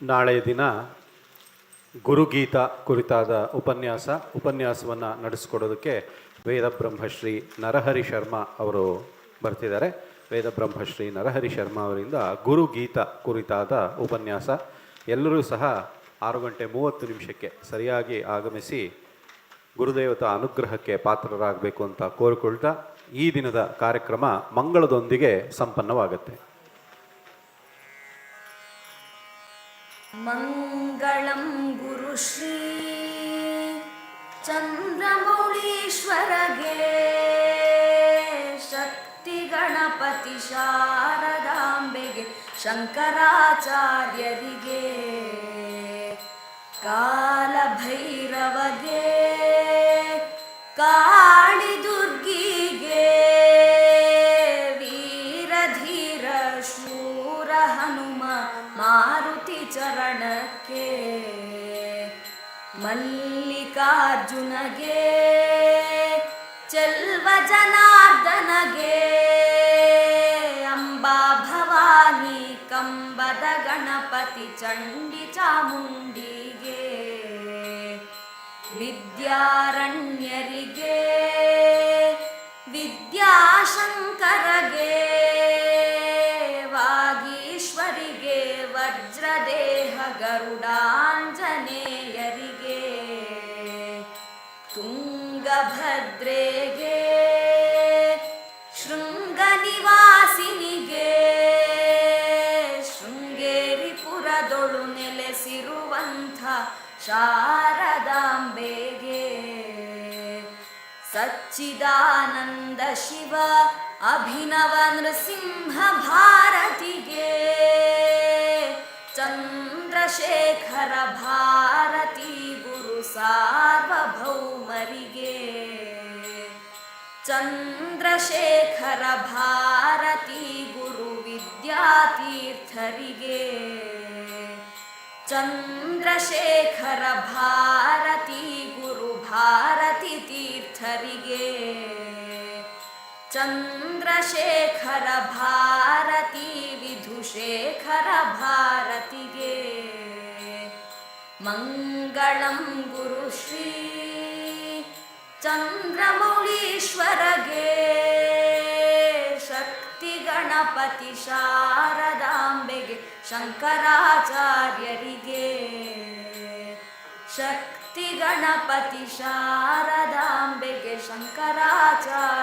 ನಾಳೆ ದಿನ ಗುರುಗೀತ ಕುರಿತಾದ ಉಪನ್ಯಾಸವನ್ನು ನಡೆಸಿಕೊಡೋದಕ್ಕೆ ವೇದಬ್ರಹ್ಮಶ್ರೀ ನರಹರಿ ಶರ್ಮಾ ಅವರು ಬರ್ತಿದ್ದಾರೆ. ವೇದಬ್ರಹ್ಮಶ್ರೀ ನರಹರಿ ಶರ್ಮಾ ಅವರಿಂದ ಗುರುಗೀತ ಕುರಿತಾದ ಉಪನ್ಯಾಸ. ಎಲ್ಲರೂ ಸಹ 6:30 ಸರಿಯಾಗಿ ಆಗಮಿಸಿ ಗುರುದೇವತಾ ಅನುಗ್ರಹಕ್ಕೆ ಪಾತ್ರರಾಗಬೇಕು ಅಂತ ಕೋರಿಕೊಳ್ತಾ ಈ ದಿನದ ಕಾರ್ಯಕ್ರಮ ಮಂಗಳದೊಂದಿಗೆ ಸಂಪನ್ನವಾಗುತ್ತೆ. ಮಂಗಳಂ ಗುರುಶ್ರೀ ಚಂದ್ರಮೌಳೀಶ್ವರಗೆ ಶಕ್ತಿ ಗಣಪತಿ ಶಾರದಾಂಬೆಗೆ ಶಂಕರಾಚಾರ್ಯರಿಗೆ ಕಾಲಭೈರವಗೆ ಕಾಳಿ ದುರ್ಗಿಗೆ ವೀರಧೀರ ಶೂರ ಹನುಮ ಮಾರುತಿ ಚರಣಕ್ಕೆ ಮಲ್ಲಿಕಾರ್ಜುನಗೆ ಚೆಲ್ವ ಜನಾರ್ದನಗೆ ಅಂಬಾ ಭವಾನಿ ಕಂಬದ ಗಣಪತಿ ಚಂಡಿ ಚಾಮುಂಡಿಗೆ ವಿದ್ಯಾರಣ್ಯರಿಗೆ ವಿದ್ಯಾಶಂಕರಗೆ ವಾಗೀಶ್ವರಿಗೆ ವಜ್ರದೇಹ ಗರುಡಾಂಜನೇಯರಿಗೆ ತುಂಗಭದ್ರೆಗೆ ಶೃಂಗನಿವಾಸಿನಿಗೆ ಶೃಂಗೇರಿಪುರದೊಳು ನೆಲೆಸಿರುವಂಥ ಶಾರದಾಂಬೆಗೆ ಸಚ್ಚಿದಾನಂದ ಶಿವ ಅಭಿನವ ನೃಸಿಂಹ ಭಾರತಿಗೆ ಚಂದ್ರಶೇಖರ ಭಾರತಿ ಗುರು ಸಾರ್ವಭೌಮರಿಗೆ ಚಂದ್ರಶೇಖರ ಭಾರತಿ ಗುರು ವಿದ್ಯಾತೀರ್ಥರಿಗೆ ಚಂದ್ರಶೇಖರ ಭಾರತಿ ಗುರು ಭಾರತಿ ತೀರ್ಥರಿಗೆ ಚಂದ್ರಶೇಖರ ಭಾರತಿ ವಿಧುಶೇಖರ ಭಾರತಿಗೆ ಮಂಗಳಂ ಗುರುಶ್ರೀ ಚಂದ್ರಮೌಳೀಶ್ವರಗೆ ಶಕ್ತಿ ಗಣಪತಿ ಶಾರದಾಂಬೆಗೆ ಶಂಕರಾಚಾರ್ಯರಿಗೆ ಶಕ್ತಿ ಗಣಪತಿ ಶಾರದಾಂಬೆಗೆ ಶಂಕರಾಚಾರ್ಯ